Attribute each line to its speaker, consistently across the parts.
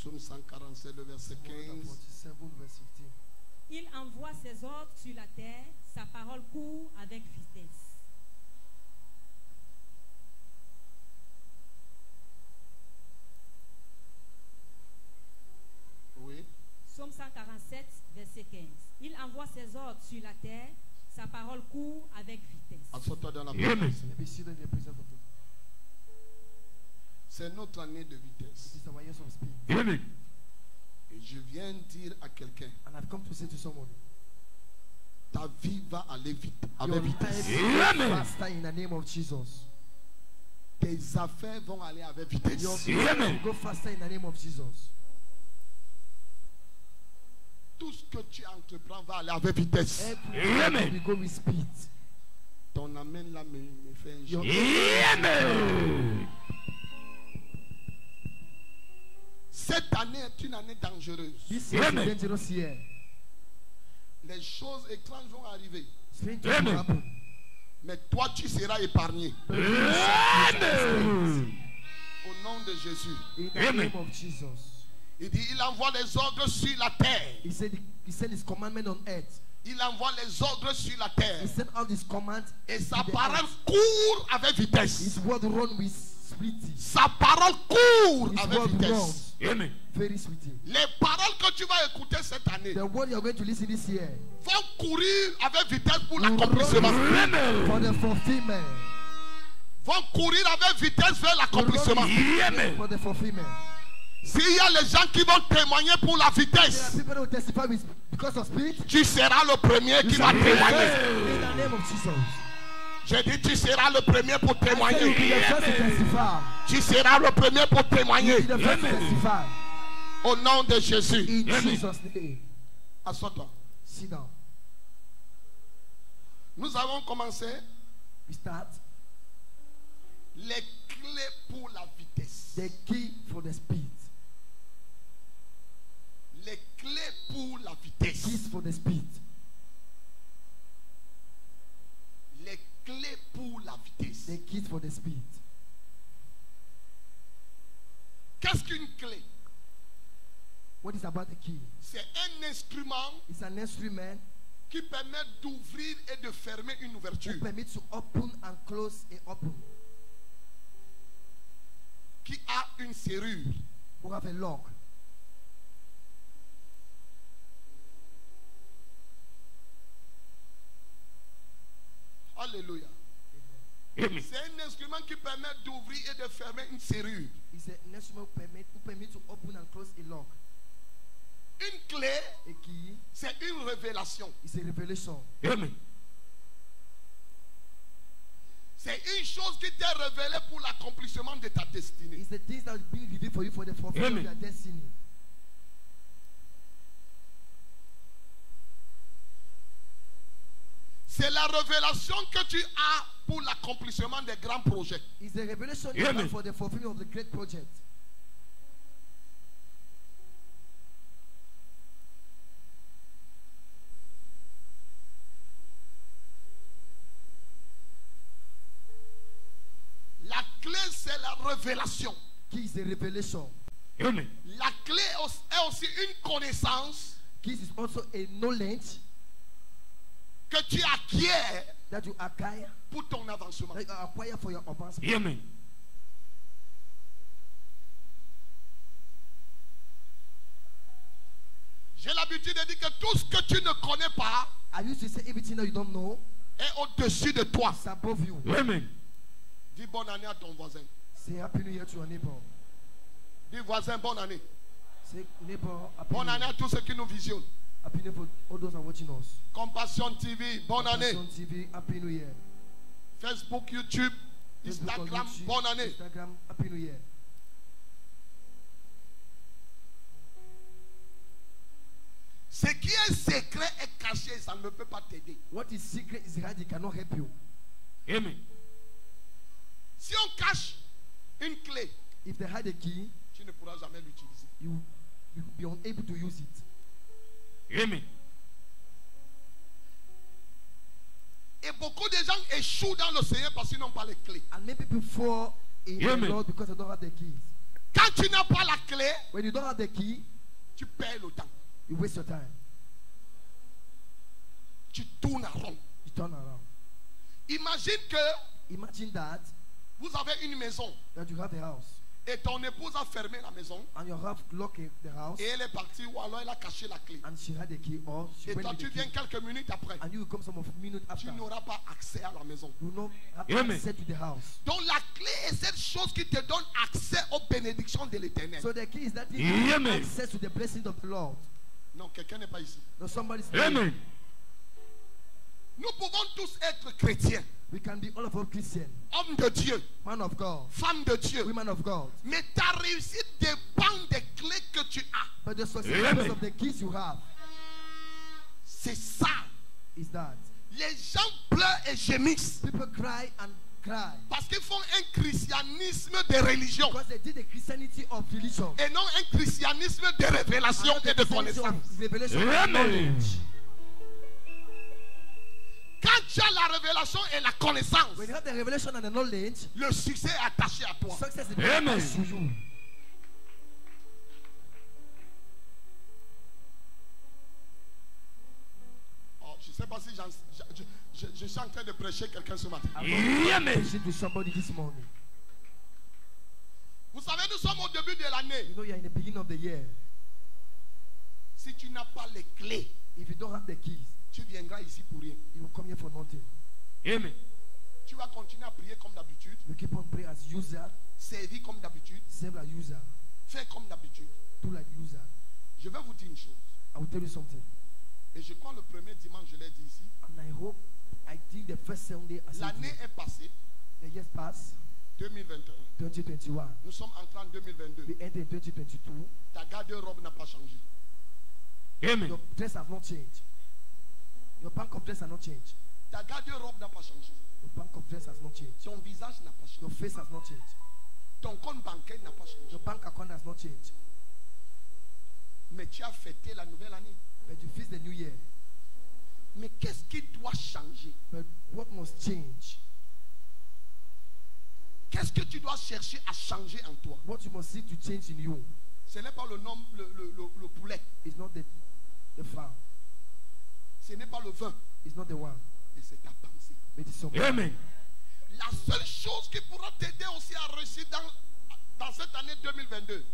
Speaker 1: Psaume 147, le verset 15.
Speaker 2: Il envoie ses ordres sur la terre, sa parole court avec vitesse.
Speaker 1: Oui.
Speaker 2: Psaume 147, verset 15. Il envoie ses ordres sur la terre, sa parole court avec vitesse.
Speaker 1: Assois-toi dans la présence. C'est notre année de vitesse. Et je viens dire à quelqu'un, ta vie va aller vite, avec vitesse. Tes affaires vont aller avec vitesse. Tout ce que tu entreprends va aller avec vitesse. Ton amen là me fait un jour. Cette année est une année dangereuse. Les choses étranges vont arriver. Mais toi, tu seras épargné. Au nom de Jésus. Il dit, il envoie les ordres sur la terre.
Speaker 3: He said his commandment on earth.
Speaker 1: Il envoie les ordres sur la terre.
Speaker 3: He sent out his commands.
Speaker 1: Et sa parole court avec vitesse.
Speaker 3: His word run with speed.
Speaker 1: Sa parole court
Speaker 3: His
Speaker 1: avec
Speaker 3: word
Speaker 1: vitesse.
Speaker 3: runs very sweetly.
Speaker 1: Les paroles que tu vas écouter cette année
Speaker 3: The word you are going to listen this year
Speaker 1: vont courir avec vitesse pour l'accomplissement.
Speaker 3: for the fulfillment.
Speaker 1: Vont courir avec vitesse vers l'accomplissement.
Speaker 3: For the fulfillment.
Speaker 1: S'il y a les gens qui vont témoigner pour la vitesse,
Speaker 3: People who testify because of speed.
Speaker 1: tu seras le premier qui va témoigner.
Speaker 3: In the name of Jesus.
Speaker 1: J'ai dit, tu seras le premier pour témoigner.
Speaker 3: Be the first to testify.
Speaker 1: Tu seras le premier pour témoigner.
Speaker 3: Be the first to testify.
Speaker 1: Au nom de Jésus.
Speaker 3: In Jesus' name.
Speaker 1: Assois-toi.
Speaker 3: Sit down.
Speaker 1: Nous avons commencé
Speaker 3: We start.
Speaker 1: les clés pour la vitesse.
Speaker 3: The key for the speed.
Speaker 1: Les clés pour la vitesse.
Speaker 3: Keys for the speed.
Speaker 1: Les clés pour la vitesse.
Speaker 3: The keys for the speed.
Speaker 1: Qu'est-ce qu'une clé?
Speaker 3: What is about the key?
Speaker 1: C'est un instrument
Speaker 3: It's an instrument
Speaker 1: qui permet d'ouvrir et de fermer une ouverture.
Speaker 3: who permits to open and close a open.
Speaker 1: Qui a une serrure.
Speaker 3: Who have a lock.
Speaker 1: Alléluia. C'est un instrument qui permet d'ouvrir et de fermer une serrure.
Speaker 3: It's an instrument who permits to open and close a lock.
Speaker 1: Une clé,
Speaker 3: A key
Speaker 1: c'est une révélation.
Speaker 3: is a revelation.
Speaker 1: C'est une chose qui t'est révélée pour l'accomplissement de ta destinée.
Speaker 3: It's the things that will be revealed for you for the fulfillment of your destiny.
Speaker 1: C'est la révélation que tu as pour l'accomplissement des grands projets.
Speaker 3: It's the revelation you have for the fulfillment of the great project.
Speaker 1: La clé, c'est la révélation.
Speaker 3: Key is a revelation.
Speaker 1: La clé est aussi une connaissance
Speaker 3: Key is also a knowledge
Speaker 1: que tu acquiers
Speaker 3: that you acquire,
Speaker 1: pour ton avancement.
Speaker 3: that you acquire for your advancement.
Speaker 1: J'ai l'habitude de dire que tout ce que tu ne connais pas
Speaker 3: I used to say everything that you don't know
Speaker 1: est au-dessus de toi.
Speaker 3: is above you.
Speaker 1: Dis bonne année à ton voisin.
Speaker 3: Say happy new year to your neighbor.
Speaker 1: Dis voisin, bonne année.
Speaker 3: Say neighbor, happy
Speaker 1: Bonne
Speaker 3: new
Speaker 1: année
Speaker 3: year.
Speaker 1: à tous ceux qui nous visionnent.
Speaker 3: Happy new year for all those who are watching us.
Speaker 1: Compassion TV, bonne année.
Speaker 3: On TV, happy new year.
Speaker 1: Facebook, YouTube,
Speaker 3: Facebook,
Speaker 1: Instagram,
Speaker 3: YouTube,
Speaker 1: bonne année.
Speaker 3: Instagram, happy new year.
Speaker 1: Ce qui est secret est caché, ça ne peut pas t'aider.
Speaker 3: What is secret is hard, it cannot help you.
Speaker 1: Si on cache une clé,
Speaker 3: If they had a key,
Speaker 1: tu ne pourras jamais l'utiliser.
Speaker 3: you will be unable to use it.
Speaker 1: Et beaucoup de gens échouent dans le Seigneur parce qu'ils n'ont pas les clés.
Speaker 3: And many people fall in
Speaker 4: Hear
Speaker 3: the
Speaker 4: me.
Speaker 3: Lord because they don't have the keys.
Speaker 1: Quand Quand tu n'as pas la clé,
Speaker 3: When you don't have the key,
Speaker 1: tu perds le temps.
Speaker 3: you waste your time.
Speaker 1: Tu tournes en rond.
Speaker 3: You turn around.
Speaker 1: Imagine que
Speaker 3: Imagine that
Speaker 1: vous avez une maison
Speaker 3: you have the house
Speaker 1: et ton épouse a fermé la maison
Speaker 3: and you have locked the house
Speaker 1: et elle est partie ou alors elle a caché la clé.
Speaker 3: and she had the key or she
Speaker 1: Et
Speaker 3: went
Speaker 1: toi
Speaker 3: with
Speaker 1: tu
Speaker 3: the
Speaker 1: viens
Speaker 3: key
Speaker 1: quelques minutes après.
Speaker 3: and you will come some of minutes
Speaker 1: Tu
Speaker 3: after.
Speaker 1: n'auras pas accès à la maison.
Speaker 3: You will not have
Speaker 4: Amen.
Speaker 3: access to the house.
Speaker 1: Donc la clé est cette chose qui te donne accès aux bénédictions de l'éternel.
Speaker 3: So the key is that you have
Speaker 4: Amen.
Speaker 3: access to the blessings of the Lord.
Speaker 1: Non, quelqu'un n'est pas ici.
Speaker 3: No, somebody's
Speaker 4: Amen.
Speaker 1: Nous pouvons tous être chrétiens,
Speaker 3: We can be all of us Christian,
Speaker 1: hommes de Dieu,
Speaker 3: man of God,
Speaker 1: femmes de Dieu.
Speaker 3: women of God.
Speaker 1: Mais ta réussite dépend des clés que tu as.
Speaker 3: But the success
Speaker 4: Amen.
Speaker 3: of the keys you have
Speaker 1: C'est ça.
Speaker 3: is that
Speaker 1: Les gens pleurent et gémissent
Speaker 3: people cry and cry
Speaker 1: parce qu'ils font un christianisme de religion
Speaker 3: because they did the Christianity of religion.
Speaker 1: et non un christianisme de révélation
Speaker 3: And not
Speaker 1: et
Speaker 3: the
Speaker 1: de
Speaker 3: Christianity
Speaker 1: connaissance.
Speaker 3: of revelation and
Speaker 4: Amen.
Speaker 3: knowledge.
Speaker 1: Quand tu as la révélation et la connaissance,
Speaker 3: When you have the revelation and the knowledge,
Speaker 1: le succès est attaché à toi.
Speaker 3: success is
Speaker 4: Amen.
Speaker 3: attached to you.
Speaker 1: Oh, je ne sais pas si je suis en train de prêcher quelqu'un ce matin.
Speaker 4: Amen.
Speaker 3: Preaching to somebody this morning.
Speaker 1: Vous savez, nous sommes au début de l'année.
Speaker 3: You know you're in the beginning of the year.
Speaker 1: Si tu n'as pas les clés,
Speaker 3: If you don't have the keys,
Speaker 1: tu viendras ici pour rien.
Speaker 3: you will come here for nothing.
Speaker 4: Amen.
Speaker 1: Tu vas continuer à prier comme d'habitude,
Speaker 3: You keep on praying as user,
Speaker 1: servir comme d'habitude,
Speaker 3: serve like user,
Speaker 1: faire comme d'habitude.
Speaker 3: do like user.
Speaker 1: Je vais vous dire une chose.
Speaker 3: I will tell you something.
Speaker 1: Et je crois le premier dimanche, je l'ai dit ici.
Speaker 3: And I think the first Sunday as a
Speaker 1: L'année
Speaker 3: year,
Speaker 1: est passée,
Speaker 3: the years pass,
Speaker 1: 2021.
Speaker 3: 2021.
Speaker 1: Nous sommes entrés en 2022.
Speaker 3: We enter in 2022.
Speaker 1: Ta garde-robe n'a pas changé.
Speaker 4: Amen.
Speaker 3: Your dress have not changed. Your bank of dress has not changed.
Speaker 1: Ta garde-robe n'a pas changé.
Speaker 3: Your bank of dress has not changed.
Speaker 1: Ton visage n'a pas
Speaker 3: Your
Speaker 1: changé.
Speaker 3: face has not changed.
Speaker 1: Ton compte bancaire n'a pas changé.
Speaker 3: Your bank account has not changed.
Speaker 1: Mais tu as fêté la nouvelle année.
Speaker 3: But you face the new year.
Speaker 1: Mais qu'est-ce qui doit changer?
Speaker 3: But what must change?
Speaker 1: Qu'est-ce que tu dois chercher à changer en toi?
Speaker 3: What you must seek to change in you
Speaker 1: Ce n'est pas le nom, le poulet.
Speaker 3: is not the farm.
Speaker 1: Ce n'est pas le vin.
Speaker 3: It's not the one.
Speaker 1: Mais c'est ta pensée.
Speaker 3: But it's something.
Speaker 4: Amen.
Speaker 1: La seule chose qui pourra t'aider aussi à réussir dans cette année 2022,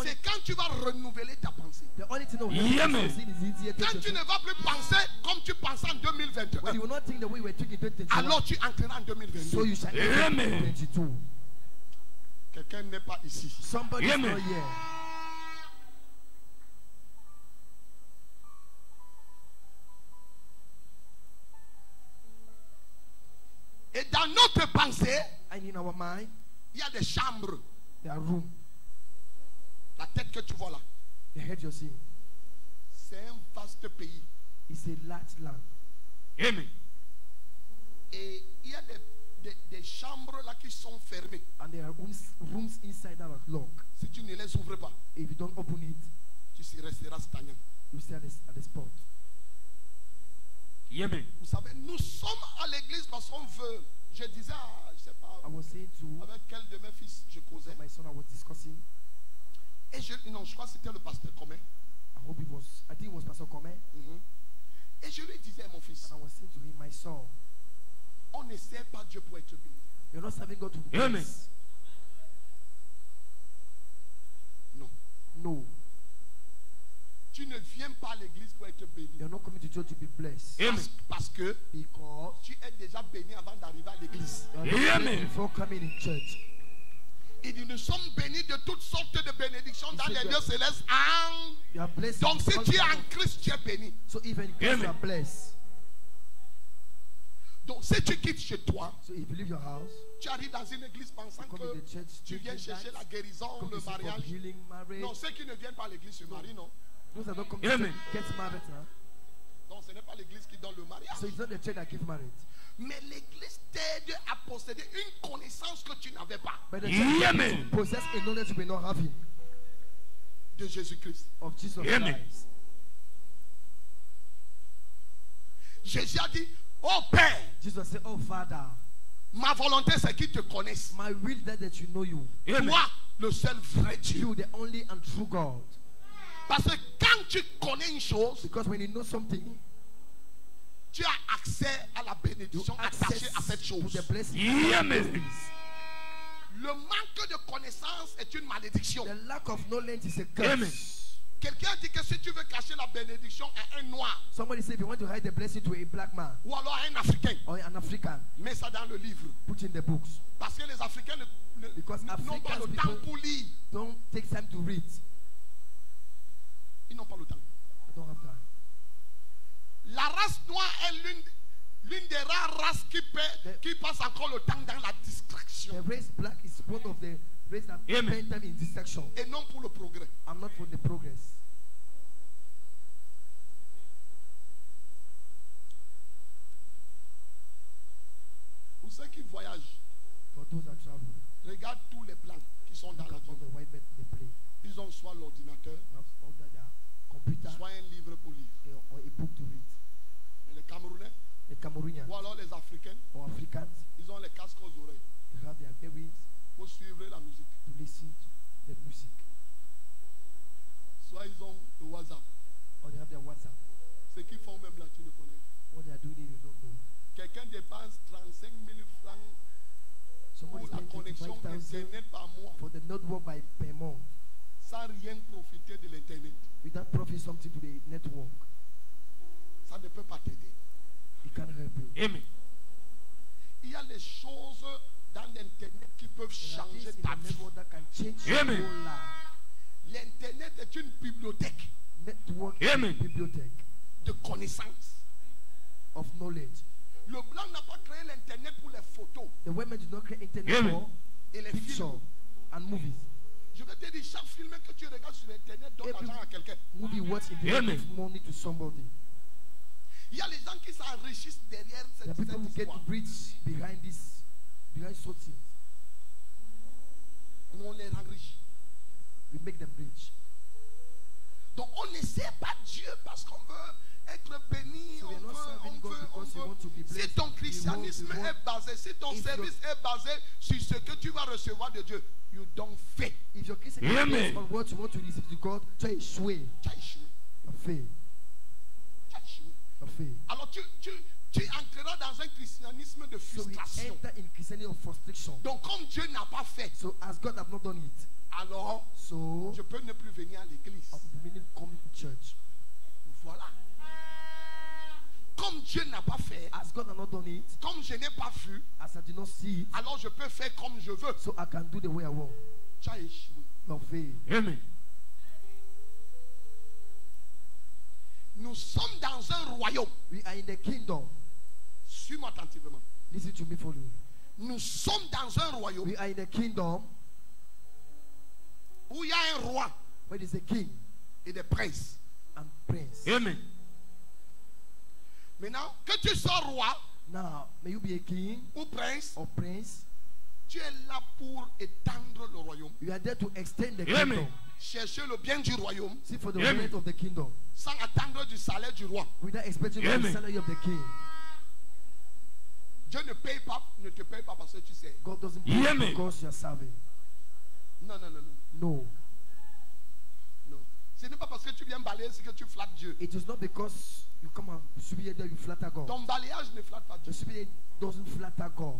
Speaker 1: c'est quand tu vas renouveler ta pensée.
Speaker 3: The only thing that will make
Speaker 4: Amen.
Speaker 3: you succeed is easier to
Speaker 1: Quand tu ne vas plus penser comme tu pensais en 2021,
Speaker 3: When you will not think the way you were thinking in 2021,
Speaker 1: alors tu entreras en
Speaker 3: so
Speaker 1: 2022.
Speaker 3: you shall enter
Speaker 4: Amen.
Speaker 3: 2022.
Speaker 1: Quelqu'un n'est pas ici.
Speaker 3: Somebody is
Speaker 4: Amen.
Speaker 3: not here.
Speaker 1: Et dans notre pensée,
Speaker 3: And in our mind,
Speaker 1: il y a des chambres.
Speaker 3: there are room.
Speaker 1: La tête que tu vois là,
Speaker 3: The head you're seeing
Speaker 1: c'est un vaste pays.
Speaker 3: is a large land.
Speaker 4: Amen.
Speaker 1: Et il y a des chambres là qui sont fermées.
Speaker 3: And there are rooms inside that are locked.
Speaker 1: Si tu ne les ouvres pas,
Speaker 3: If you don't open it,
Speaker 1: tu resteras stagnant.
Speaker 3: you stay at the spot.
Speaker 4: Amen.
Speaker 1: Vous savez, nous sommes à l'église parce qu'on veut. Je disais, je sais pas,
Speaker 3: I was saying to
Speaker 1: avec quel de mes fils je causais.
Speaker 3: my son, I was discussing.
Speaker 1: Et non, je crois que c'était le pasteur commun.
Speaker 3: I think it was Pastor Kome.
Speaker 1: Et je lui disais, mon fils,
Speaker 3: And I was saying to him, my son,
Speaker 1: on ne sert pas Dieu pour être béni.
Speaker 3: you're not serving God to be
Speaker 4: Amen.
Speaker 3: blessed.
Speaker 1: Non.
Speaker 3: No,
Speaker 1: Tu ne viens pas à l'église pour être béni.
Speaker 3: you're not coming to church to be blessed.
Speaker 4: Amen.
Speaker 1: Parce que
Speaker 3: Because
Speaker 1: tu es déjà béni avant d'arriver à l'église.
Speaker 3: you're not
Speaker 4: Amen.
Speaker 3: blessed before coming in church.
Speaker 1: Et nous sommes bénis de toutes sortes de bénédictions dans les lieux célestes.
Speaker 3: You are blessed.
Speaker 1: Donc si
Speaker 3: in all
Speaker 1: tu es
Speaker 3: kinds
Speaker 1: en
Speaker 3: of-
Speaker 1: Christ, tu es béni.
Speaker 3: So even in Christ,
Speaker 4: Amen.
Speaker 3: you are blessed.
Speaker 1: Donc si tu quittes chez toi,
Speaker 3: So if you leave your house,
Speaker 1: tu arrives dans une église pensant
Speaker 3: you come
Speaker 1: que
Speaker 3: in the church,
Speaker 1: tu viens
Speaker 3: thinking
Speaker 1: chercher
Speaker 3: that,
Speaker 1: la guérison,
Speaker 3: come
Speaker 1: le
Speaker 3: to seek for
Speaker 1: mariage.
Speaker 3: healing, marriage.
Speaker 1: Non, ceux qui ne viennent pas à l'église se marient, non.
Speaker 3: Those that don't come to
Speaker 4: Amen.
Speaker 3: church get married now.
Speaker 1: Donc ce n'est pas l'église qui donne le mariage.
Speaker 3: So it's not the church that give married.
Speaker 1: Mais l'église t'aide à posséder une connaissance que tu n'avais pas
Speaker 3: But the church
Speaker 4: Amen.
Speaker 3: possess a knowledge you may not having
Speaker 1: de Jésus-Christ.
Speaker 3: of Jesus
Speaker 4: Amen.
Speaker 3: Christ.
Speaker 1: Jésus a dit, oh Père,
Speaker 3: Jesus said, oh Father,
Speaker 1: ma volonté c'est qu'ils te connaissent.
Speaker 3: my will is that you know you.
Speaker 4: Amen.
Speaker 1: Toi, le seul vrai Dieu.
Speaker 3: You, the only and true God.
Speaker 1: Parce que quand tu connais une chose,
Speaker 3: Because when you know something,
Speaker 1: tu as accès à la
Speaker 3: you
Speaker 1: bénédiction attachée à cette
Speaker 3: access to
Speaker 1: chose.
Speaker 3: the blessing.
Speaker 4: Amen.
Speaker 1: Le manque de connaissance est une malédiction.
Speaker 3: The lack of knowledge is a curse.
Speaker 4: Amen.
Speaker 1: Quelqu'un dit que si tu veux cacher la bénédiction à un noir
Speaker 3: Somebody said if you want to hide the blessing to a black man
Speaker 1: ou alors à un africain,
Speaker 3: or an African,
Speaker 1: mets ça dans le livre.
Speaker 3: put in the books.
Speaker 1: Parce que les Africains
Speaker 3: Because
Speaker 1: n'ont pas
Speaker 3: Africans
Speaker 1: le temps
Speaker 3: people-
Speaker 1: pour lire.
Speaker 3: Don't take time to read.
Speaker 1: Ils n'ont pas le temps.
Speaker 3: I don't have time.
Speaker 1: La race noire est l'une des rares races qui passe encore le temps dans la distraction
Speaker 3: The race black is one of the race that
Speaker 4: Amen.
Speaker 3: spend time in distraction
Speaker 1: et non pour le progrès.
Speaker 3: and not for the progress.
Speaker 1: Pour ceux qui voyagent,
Speaker 3: For those that travel,
Speaker 1: regarde tous les blancs qui sont dans
Speaker 3: look at all
Speaker 1: l'avion.
Speaker 3: the white men they play.
Speaker 1: Ils ont soit l'ordinateur,
Speaker 3: They have under their computer
Speaker 1: soit un livre pour lire.
Speaker 3: or a book to read.
Speaker 1: Mais les Camerounais,
Speaker 3: The Cameroonians
Speaker 1: ou alors les Africains,
Speaker 3: or Africans,
Speaker 1: ils ont les casques aux oreilles
Speaker 3: they have their earrings
Speaker 1: pour suivre la musique.
Speaker 3: to listen to the music.
Speaker 1: Soit ils ont le WhatsApp.
Speaker 3: Or they have their WhatsApp.
Speaker 1: Ce qu'ils font même là, tu ne connais.
Speaker 3: What they are doing, you don't know.
Speaker 1: Quelqu'un dépense 35 000 francs
Speaker 3: Somebody
Speaker 1: pour la
Speaker 3: spends
Speaker 1: connexion
Speaker 3: 25,000
Speaker 1: Internet par mois
Speaker 3: for the network by per month
Speaker 1: sans rien profiter de l'Internet.
Speaker 3: without profit something to the network.
Speaker 1: Ça ne peut pas t'aider.
Speaker 3: It can't help you.
Speaker 4: Amen.
Speaker 1: Il y a les choses dans l'Internet qui peuvent
Speaker 3: There are things
Speaker 1: changer
Speaker 3: in
Speaker 1: ta
Speaker 3: the
Speaker 1: vie.
Speaker 3: network that can change your
Speaker 4: Amen.
Speaker 3: whole life.
Speaker 1: L'Internet est une bibliothèque
Speaker 3: Network
Speaker 4: Amen.
Speaker 3: is a bibliothèque
Speaker 1: de connaissances.
Speaker 3: of knowledge.
Speaker 1: Le blanc n'a pas créé l'Internet pour les photos
Speaker 3: The women do not create internet
Speaker 4: Amen.
Speaker 3: for
Speaker 1: et les
Speaker 3: picture
Speaker 1: films.
Speaker 3: and movies.
Speaker 1: Je vais te dire, chaque film que tu regardes sur Internet donne
Speaker 3: Every-
Speaker 1: l'argent à quelqu'un.
Speaker 3: Movie watch internet
Speaker 4: Amen.
Speaker 3: give money to somebody.
Speaker 1: Il y a les gens qui s'enrichissent derrière
Speaker 3: There
Speaker 1: cette
Speaker 3: are people who get
Speaker 1: histoire.
Speaker 3: rich behind this, behind such things.
Speaker 1: Nous, on les rend riches.
Speaker 3: We make them rich.
Speaker 1: Donc on ne sert pas Dieu parce qu'on veut être béni.
Speaker 3: So we are not serving God because we want to be
Speaker 1: Si
Speaker 3: blessed.
Speaker 1: ton christianisme
Speaker 3: We want-
Speaker 1: est basé, si ton
Speaker 3: If
Speaker 1: service est basé sur ce que tu vas recevoir de Dieu, you don't fail.
Speaker 3: If your Christian is
Speaker 4: Amen.
Speaker 3: based on what you want to receive to God, tu as échoué.
Speaker 1: Tu as échoué.
Speaker 3: Tu as fait.
Speaker 1: Tu as échoué.
Speaker 3: Tu as fait.
Speaker 1: Alors tu entreras dans un christianisme de
Speaker 3: So we
Speaker 1: frustration.
Speaker 3: enter in Christianity of frustration.
Speaker 1: Donc comme Dieu n'a pas fait,
Speaker 3: So as God have not done it,
Speaker 1: alors
Speaker 3: so
Speaker 1: je peux ne plus venir à l'église.
Speaker 3: I will be coming to church.
Speaker 1: Voilà. Comme Dieu n'a pas fait,
Speaker 3: As God has not done it,
Speaker 1: comme je n'ai pas vu,
Speaker 3: as I did not see it,
Speaker 1: alors je peux faire comme je veux.
Speaker 3: so I can do the way I want.
Speaker 1: Tu as échoué.
Speaker 3: You have failed.
Speaker 4: Amen.
Speaker 1: Nous sommes dans un royaume.
Speaker 3: We are in the kingdom.
Speaker 1: Suis-moi attentivement.
Speaker 3: Listen to me, follow.
Speaker 1: Nous sommes dans un royaume
Speaker 3: We are in the kingdom
Speaker 1: où il y a un roi
Speaker 3: where there is a king
Speaker 1: et des princes.
Speaker 3: and prince.
Speaker 4: Amen.
Speaker 1: Maintenant, que tu sois roi
Speaker 3: Now, may you be a king
Speaker 1: ou prince,
Speaker 3: or prince.
Speaker 1: tu es là pour étendre le royaume,
Speaker 3: You are there to extend the
Speaker 4: Amen.
Speaker 3: kingdom.
Speaker 1: chercher le bien du royaume
Speaker 3: See for the
Speaker 4: Amen.
Speaker 3: benefit of the kingdom
Speaker 1: sans attendre du salaire du roi.
Speaker 3: without expecting the
Speaker 4: Amen.
Speaker 3: salary of the king.
Speaker 1: Dieu ne te paye pas parce que tu sais.
Speaker 3: God doesn't pay
Speaker 4: Amen.
Speaker 3: because you are serving.
Speaker 1: Non, non, non, non,
Speaker 3: No.
Speaker 1: non. Ce n'est pas parce que tu viens balayer ce que tu flattes Dieu.
Speaker 3: It is not because you come and should be here there you flatter God.
Speaker 1: Ton balayage ne flatte pas
Speaker 3: The
Speaker 1: Dieu.
Speaker 3: spirit doesn't flatter God.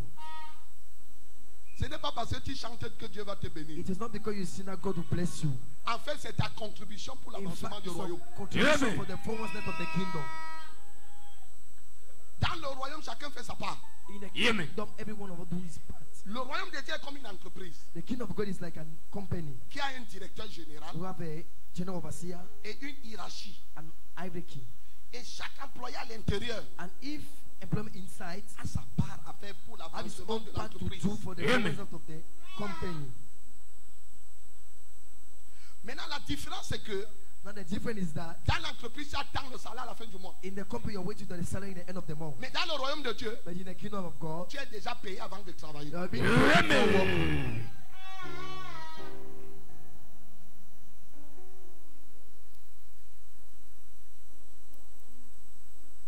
Speaker 1: Ce n'est pas parce que tu chantes que Dieu va te bénir.
Speaker 3: It is not because you sin that God will bless you.
Speaker 1: En fait, c'est ta contribution pour
Speaker 3: In
Speaker 1: l'avancement
Speaker 3: fact,
Speaker 1: du
Speaker 3: it's
Speaker 1: royaume.
Speaker 3: a contribution
Speaker 4: Amen.
Speaker 3: for the forwardness of the kingdom.
Speaker 1: Dans le royaume, chacun fait sa part.
Speaker 3: In the
Speaker 4: Amen.
Speaker 3: kingdom, every one of us do his part.
Speaker 1: Le royaume de Dieu est comme une entreprise
Speaker 3: The kingdom of God is like a company.
Speaker 1: qui a un directeur général
Speaker 3: We have a general overseer
Speaker 1: et une hiérarchie.
Speaker 3: and hierarchy.
Speaker 1: Et chaque employé à l'intérieur
Speaker 3: And if employment inside
Speaker 1: a sa part à faire pour
Speaker 3: has his
Speaker 1: l'avancement
Speaker 3: own
Speaker 1: de
Speaker 3: part to
Speaker 1: l'entreprise.
Speaker 3: do for the
Speaker 4: Amen.
Speaker 3: forwardness of the company.
Speaker 1: Maintenant, la différence, c'est que
Speaker 3: Now the difference is that
Speaker 1: dans l'entreprise, tu attends le salaire à la fin du mois.
Speaker 3: in the company you're waiting for the salary at the end of the month.
Speaker 1: Mais dans le royaume de Dieu,
Speaker 3: But in the kingdom of God,
Speaker 1: tu es déjà payé avant de travailler.
Speaker 3: you are being paid for work.
Speaker 4: Amen.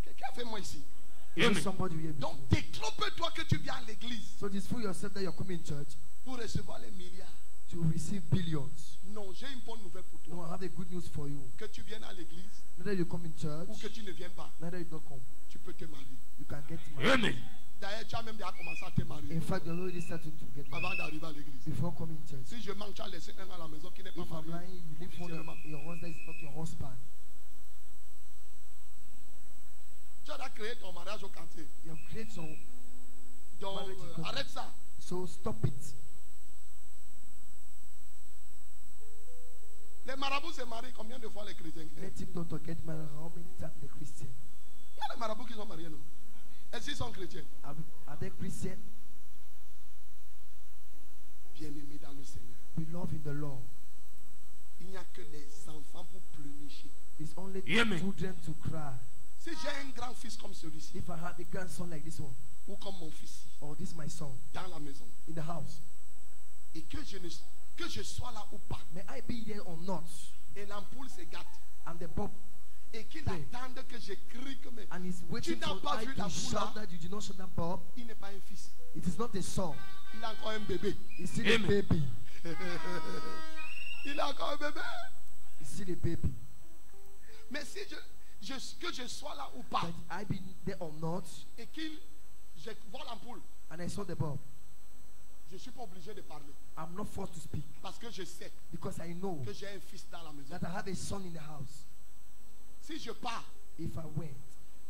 Speaker 1: Quelqu'un a fait moi ici.
Speaker 3: Is there
Speaker 4: Amen.
Speaker 3: somebody here
Speaker 1: Donc,
Speaker 3: before?
Speaker 1: détrompe-toi que tu viens à l'église
Speaker 3: So just fool yourself that you're coming in church
Speaker 1: pour recevoir les milliards.
Speaker 3: to receive receive billions.
Speaker 1: Non, j'ai une bonne nouvelle pour
Speaker 3: No,
Speaker 1: toi.
Speaker 3: I have a good news for you.
Speaker 1: Que tu viennes à l'église
Speaker 3: Neither you come in church,
Speaker 1: ou que tu ne viennes pas,
Speaker 3: neither you don't come.
Speaker 1: tu peux te marier.
Speaker 3: You can get married.
Speaker 4: Amen.
Speaker 1: D'ailleurs, tu as même déjà commencé à te marier
Speaker 3: In fact, you're already starting to get married
Speaker 1: avant d'arriver à l'église.
Speaker 3: before coming in church.
Speaker 1: Si je manque, tu as laissé un à la maison qui n'est pas
Speaker 3: If I'm
Speaker 1: marié.
Speaker 3: lying, you leave one
Speaker 1: officiellement.
Speaker 3: in your house that is not your husband.
Speaker 1: Tu as créé ton mariage au quartier.
Speaker 3: You have created some,
Speaker 1: Donc,
Speaker 3: Marriage is common.
Speaker 1: arrête ça.
Speaker 3: so stop it.
Speaker 1: Les marabouts se marient combien de fois les chrétiens? Il
Speaker 3: Let him not get married. How many times the Christian?
Speaker 1: y a les marabouts qui sont mariés, non? Est-ce qu'ils sont chrétiens?
Speaker 3: Are they Christian?
Speaker 1: Bien-aimés dans le Seigneur.
Speaker 3: Beloved in the Lord.
Speaker 1: Il n'y a que les enfants pour pleurnicher.
Speaker 3: It's only
Speaker 4: Amen.
Speaker 3: children to cry.
Speaker 1: Si j'ai un grand fils comme celui-ci,
Speaker 3: If I had a grandson like this one,
Speaker 1: ou comme mon fils,
Speaker 3: or this my son,
Speaker 1: dans la maison,
Speaker 3: in the house,
Speaker 1: et que je sois là ou pas,
Speaker 3: may I be there or not,
Speaker 1: et l'ampoule se gâte,
Speaker 3: and the Bob,
Speaker 1: et qu'il
Speaker 3: Oui.
Speaker 1: attende que je crie que mais
Speaker 3: and he's waiting
Speaker 1: n'as
Speaker 3: for
Speaker 1: pas
Speaker 3: I
Speaker 1: vu
Speaker 3: to
Speaker 1: la
Speaker 3: shout
Speaker 1: poule,
Speaker 3: that you did not shout that Bob.
Speaker 1: il n'est pas un fils,
Speaker 3: It is not a son.
Speaker 1: il a encore un bébé.
Speaker 3: It's still
Speaker 4: Amen.
Speaker 3: a baby.
Speaker 1: Il a encore un bébé.
Speaker 3: It's still a baby.
Speaker 1: Mais si que je sois là ou pas,
Speaker 3: That I be there or not,
Speaker 1: et je vois l'ampoule,
Speaker 3: and I saw the Bob,
Speaker 1: je ne suis pas obligé de parler.
Speaker 3: I'm not forced to speak
Speaker 1: Parce que je sais
Speaker 3: because I know
Speaker 1: que j'ai un fils dans la maison.
Speaker 3: that I have a son in the house.
Speaker 1: Si je pars,
Speaker 3: If I went,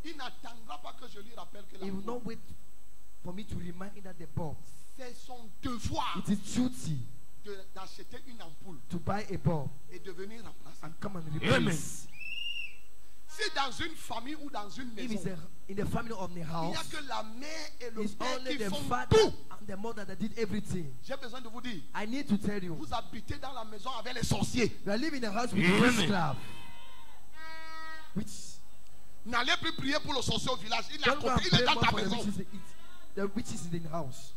Speaker 1: il n'attendra pas que je lui rappelle que
Speaker 3: he will
Speaker 1: l'ampoule,
Speaker 3: not wait for me to remind him that the Bob.
Speaker 1: c'est son devoir
Speaker 3: It is duty
Speaker 1: d'acheter une ampoule
Speaker 3: to buy a Bob
Speaker 1: et de venir remplacer.
Speaker 3: and come and
Speaker 4: Amen.
Speaker 3: replace.
Speaker 1: Si dans une famille ou dans une
Speaker 3: If
Speaker 1: maison,
Speaker 3: it's in the family of the
Speaker 1: il n'y a
Speaker 3: house,
Speaker 1: que la mère et le
Speaker 3: it's
Speaker 1: père
Speaker 3: only
Speaker 1: qui
Speaker 3: the
Speaker 1: font
Speaker 3: father
Speaker 1: tout.
Speaker 3: and the mother that did everything.
Speaker 1: J'ai besoin de vous dire,
Speaker 3: I need to tell you,
Speaker 1: vous habitez dans la maison avec les sorciers.
Speaker 3: you are living in a house with
Speaker 4: Amen.
Speaker 3: witchcraft. Which
Speaker 1: N'allez plus prier pour le sorcier au village. Il est, à
Speaker 3: don't go
Speaker 1: côté,
Speaker 3: and
Speaker 1: il est
Speaker 3: pray
Speaker 1: dans
Speaker 3: more
Speaker 1: ta
Speaker 3: for the
Speaker 1: maison.
Speaker 3: witches. The witches in the house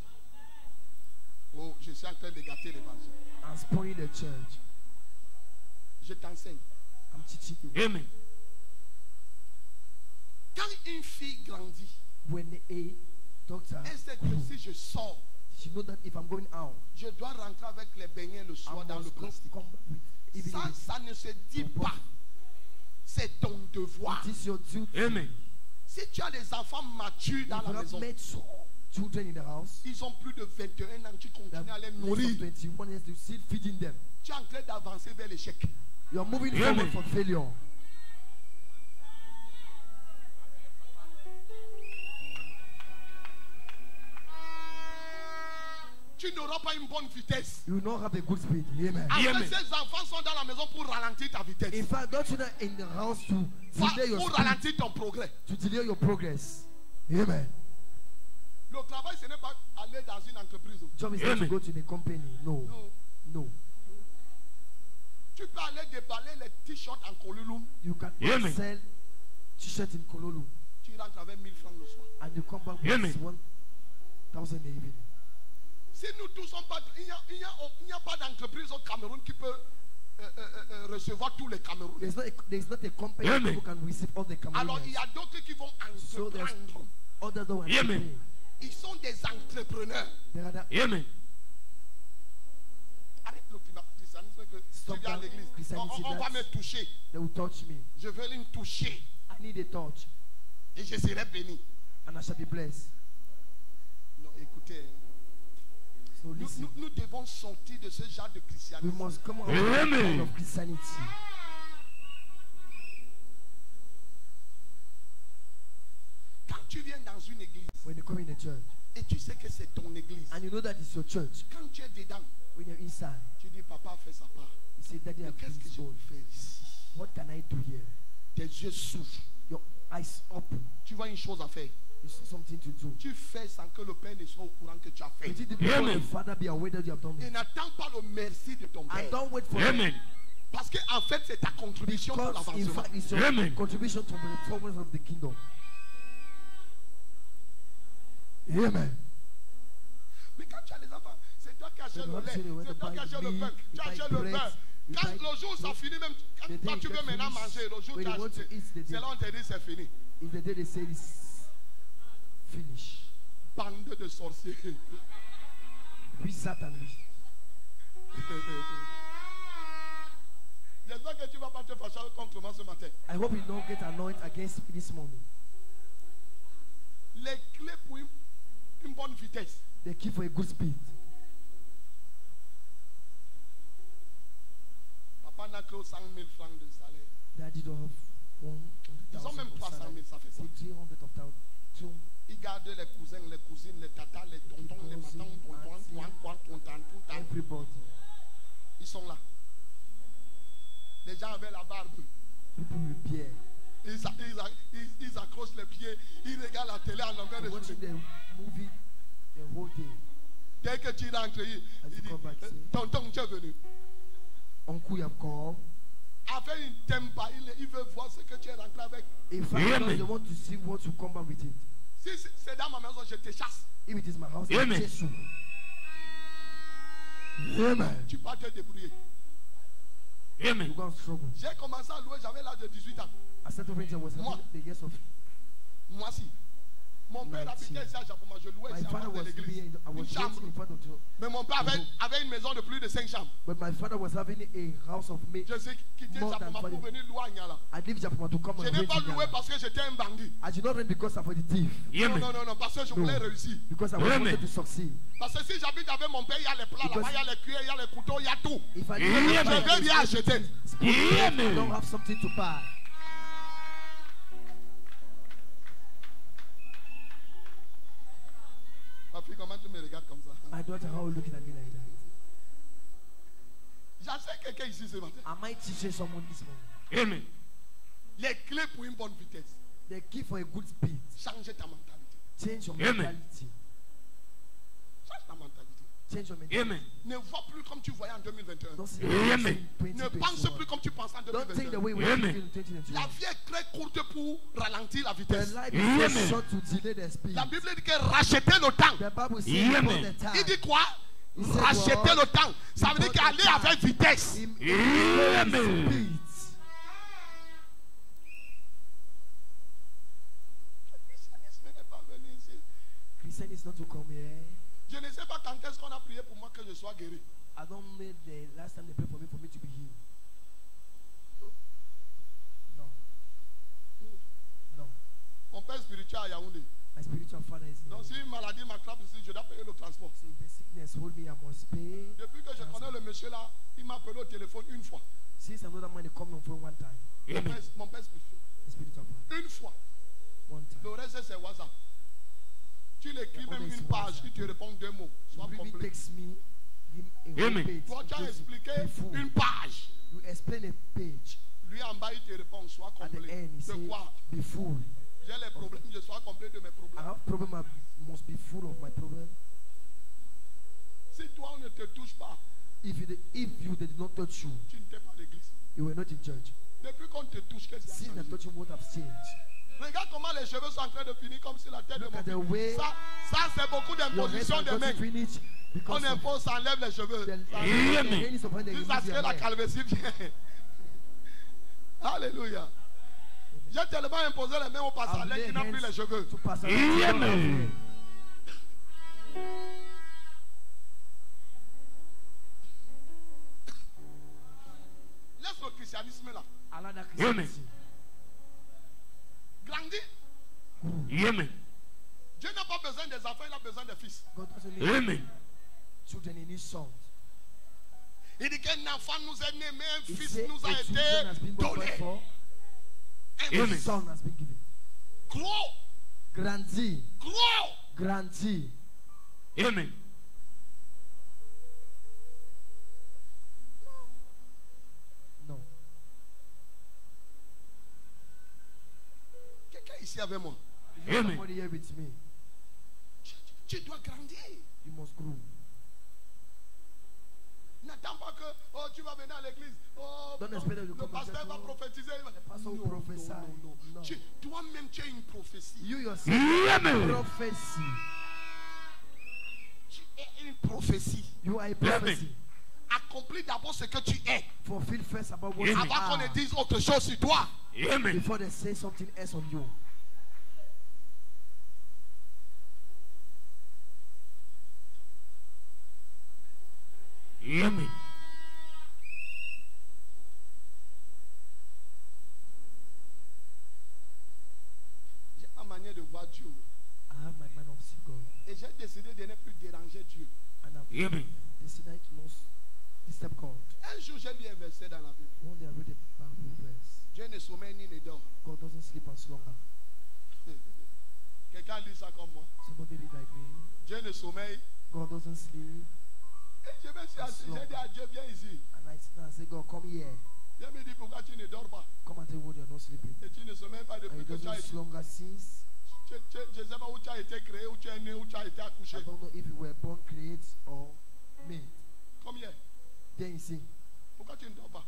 Speaker 1: Oh, je suis en train de gâter l'évangile.
Speaker 3: and spoiling the church.
Speaker 1: Je t'enseigne.
Speaker 3: I'm teaching you.
Speaker 4: Amen.
Speaker 1: Quand une fille grandit,
Speaker 3: When a doctor,
Speaker 1: elle sait que si je sors,
Speaker 3: she know that if I'm going out,
Speaker 1: je dois rentrer avec les beignets le
Speaker 3: I
Speaker 1: soir dans le
Speaker 3: must
Speaker 1: plastique.
Speaker 3: come back with even
Speaker 1: Ça,
Speaker 3: if
Speaker 1: ça ne se dit pas. C'est ton devoir.
Speaker 3: it is your duty.
Speaker 4: Amen.
Speaker 1: Si tu as des enfants matures dans
Speaker 3: If
Speaker 1: la
Speaker 3: you have
Speaker 1: maison,
Speaker 3: made children in the house,
Speaker 1: ils ont plus de 21 ans, tu
Speaker 3: that
Speaker 1: continues à les
Speaker 3: less of
Speaker 1: nourrir.
Speaker 3: 21 years, you still feeding them.
Speaker 1: Tu es en train d'avancer vers l'échec.
Speaker 3: You are moving
Speaker 4: Amen.
Speaker 3: forward from failure.
Speaker 1: Tu n'auras pas une bonne vitesse.
Speaker 3: You will not have a good speed. Amen.
Speaker 1: En fait,
Speaker 4: Amen.
Speaker 1: ces enfants sont dans la maison pour ralentir ta vitesse.
Speaker 3: In fact, don't you know in the house to delay your
Speaker 1: Pour
Speaker 3: speed,
Speaker 1: ralentir ton progrès.
Speaker 3: to delay your progress. Amen.
Speaker 1: Le travail, ce n'est pas aller dans une entreprise.
Speaker 3: Job is not to
Speaker 4: Amen.
Speaker 3: go to the company. No.
Speaker 1: Non.
Speaker 3: No.
Speaker 1: Tu peux aller déballer les t-shirts en Koloulou.
Speaker 3: You can
Speaker 4: Amen.
Speaker 3: sell t-shirt in Kololu
Speaker 1: Tu rentres avec 1000 francs le soir.
Speaker 3: and you come back with
Speaker 4: Amen.
Speaker 3: 1,000 in the evening.
Speaker 1: Si nous tous sommes pas, il n'y a pas d'entreprise au Cameroun qui peut recevoir tous les Camerounais.
Speaker 3: There's not a company
Speaker 4: Amen.
Speaker 3: who can receive all the
Speaker 1: Alors il y
Speaker 3: Cameroonians.
Speaker 1: a d'autres qui vont
Speaker 3: So there's
Speaker 1: entreprendre.
Speaker 3: other than one.
Speaker 4: Amen.
Speaker 1: Ils sont des entrepreneurs.
Speaker 3: There are the,
Speaker 4: Amen.
Speaker 1: Arrête le christianisme que tu
Speaker 3: Stop
Speaker 1: viens à
Speaker 3: that
Speaker 1: l'église.
Speaker 3: Christianity,
Speaker 1: On va
Speaker 3: that's-
Speaker 1: me toucher.
Speaker 3: they will touch me.
Speaker 1: Je veux les toucher
Speaker 3: I need a touch
Speaker 1: et je serai béni.
Speaker 3: and I shall be blessed.
Speaker 1: Non, écoutez,
Speaker 3: So listen,
Speaker 1: nous devons sortir de ce genre de
Speaker 3: we
Speaker 1: christianisme.
Speaker 3: must come out
Speaker 4: Amen.
Speaker 3: of Christianity.
Speaker 1: Quand tu viens dans une église
Speaker 3: When you come in the church
Speaker 1: et tu sais que c'est ton église,
Speaker 3: and you know that it's your church,
Speaker 1: quand tu es dedans,
Speaker 3: when you're inside,
Speaker 1: tu dis papa fait sa part.
Speaker 3: you say, Daddy,
Speaker 1: Mais
Speaker 3: I'm
Speaker 1: qu'est-ce que
Speaker 3: pleased
Speaker 1: je
Speaker 3: God.
Speaker 1: peux faire ici?
Speaker 3: What can I do here?
Speaker 1: Tes yeux s'ouvrent.
Speaker 3: Your eyes open.
Speaker 1: Tu vois une chose à faire.
Speaker 3: You see something to do.
Speaker 1: Tu fais sans que le Père ne soit au courant que tu as fait.
Speaker 3: You did it before
Speaker 4: Amen.
Speaker 3: the Father be aware that you have done
Speaker 1: Et
Speaker 3: it.
Speaker 1: n'attends pas le merci de ton
Speaker 3: And
Speaker 1: Père.
Speaker 3: don't wait for
Speaker 4: Amen.
Speaker 1: Parce que en fait, c'est ta contribution pour
Speaker 3: because in
Speaker 1: l'avancement.
Speaker 3: fact it's your
Speaker 4: Amen.
Speaker 3: contribution to the forward of the kingdom. Amen.
Speaker 1: Mais quand tu as des enfants, c'est toi qui achètes
Speaker 3: So
Speaker 1: le
Speaker 3: you have
Speaker 1: lait,
Speaker 3: to say, when
Speaker 1: c'est
Speaker 3: you
Speaker 1: toi qui
Speaker 3: buy
Speaker 1: achètes le
Speaker 3: milk,
Speaker 1: pain,
Speaker 3: you
Speaker 1: tu
Speaker 3: buy
Speaker 1: achètes le
Speaker 3: bread,
Speaker 1: pain.
Speaker 3: you
Speaker 1: Quand
Speaker 3: buy
Speaker 1: le jour ça
Speaker 3: milk,
Speaker 1: finit, même
Speaker 3: the day
Speaker 1: quand tu
Speaker 3: you
Speaker 1: veux
Speaker 3: get
Speaker 1: maintenant
Speaker 3: finished,
Speaker 1: manger, le jour où
Speaker 3: when
Speaker 1: tu as
Speaker 3: you want to
Speaker 1: acheté,
Speaker 3: eat the
Speaker 1: c'est
Speaker 3: day,
Speaker 1: là on te dit c'est fini.
Speaker 3: is the day they say it's finished.
Speaker 1: Bande de sorciers.
Speaker 3: We Satan.
Speaker 1: J'espère que tu ne vas pas te fâcher contre moi ce matin.
Speaker 3: I hope you don't get annoyed against me this morning.
Speaker 1: Les clés pour une bonne vitesse.
Speaker 3: The key for a good speed.
Speaker 1: Papa n'a que 100 000 francs de salaire.
Speaker 3: Daddy don't have 100,000.
Speaker 1: Ils ont même 300 000, ça fait quoi?
Speaker 3: 300,000.
Speaker 1: Ils gardent les cousins, les cousines, les tatas, les tontons, les matons, tontons.
Speaker 3: Everybody.
Speaker 1: Ils sont là. Les gens avec la barbe.
Speaker 3: People with beard.
Speaker 1: Ils accrochent les pieds. Ils regardent la télé en longueur de
Speaker 3: Watching
Speaker 1: journée.
Speaker 3: the movie the whole day.
Speaker 1: Dès que tu rentres, il dit, tonton, tu es venu.
Speaker 3: Uncle, you have come.
Speaker 1: Avec une tempa, il veut voir ce que tu es rentré avec.
Speaker 3: If I know, they want to see what you come back with it.
Speaker 1: Si c'est dans ma maison, je te chasse.
Speaker 3: If it is my house, I
Speaker 4: Amen.
Speaker 3: chase you. Amen.
Speaker 1: Tu vas te débrouiller.
Speaker 4: Amen.
Speaker 3: You go and struggle.
Speaker 1: J'ai commencé à louer, j'avais l'âge de 18 ans.
Speaker 3: I started when I was
Speaker 1: Moi.
Speaker 3: having the years of.
Speaker 1: Moi aussi. Mon père habitait ici à Japon, je louais
Speaker 3: My
Speaker 1: ici
Speaker 3: father
Speaker 1: avant de
Speaker 3: was living
Speaker 1: l'église.
Speaker 3: in, I
Speaker 1: Une
Speaker 3: was
Speaker 1: chambre.
Speaker 3: renting in front of the.
Speaker 1: Mais mon père avait une maison de plus de 5 chambres.
Speaker 3: But my father was having a house of me.
Speaker 1: Je suis quitté
Speaker 3: More
Speaker 1: Japon
Speaker 3: than
Speaker 1: pour
Speaker 3: 40.
Speaker 1: venir louer à Niala.
Speaker 3: I leave Japan to come
Speaker 1: Je
Speaker 3: and
Speaker 1: n'ai
Speaker 3: rent
Speaker 1: pas
Speaker 3: in
Speaker 1: loué
Speaker 3: Ghana.
Speaker 1: parce que j'étais un bandit.
Speaker 3: I did not rent because I was the thief.
Speaker 4: Amen.
Speaker 1: Non, parce que je voulais réussir.
Speaker 3: Because I was
Speaker 4: Amen.
Speaker 3: wanted to succeed.
Speaker 1: Parce que si j'habite avec mon père, il y a les plats
Speaker 3: Because-
Speaker 1: là-bas, il y a les cuillères, il y a les couteaux, il y a tout.
Speaker 3: If I
Speaker 4: Amen.
Speaker 3: didn't
Speaker 1: Je vais rien acheter.
Speaker 3: I don't have something to buy.
Speaker 1: Ma fille, comment tu me regardes comme ça?
Speaker 3: My daughter, how are you looking at me like that?
Speaker 1: J'enseigne quelqu'un ici ce matin.
Speaker 3: Am I teaching someone this morning?
Speaker 4: Amen.
Speaker 1: Les clés pour une bonne vitesse.
Speaker 3: The key for a good speed.
Speaker 1: Changer ta mentalité.
Speaker 3: Change your
Speaker 4: Amen.
Speaker 3: mentality.
Speaker 1: Change ta mentalité.
Speaker 3: Change your mentality.
Speaker 4: Amen.
Speaker 1: Ne vois plus comme tu voyais en 2021.
Speaker 3: Don't see the way you
Speaker 4: Amen.
Speaker 3: see in
Speaker 1: Ne pense
Speaker 3: 2021.
Speaker 1: plus comme tu pensais en
Speaker 3: Don't think the way
Speaker 1: 2021.
Speaker 3: we
Speaker 4: Amen.
Speaker 3: feel in 2021.
Speaker 1: La vie est très courte pour ralentir la
Speaker 3: The
Speaker 1: vitesse.
Speaker 3: life
Speaker 4: Amen.
Speaker 3: is so short to delay the speed.
Speaker 1: La Bible dit que racheter le temps.
Speaker 3: The Bible says
Speaker 4: Amen.
Speaker 3: all the time.
Speaker 1: Il dit quoi?
Speaker 3: Il dit
Speaker 1: Racheter
Speaker 3: quoi?
Speaker 1: le temps. Ça veut dire qu'aller avec vitesse.
Speaker 4: Amen.
Speaker 3: Speed.
Speaker 1: Le christianisme n'est pas venu ici.
Speaker 3: Christian is not to come here.
Speaker 1: Je ne sais pas quand est-ce qu'on a prié pour moi que je sois guéri.
Speaker 3: I don't know the last time they prayed for me to be healed. No. No.
Speaker 1: Mon père spirituel à Yaoundé.
Speaker 3: My spiritual father is
Speaker 1: Donc si
Speaker 3: here.
Speaker 1: une maladie m'attrape ici, je dois payer le transport.
Speaker 3: So if the sickness hold me, I must pay.
Speaker 1: Depuis que je connais le monsieur là, il m'a appelé au téléphone une fois.
Speaker 3: Since another man come on phone one time.
Speaker 4: Amen.
Speaker 1: Mon père spirituel.
Speaker 3: The spiritual father.
Speaker 1: Une fois.
Speaker 3: One time.
Speaker 1: Le reste c'est WhatsApp. Tu l'écris même une page, il te répond 2 mots. Sois
Speaker 3: You really
Speaker 1: complet.
Speaker 3: text me, give a whole
Speaker 4: Amen.
Speaker 3: page.
Speaker 1: Toi, tu as
Speaker 3: Just
Speaker 1: expliqué
Speaker 3: be full.
Speaker 1: une page.
Speaker 3: You explain a page.
Speaker 1: Lui en bas, il te répond, sois
Speaker 3: At the
Speaker 1: complet.
Speaker 3: end, he
Speaker 1: De
Speaker 3: say,
Speaker 1: quoi?
Speaker 3: be full.
Speaker 1: J'ai les problèmes, je sois complet de mes
Speaker 3: I
Speaker 1: problèmes.
Speaker 3: have problem, I must be full of my problem.
Speaker 1: Si toi, on ne te touche pas,
Speaker 3: If you did not touch you,
Speaker 1: tu n'étais pas à l'église.
Speaker 3: you were not in church.
Speaker 1: Depuis qu'on te touche, qu'est-ce qui a
Speaker 3: Since the
Speaker 1: changé?
Speaker 3: touching won't have changed.
Speaker 1: Regarde comment les cheveux sont en train de finir comme si la tête de
Speaker 3: Look
Speaker 1: mon
Speaker 3: at the
Speaker 1: fils.
Speaker 3: way
Speaker 1: Ça c'est beaucoup
Speaker 3: your hands
Speaker 1: d'imposition
Speaker 3: are
Speaker 1: des
Speaker 3: going
Speaker 1: mains.
Speaker 3: to finish
Speaker 1: On
Speaker 3: because of
Speaker 1: impose, ça enlève les cheveux.
Speaker 3: the
Speaker 4: Amen.
Speaker 3: hand is upon the
Speaker 1: Si ça
Speaker 3: remove
Speaker 1: se
Speaker 3: your
Speaker 1: fait la
Speaker 3: hair.
Speaker 1: calvitie vient. Alléluia. J'ai tellement imposé les mains au pasteur
Speaker 3: I've
Speaker 1: qui
Speaker 3: laid
Speaker 1: n'a plus les
Speaker 3: hands
Speaker 1: cheveux.
Speaker 3: to Pastor
Speaker 4: Amen.
Speaker 1: Laisse le christianisme là.
Speaker 3: Allow that
Speaker 4: Amen.
Speaker 3: Christianity.
Speaker 1: Grandis.
Speaker 4: Amen.
Speaker 1: Dieu n'a pas besoin des enfants, il a besoin des fils.
Speaker 3: God doesn't need
Speaker 4: Amen.
Speaker 3: children, he needs sons.
Speaker 1: Il dit qu'un enfant nous est né, mais un
Speaker 3: He
Speaker 1: fils
Speaker 3: said
Speaker 1: nous a
Speaker 3: a children has
Speaker 1: été
Speaker 3: been born
Speaker 1: donné.
Speaker 3: for,
Speaker 1: Un
Speaker 4: Amen.
Speaker 3: a son has been given.
Speaker 1: gros,
Speaker 3: Grandi,
Speaker 1: gros.
Speaker 3: grandi.
Speaker 4: Amen.
Speaker 3: No.
Speaker 1: Quelqu'un ici avec moi.
Speaker 3: Is there
Speaker 4: Amen.
Speaker 3: somebody here with me?
Speaker 1: Tu dois grandir.
Speaker 3: You must grow.
Speaker 1: N'attends pas que oh, tu vas venir à l'église. Oh,
Speaker 3: Don't expect that you
Speaker 1: le
Speaker 3: come
Speaker 1: pasteur
Speaker 3: and
Speaker 1: va
Speaker 3: say, oh,
Speaker 1: prophétiser.
Speaker 3: pastor will prophesy. No.
Speaker 1: Toi-même, tu as une prophétie.
Speaker 3: You yourself,
Speaker 4: Amen.
Speaker 3: prophecy.
Speaker 1: Tu es une prophétie.
Speaker 3: You are a prophecy.
Speaker 1: Accomplis d'abord ce que tu es.
Speaker 3: Fulfill first about what
Speaker 4: Amen.
Speaker 3: you
Speaker 1: Avant qu'on ne
Speaker 3: are
Speaker 1: dise autre chose sur toi.
Speaker 4: Amen.
Speaker 3: before they say something else on you.
Speaker 4: Amen. Amen.
Speaker 3: decided to not disturb God.
Speaker 1: Un jour, j'ai lu un verset dans la Bible.
Speaker 3: One day I read a Bible verse.
Speaker 1: Dieu ne sommeille ni ne dort.
Speaker 3: God doesn't sleep and slumber.
Speaker 1: Quelqu'un lit ça comme moi.
Speaker 3: Somebody read like me.
Speaker 1: Dieu ne sommeille.
Speaker 3: God doesn't sleep.
Speaker 1: Et j'ai dit à Dieu, viens ici.
Speaker 3: And I sit down and say, God, come here.
Speaker 1: Dieu me dit, pourquoi tu ne dors pas?
Speaker 3: Come and tell me when you're not sleeping.
Speaker 1: Et tu ne sommeilles pas
Speaker 3: And
Speaker 1: depuis
Speaker 3: he
Speaker 1: que tu as
Speaker 3: doesn't
Speaker 1: été.
Speaker 3: slumber since.
Speaker 1: Je ne sais pas où tu as été créé, où tu es né, où tu as été accouché.
Speaker 3: I don't know if you were born created or made.
Speaker 1: Combien?
Speaker 3: Then you say,
Speaker 1: Pourquoi tu ne dors pas?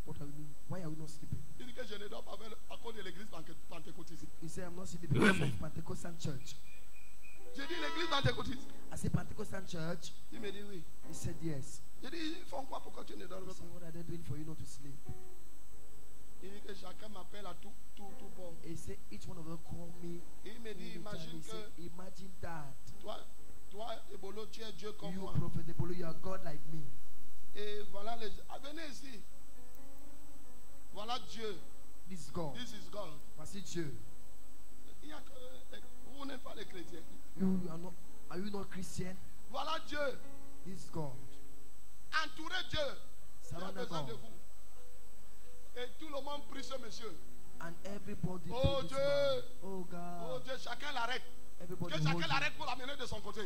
Speaker 3: what are we doing? Why are we not sleeping?
Speaker 1: Il dit que je ne dors pas à cause de l'église pentecôtiste.
Speaker 3: He said, I'm not sleeping because of Pentecostal church.
Speaker 1: J'ai dit l'église pentecôtiste.
Speaker 3: I said, Pentecostal church?
Speaker 1: Il me dit oui.
Speaker 3: He said, yes.
Speaker 1: J'ai dit, ils font quoi? Pourquoi tu ne dors
Speaker 3: I
Speaker 1: pas?
Speaker 3: said, what are they doing for you not to sleep?
Speaker 1: Il dit que chacun m'appelle à tout bon.
Speaker 3: He said, each one of them call me.
Speaker 1: Il me dit, imagine
Speaker 3: He said,
Speaker 1: que
Speaker 3: imagine that.
Speaker 1: toi, Ebolo, tu es Dieu comme
Speaker 3: You,
Speaker 1: moi.
Speaker 3: Prophet Ebolo, you are God like me.
Speaker 1: Et voilà les... Ah, venez ici. Voilà Dieu.
Speaker 3: This is God.
Speaker 1: This is God.
Speaker 3: Voici Dieu.
Speaker 1: Il y a que... Vous n'êtes pas les chrétiens.
Speaker 3: You are you not Christian?
Speaker 1: Voilà Dieu.
Speaker 3: This is God.
Speaker 1: Entourez Dieu. Il a
Speaker 3: Surrounded
Speaker 1: besoin de
Speaker 3: God.
Speaker 1: vous. Et tout le monde prie ce monsieur.
Speaker 3: And everybody
Speaker 1: Oh
Speaker 3: told this
Speaker 1: Dieu.
Speaker 3: man, oh
Speaker 1: Oh
Speaker 3: God.
Speaker 1: Dieu, chacun l'arrête.
Speaker 3: Everybody
Speaker 1: Que
Speaker 3: hold
Speaker 1: chacun
Speaker 3: him.
Speaker 1: l'arrête pour l'amener de son côté.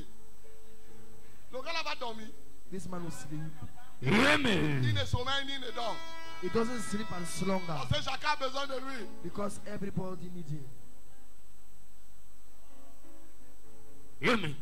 Speaker 1: Le gars là va dormir.
Speaker 3: This man will sleep.
Speaker 1: Il
Speaker 4: Amen.
Speaker 1: ne sommeille ni ne dort.
Speaker 3: He doesn't sleep and slumber
Speaker 1: Parce que chacun a besoin de lui.
Speaker 3: because everybody needs him.
Speaker 4: Amen.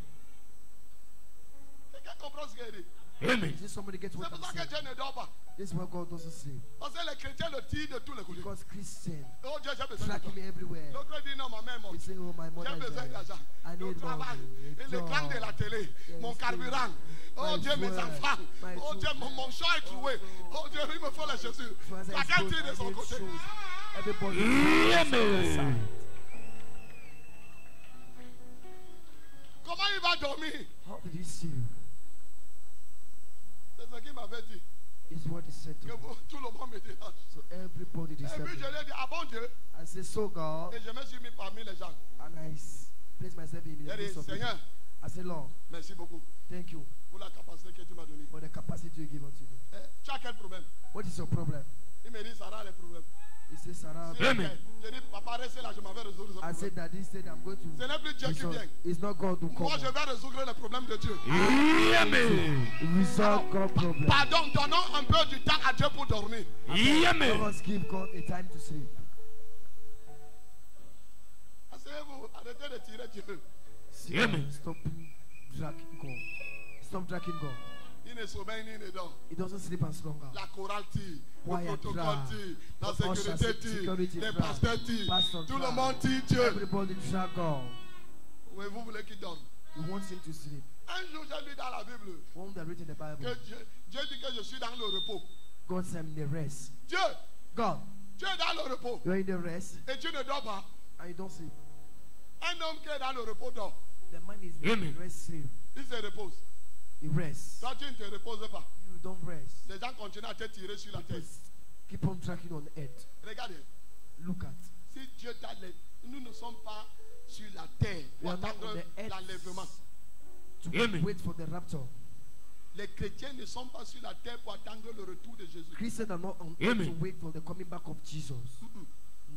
Speaker 1: Quelqu'un comprend ce qu'il dit?
Speaker 4: Amen.
Speaker 3: Is this somebody gets
Speaker 1: C'est
Speaker 3: what
Speaker 1: pour
Speaker 3: I'm
Speaker 1: ça que
Speaker 3: saying?
Speaker 1: Dieu ne dort pas.
Speaker 3: This is why God doesn't sleep.
Speaker 1: Parce que les chrétiens le tirent de tous les côtés.
Speaker 3: Because Christians
Speaker 1: Oh Dieu, j'ai besoin de
Speaker 3: track
Speaker 1: toi.
Speaker 3: him everywhere.
Speaker 1: L'autre dit non, ma mère est
Speaker 3: He
Speaker 1: morte.
Speaker 3: say, oh, my
Speaker 1: J'ai
Speaker 3: mother is
Speaker 1: besoin
Speaker 3: dead.
Speaker 1: d'argent.
Speaker 3: I
Speaker 1: Le
Speaker 3: need
Speaker 1: travail,
Speaker 3: money.
Speaker 1: et l'écran de la télé,
Speaker 3: Yes,
Speaker 1: mon carburant. Oh
Speaker 3: my
Speaker 1: Dieu, mes
Speaker 3: fuel,
Speaker 1: enfants.
Speaker 3: my
Speaker 1: Oh Dieu,
Speaker 3: children.
Speaker 1: mon champ est troué. Oh Dieu, il me faut les chaussures.
Speaker 3: Father,
Speaker 1: Chacun tire de son côté.
Speaker 3: Everybody
Speaker 4: Amen.
Speaker 1: Comment il va dormir?
Speaker 3: How did he see you?
Speaker 1: C'est ce qu'il m'avait dit.
Speaker 3: Is what he said to
Speaker 1: Que
Speaker 3: me.
Speaker 1: tout le monde me dérange.
Speaker 3: So everybody
Speaker 1: Et puis
Speaker 3: disturbed
Speaker 1: je
Speaker 3: him.
Speaker 1: lui ai dit, ah bon Dieu.
Speaker 3: I said, so God,
Speaker 1: Et je me suis mis parmi les gens.
Speaker 3: and I place myself in the
Speaker 1: J'ai dit,
Speaker 3: midst of people.
Speaker 1: Seigneur,
Speaker 3: I said, Lord,
Speaker 1: merci beaucoup
Speaker 3: thank you
Speaker 1: pour la capacité que tu m'as donnée.
Speaker 3: for the capacity you give unto me.
Speaker 1: Tu as quel problème?
Speaker 3: What is your problem?
Speaker 1: Il me dit, Sarah, les problèmes.
Speaker 3: He said, Sarah.
Speaker 1: C'est
Speaker 4: Amen.
Speaker 1: lequel? J'ai dit, papa, restez là, je m'en vais résoudre ce
Speaker 3: I
Speaker 1: problème.
Speaker 3: said that he said, I'm going to.
Speaker 1: Ce n'est plus Dieu qui vient.
Speaker 3: It's not God who
Speaker 1: Moi,
Speaker 3: comes.
Speaker 1: je vais résoudre les problèmes de Dieu.
Speaker 4: Amen.
Speaker 3: Resolve God problem.
Speaker 1: Pardon, donnons un peu du temps à Dieu pour dormir.
Speaker 3: Let
Speaker 4: Amen.
Speaker 3: us give God a time to sleep.
Speaker 1: Asseyez-vous, arrêtez de tirer Dieu.
Speaker 3: Sit
Speaker 4: Amen.
Speaker 3: down, stop dragging God. Stop dragging God.
Speaker 1: Il ne sommeille ni ne dort.
Speaker 3: He doesn't sleep and slumber.
Speaker 1: La chorale tire, le
Speaker 3: Quiet
Speaker 1: protocole
Speaker 3: drag.
Speaker 1: tire, la
Speaker 3: The ushers,
Speaker 1: sécurité tire,
Speaker 3: security
Speaker 1: les
Speaker 3: drag.
Speaker 1: pasteurs tirent,
Speaker 3: Pastor
Speaker 1: tout le
Speaker 3: drag.
Speaker 1: monde tire Dieu.
Speaker 3: Everybody drag God.
Speaker 1: Oui, vous voulez qu'il dorme.
Speaker 3: He wants him to sleep.
Speaker 1: Un jour, j'ai lu dans la Bible
Speaker 3: One that read in the
Speaker 1: que
Speaker 3: Bible,
Speaker 1: Dieu dit que je suis dans le repos.
Speaker 3: God said, I'm in the rest.
Speaker 1: Dieu,
Speaker 3: God,
Speaker 1: tu es dans le repos
Speaker 3: you're in the rest
Speaker 1: et tu ne dors pas.
Speaker 3: and you don't sleep.
Speaker 1: Un homme qui est dans le repos dort.
Speaker 3: The man is in
Speaker 4: Amen.
Speaker 3: the rest sleep.
Speaker 1: Il se repose.
Speaker 3: He rests.
Speaker 1: Toi, tu ne te reposes pas.
Speaker 3: You don't rest.
Speaker 1: Les gens continuent à te tirer sur la tête.
Speaker 3: Just keep on tracking on earth.
Speaker 1: Regardez,
Speaker 3: Look at.
Speaker 1: si Dieu t'a lèvé, nous ne sommes pas sur la terre
Speaker 3: We
Speaker 1: pour
Speaker 3: are not
Speaker 1: attendre
Speaker 3: on the earth
Speaker 1: l'enlèvement.
Speaker 3: to
Speaker 4: Amen.
Speaker 3: wait for the rapture.
Speaker 1: Les chrétiens ne sont pas sur la terre pour attendre le retour de Jésus.
Speaker 3: Christians are not on earth
Speaker 4: Amen.
Speaker 3: to wait for the coming back of Jesus.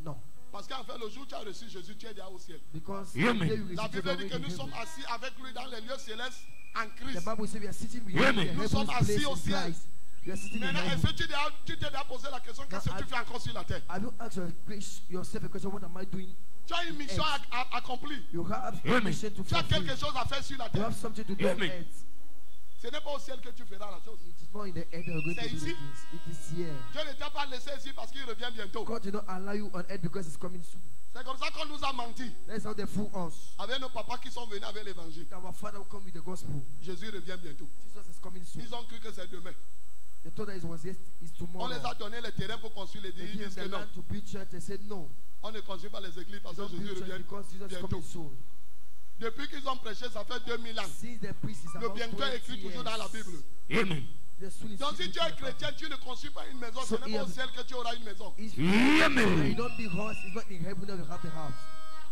Speaker 3: No.
Speaker 1: Parce qu'en fait, le jour où tu as reçu Jésus, tu es déjà au ciel.
Speaker 3: Because
Speaker 4: Amen.
Speaker 3: the day you
Speaker 1: La
Speaker 3: receive
Speaker 1: Bible dit
Speaker 3: Jesus
Speaker 1: que nous
Speaker 3: already in
Speaker 1: sommes
Speaker 3: heaven.
Speaker 1: assis avec lui dans les lieux célestes en
Speaker 3: The
Speaker 1: Christ.
Speaker 3: Bible says we are sitting with him in
Speaker 4: Amen.
Speaker 3: the
Speaker 1: Nous sommes
Speaker 3: heavenly place
Speaker 1: assis au
Speaker 3: in
Speaker 1: ciel.
Speaker 3: Christ. We are sitting in
Speaker 1: Maintenant,
Speaker 3: heaven.
Speaker 1: est-ce que tu t'es déjà posé la question, qu'est-ce que tu fais encore sur la terre?
Speaker 3: Have you asked yourself a question, what am I doing?
Speaker 1: Tu as une mission à accomplir.
Speaker 3: You have a
Speaker 4: Amen.
Speaker 3: mission to
Speaker 1: Tu as
Speaker 3: fulfill.
Speaker 1: quelque chose à faire sur la
Speaker 3: You
Speaker 1: terre.
Speaker 3: have something to do on
Speaker 4: Amen.
Speaker 3: earth.
Speaker 1: Ce n'est pas au ciel que tu feras la chose.
Speaker 3: It is not in the earth that you're going
Speaker 1: C'est
Speaker 3: to do the
Speaker 1: ici.
Speaker 3: things. It is here.
Speaker 1: Dieu ne t'a pas laissé ici parce qu'il revient bientôt.
Speaker 3: God did not allow you on earth because it's coming soon.
Speaker 1: C'est comme ça qu'on nous a menti.
Speaker 3: That's how they fool us.
Speaker 1: Avec nos papas qui sont venus avec l'évangile.
Speaker 3: Our Father will come with the gospel.
Speaker 1: Jésus revient bientôt.
Speaker 3: Jesus is coming soon.
Speaker 1: Ils ont cru que c'est demain.
Speaker 3: They thought that it was yesterday, it's
Speaker 1: On
Speaker 3: tomorrow.
Speaker 1: les a donné les terrains pour construire
Speaker 3: They
Speaker 1: l'église. Ils
Speaker 3: gave
Speaker 1: disent que
Speaker 3: the
Speaker 1: non.
Speaker 3: land to build church. They said no.
Speaker 1: On ne construit pas les églises parce que
Speaker 3: Don't
Speaker 1: Jésus
Speaker 3: build church
Speaker 1: revient
Speaker 3: because Jesus is
Speaker 1: bientôt.
Speaker 3: coming soon.
Speaker 1: Depuis qu'ils ont prêché, ça fait 2000 ans.
Speaker 3: Since the priest is
Speaker 1: Le
Speaker 3: about
Speaker 1: bientôt est
Speaker 3: 20
Speaker 1: écrit toujours dans la
Speaker 3: years,
Speaker 1: Bible.
Speaker 4: Amen.
Speaker 3: the soon is
Speaker 1: Donc si tu es
Speaker 3: written in the
Speaker 1: chrétien, tu ne construis pas une maison.
Speaker 3: So
Speaker 1: Ce n'est pas au ciel que tu auras une maison.
Speaker 3: Bible. If you
Speaker 4: Amen.
Speaker 3: don't build house, it's not in heaven that you have the house.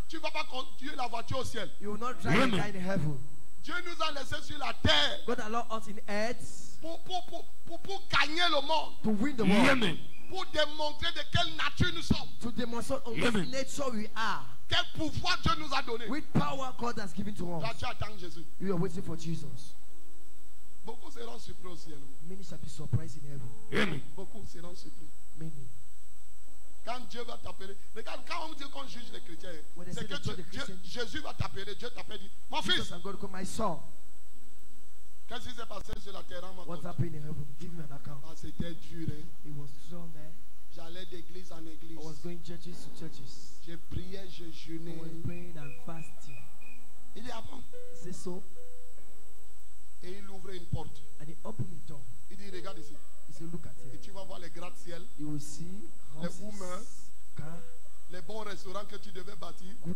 Speaker 1: Tu ne vas pas construire la voiture au ciel.
Speaker 3: You will not drive
Speaker 4: Amen.
Speaker 3: a car in heaven.
Speaker 1: Dieu nous a laissés sur la terre
Speaker 3: God allowed us in earth
Speaker 1: pour gagner le monde.
Speaker 3: to win the world.
Speaker 4: Amen.
Speaker 1: Pour démontrer de quelle nature nous sommes.
Speaker 3: To demonstrate on what
Speaker 4: Amen.
Speaker 3: nature we are.
Speaker 1: Quel pouvoir Dieu nous a donné.
Speaker 3: With power God has given to
Speaker 1: Là,
Speaker 3: us.
Speaker 1: tu attends Jésus.
Speaker 3: You are waiting for Jesus.
Speaker 1: Beaucoup seront surpris au ciel.
Speaker 3: Many shall be surprised in heaven.
Speaker 4: Amen.
Speaker 1: Beaucoup seront surpris.
Speaker 3: Many.
Speaker 1: Quand Dieu va t'appeler, regarde, quand on dit qu'on juge les chrétiens,
Speaker 3: When they
Speaker 1: c'est
Speaker 3: say
Speaker 1: que
Speaker 3: they judge the Christians,
Speaker 1: Jésus va t'appeler, Dieu t'appelle, dit, mon
Speaker 3: Jesus
Speaker 1: fils,
Speaker 3: and God call my son.
Speaker 1: qu'est-ce qui s'est passé sur la terre?
Speaker 3: What's happening in heaven? Give me an account.
Speaker 1: Ah, c'était dur, hein.
Speaker 3: It was strong, eh?
Speaker 1: J'allais d'église en église.
Speaker 3: I was going churches to churches.
Speaker 1: Je priais, je
Speaker 3: I
Speaker 1: jeûnais.
Speaker 3: was praying and fasting.
Speaker 1: Il dit, ah bon?
Speaker 3: He said so,
Speaker 1: Et il ouvrait une porte.
Speaker 3: and he opened the door.
Speaker 1: Il dit, regarde ici.
Speaker 3: He said, look at
Speaker 1: Et
Speaker 3: it.
Speaker 1: tu vas voir les gratte-ciel,
Speaker 3: You will see
Speaker 1: Les
Speaker 3: houses,
Speaker 1: boomers.
Speaker 3: car,
Speaker 1: les bons restaurants que tu devais bâtir.
Speaker 3: good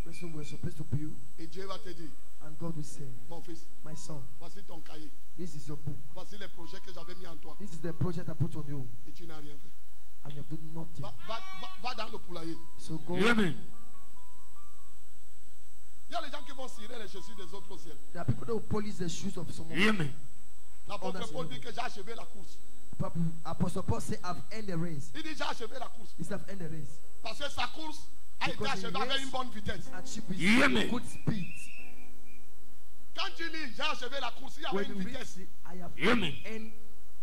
Speaker 3: person we're supposed to build.
Speaker 1: Et Dieu va te dire,
Speaker 3: And God will say,
Speaker 1: mon fils,
Speaker 3: my son,
Speaker 1: voici ton cahier.
Speaker 3: this is your book.
Speaker 1: Voici les projets que j'avais mis en toi.
Speaker 3: This is the project I put on you.
Speaker 1: Et tu n'as rien fait.
Speaker 3: And you have done nothing.
Speaker 1: Va dans le poulailler.
Speaker 3: So go.
Speaker 4: Amen.
Speaker 1: Il y a les gens qui vont cirer les chaussures des autres au ciel.
Speaker 3: There are people that will polish the shoes of someone.
Speaker 4: Amen.
Speaker 1: L'apôtre
Speaker 3: that's
Speaker 1: Paul
Speaker 3: it.
Speaker 1: dit que j'ai achevé la course.
Speaker 3: Apostle Paul said, I've ended the race.
Speaker 1: Il dit j'ai achevé la course.
Speaker 3: He said, I've ended the race.
Speaker 1: Parce que sa course a été
Speaker 3: Because
Speaker 1: achevée
Speaker 3: he
Speaker 1: avec
Speaker 3: race
Speaker 1: une bonne vitesse.
Speaker 3: Achieve with
Speaker 4: Amen.
Speaker 3: good speed.
Speaker 1: Quand tu lis j'ai achevé la course, il y avait
Speaker 3: When
Speaker 1: une
Speaker 3: you read,
Speaker 1: vitesse.
Speaker 3: it, I have
Speaker 4: Amen.
Speaker 3: ended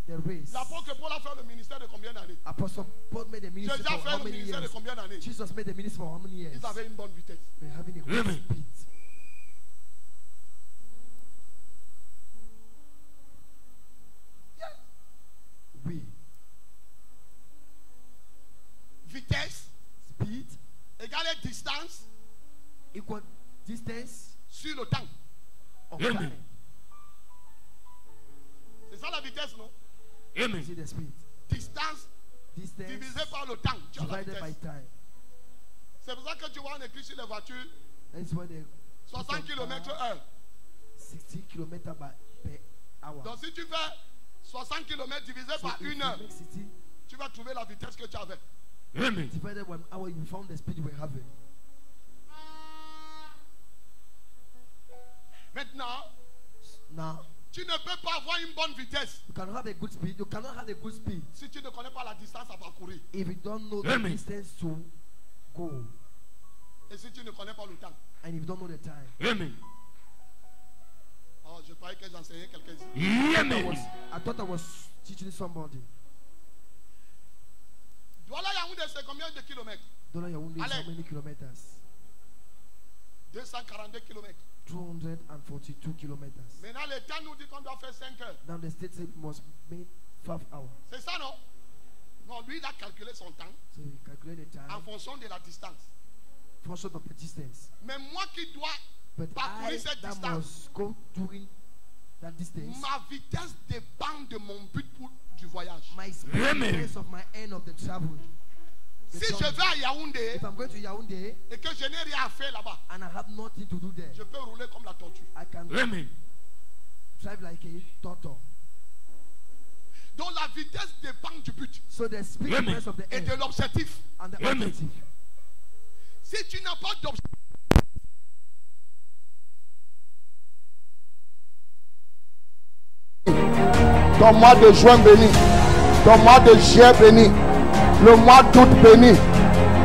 Speaker 3: the race.
Speaker 1: L'apôtre Paul a fait le ministère de combien d'années?
Speaker 3: Apostle Paul made the ministry
Speaker 1: Jésus a
Speaker 3: for
Speaker 1: fait
Speaker 3: how
Speaker 1: le
Speaker 3: many
Speaker 1: ministère de
Speaker 3: years?
Speaker 1: combien d'années?
Speaker 3: Jesus made the ministry for how many years?
Speaker 1: Ils avaient une bonne vitesse.
Speaker 3: We're having a good
Speaker 4: Amen.
Speaker 3: speed. We
Speaker 1: Vitesse
Speaker 3: speed
Speaker 1: égale distance
Speaker 3: equal distance
Speaker 1: sur le temps.
Speaker 3: of
Speaker 4: Amen.
Speaker 3: time.
Speaker 1: C'est ça la vitesse, non?
Speaker 4: Amen.
Speaker 3: See the speed.
Speaker 1: Distance
Speaker 3: Distance
Speaker 1: divisé par le temps. Tu as la
Speaker 3: divided by
Speaker 1: vitesse.
Speaker 3: time.
Speaker 1: C'est pour ça que tu vois en écrit sur les voitures
Speaker 3: That's why the
Speaker 1: 60 km/h.
Speaker 3: 60 km per hour.
Speaker 1: Donc si tu fais 60 km divisé
Speaker 3: So
Speaker 1: par
Speaker 3: if
Speaker 1: une
Speaker 3: you
Speaker 1: heure,
Speaker 3: make 60
Speaker 1: tu vas trouver la vitesse que tu avais.
Speaker 4: Amen.
Speaker 3: divided by an hour, you found the speed you were having.
Speaker 1: Maintenant,
Speaker 3: Now,
Speaker 1: tu ne peux pas avoir une bonne vitesse
Speaker 3: you cannot have a good speed. You cannot have a good speed
Speaker 1: si tu ne connais pas la distance à parcourir
Speaker 3: if you don't know the
Speaker 4: Amen.
Speaker 3: distance to go
Speaker 1: et si tu ne connais pas le temps.
Speaker 3: and if you don't know the time.
Speaker 4: Amen.
Speaker 1: Oh, je croyais que j'enseignais quelqu'un ici.
Speaker 4: Amen.
Speaker 3: I thought I was teaching somebody.
Speaker 1: Douala Yaoundé, c'est combien de kilomètres?
Speaker 3: Don't know your own
Speaker 1: Allez.
Speaker 3: how many kilometers?
Speaker 1: 242 kilomètres.
Speaker 3: 242 kilometers.
Speaker 1: Maintenant, le temps nous dit qu'on doit faire 5 heures.
Speaker 3: Now the state said it must make 5 hours.
Speaker 1: C'est ça, non? Non, lui, il a calculé son temps
Speaker 3: So you calculate the
Speaker 1: en
Speaker 3: time,
Speaker 1: fonction de la distance.
Speaker 3: function of the distance.
Speaker 1: Mais moi qui dois
Speaker 3: But
Speaker 1: parcourir
Speaker 3: I
Speaker 1: cette
Speaker 3: that
Speaker 1: distance,
Speaker 3: must go during that distance.
Speaker 1: ma vitesse dépend de mon but du voyage.
Speaker 3: My speed
Speaker 4: Amen.
Speaker 3: depends of my end of the travel. The
Speaker 1: Si je
Speaker 3: journey.
Speaker 1: vais à Yaoundé
Speaker 3: If I'm going to Yaoundé
Speaker 1: et que je n'ai rien à faire là-bas,
Speaker 3: and I have nothing to do there,
Speaker 1: je peux rouler comme la tortue.
Speaker 3: I can
Speaker 4: Amen.
Speaker 3: drive like a turtle.
Speaker 1: Donc la vitesse dépend du but
Speaker 3: So the speed
Speaker 4: Amen.
Speaker 3: depends of the
Speaker 1: et
Speaker 3: end
Speaker 1: de l'objectif.
Speaker 3: and the
Speaker 4: Amen.
Speaker 3: objective.
Speaker 1: Si tu n'as pas d'objectif,
Speaker 5: ton mois de juin béni, ton mois de juillet béni, le mois d'août béni,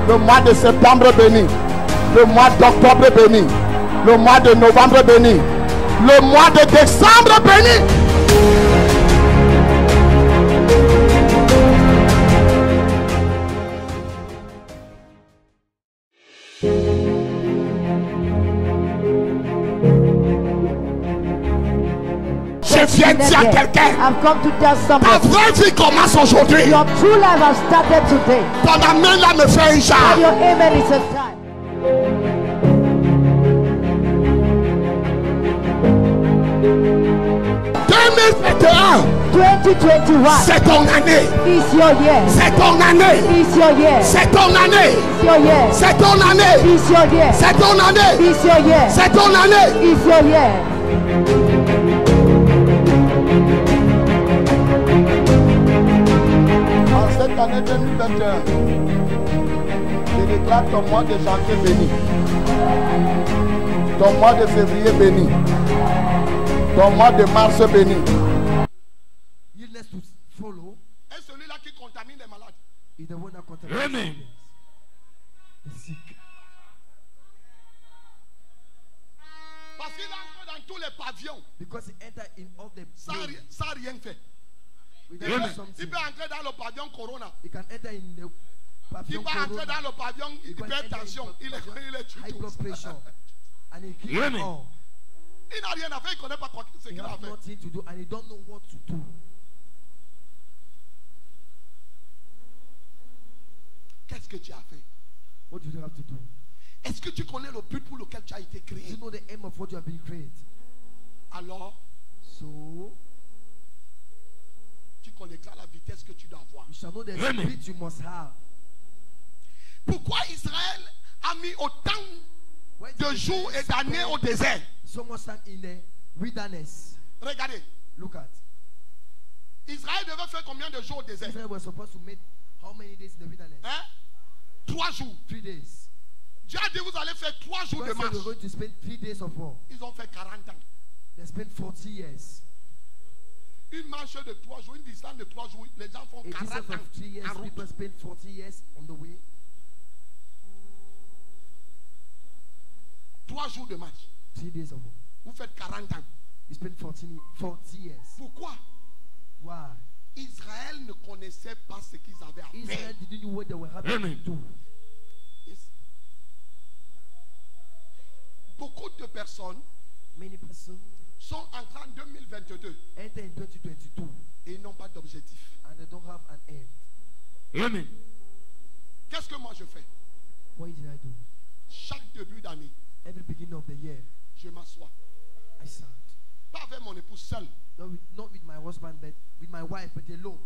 Speaker 5: le mois de septembre béni, le mois d'octobre béni, le mois de novembre béni, le mois de décembre béni. Je viens dire à quelqu'un,
Speaker 6: I've come to tell
Speaker 5: ta
Speaker 6: somebody
Speaker 5: vraie vie commence aujourd'hui.
Speaker 6: your true life has started today.
Speaker 5: Ton amen là me fait un
Speaker 6: And
Speaker 5: genre.
Speaker 6: your amen is a time.
Speaker 5: –2021,
Speaker 6: 2021
Speaker 5: c'est ton année.
Speaker 6: is your year.
Speaker 5: C'est ton année.
Speaker 6: Is your year.
Speaker 5: C'est ton année.
Speaker 6: Is your year.
Speaker 5: C'est ton année.
Speaker 6: Is your year.
Speaker 5: C'est ton année.
Speaker 6: Is your year.
Speaker 5: C'est ton année.
Speaker 6: Is your year.
Speaker 5: En cette année 2021, je déclare ton mois de janvier béni. Ton mois de février béni. Ton mois de mars est béni.
Speaker 3: Illness to follow
Speaker 1: Et celui-là qui contamine les malades.
Speaker 3: is the one that contaminates
Speaker 4: Amen.
Speaker 3: the sick.
Speaker 1: Parce qu'il entre dans tous les pavillons
Speaker 3: Because he entered in all the
Speaker 1: sans rien faire.
Speaker 3: without
Speaker 4: Amen.
Speaker 1: Il
Speaker 3: something.
Speaker 1: peut entrer dans le pavillon Corona.
Speaker 3: He can enter in the
Speaker 1: Il
Speaker 3: pavillon
Speaker 1: va entrer
Speaker 3: corona.
Speaker 1: dans le pavillon
Speaker 3: He can enter in
Speaker 1: hypertension.
Speaker 3: the
Speaker 1: Il
Speaker 3: pavillon
Speaker 1: est
Speaker 3: high blood
Speaker 1: tué.
Speaker 3: pressure. And he kills
Speaker 4: Amen.
Speaker 3: all.
Speaker 1: Il n'a rien à faire, il ne connaît pas ce
Speaker 3: He
Speaker 1: qu'il a
Speaker 3: has
Speaker 1: fait.
Speaker 3: nothing to do and he don't know what to do.
Speaker 1: Qu'est-ce que tu as fait?
Speaker 3: What do you have to do?
Speaker 1: Est-ce que tu connais le but pour lequel tu as été
Speaker 3: Do
Speaker 1: créé?
Speaker 3: you know the aim of what you have been created?
Speaker 1: Alors,
Speaker 3: So
Speaker 1: tu connaîtras la vitesse que tu dois avoir.
Speaker 3: you shall know the
Speaker 4: Amen.
Speaker 3: spirit you must have.
Speaker 1: Pourquoi Israël a mis autant
Speaker 3: Why
Speaker 1: de
Speaker 3: did
Speaker 1: jours et
Speaker 3: Israel
Speaker 1: d'années au
Speaker 3: spend
Speaker 1: désert?
Speaker 3: so much time in the wilderness?
Speaker 1: Regardez,
Speaker 3: Look at
Speaker 1: Israël devait faire combien de jours au désert?
Speaker 3: Israel was supposed to make how many days in the wilderness?
Speaker 1: Hein? 3 jours.
Speaker 3: 3 days.
Speaker 1: Dieu a dit vous allez faire 3 jours de
Speaker 3: God said
Speaker 1: marche.
Speaker 3: we're going to spend 3 days of war.
Speaker 1: Ils ont fait 40 ans.
Speaker 3: They spent 40 years.
Speaker 1: Une marche de 3 jours, une distance de 3 jours, les gens font
Speaker 3: A
Speaker 1: 40
Speaker 3: distance
Speaker 1: ans
Speaker 3: of 3 years,
Speaker 1: en route.
Speaker 3: people spend 40 years on the way.
Speaker 1: 3 jours de marche.
Speaker 3: 3 days of war.
Speaker 1: Vous faites 40 ans.
Speaker 3: You spend 40 years.
Speaker 1: Pourquoi?
Speaker 3: Why?
Speaker 1: Israël ne connaissait pas ce qu'ils avaient à faire.
Speaker 3: Israel didn't know what they were having
Speaker 4: Amen.
Speaker 3: to do.
Speaker 1: Yes. Beaucoup de personnes
Speaker 3: Many persons
Speaker 1: sont entrés en 2022
Speaker 3: enter in 2022
Speaker 1: et ils n'ont pas d'objectif.
Speaker 3: and they don't have an end.
Speaker 4: Amen.
Speaker 1: Qu'est-ce que moi je fais?
Speaker 3: What did I do?
Speaker 1: Chaque début d'année,
Speaker 3: Every beginning of the year,
Speaker 1: je m'assois.
Speaker 3: I sat.
Speaker 1: Pas avec mon épouse seul.
Speaker 3: Not with my husband, but with my wife, but alone.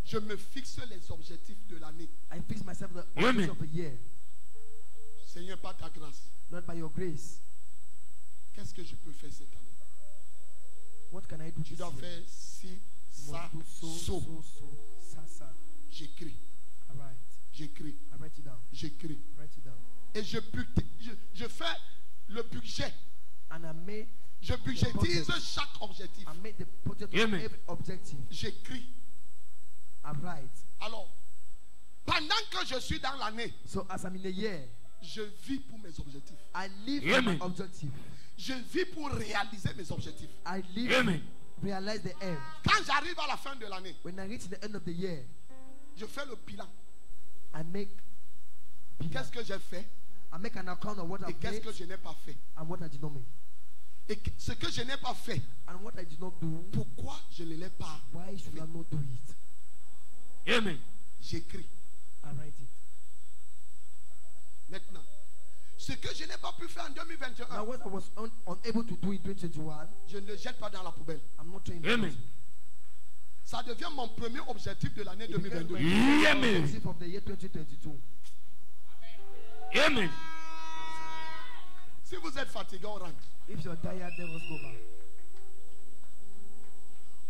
Speaker 1: Je me fixe les objectifs de l'année.
Speaker 3: I fix myself the
Speaker 4: Amen.
Speaker 3: objectives of the year.
Speaker 1: Seigneur, par ta grâce,
Speaker 3: Not by your grace.
Speaker 1: qu'est-ce que je peux faire cette année?
Speaker 3: What can I do
Speaker 1: Tu
Speaker 3: this
Speaker 1: dois
Speaker 3: year?
Speaker 1: faire ci,
Speaker 3: You
Speaker 1: ça,
Speaker 3: must do
Speaker 1: so.
Speaker 3: sa.
Speaker 1: J'écris,
Speaker 3: All right.
Speaker 1: j'écris,
Speaker 3: I write it down.
Speaker 1: j'écris.
Speaker 3: Write it down.
Speaker 1: Et je fais le budget.
Speaker 3: And
Speaker 1: Je budgétise
Speaker 3: budget.
Speaker 1: chaque objectif.
Speaker 3: I made the budget of
Speaker 4: Amen.
Speaker 3: every objective.
Speaker 1: J'écris.
Speaker 3: I write.
Speaker 1: Alors, pendant que je suis dans l'année,
Speaker 3: So as I'm in the year,
Speaker 1: je vis pour mes objectifs.
Speaker 3: I live for
Speaker 4: Amen.
Speaker 3: my objective.
Speaker 1: Je vis pour réaliser mes objectifs.
Speaker 3: I live
Speaker 4: Amen.
Speaker 3: to realize the end.
Speaker 1: Quand j'arrive à la fin de l'année,
Speaker 3: When I reach the end of the year,
Speaker 1: je fais le bilan.
Speaker 3: I make
Speaker 1: Qu'est-ce que j'ai fait
Speaker 3: I make an account of what
Speaker 1: et
Speaker 3: I've
Speaker 1: qu'est-ce
Speaker 3: made
Speaker 1: que je n'ai pas fait.
Speaker 3: and what I did not make.
Speaker 1: Et ce que je n'ai pas fait,
Speaker 3: And what I did not do,
Speaker 1: pourquoi je ne l'ai pas
Speaker 3: why should I
Speaker 1: fait?
Speaker 3: not do it?
Speaker 4: Amen.
Speaker 1: J'écris.
Speaker 3: I write it.
Speaker 1: Maintenant, ce que je n'ai pas pu faire en 2021,
Speaker 3: Now what I was unable to do in 2021,
Speaker 1: je ne le jette pas dans la poubelle.
Speaker 3: I'm not trying to do
Speaker 4: Amen.
Speaker 3: it.
Speaker 1: Ça devient mon premier objectif de l'année
Speaker 3: It becomes
Speaker 1: 2022.
Speaker 3: my
Speaker 4: Amen.
Speaker 3: objective of the year 2022.
Speaker 4: Amen.
Speaker 1: Si vous êtes fatigué, on rentre.
Speaker 3: If you're tired, then let's go back.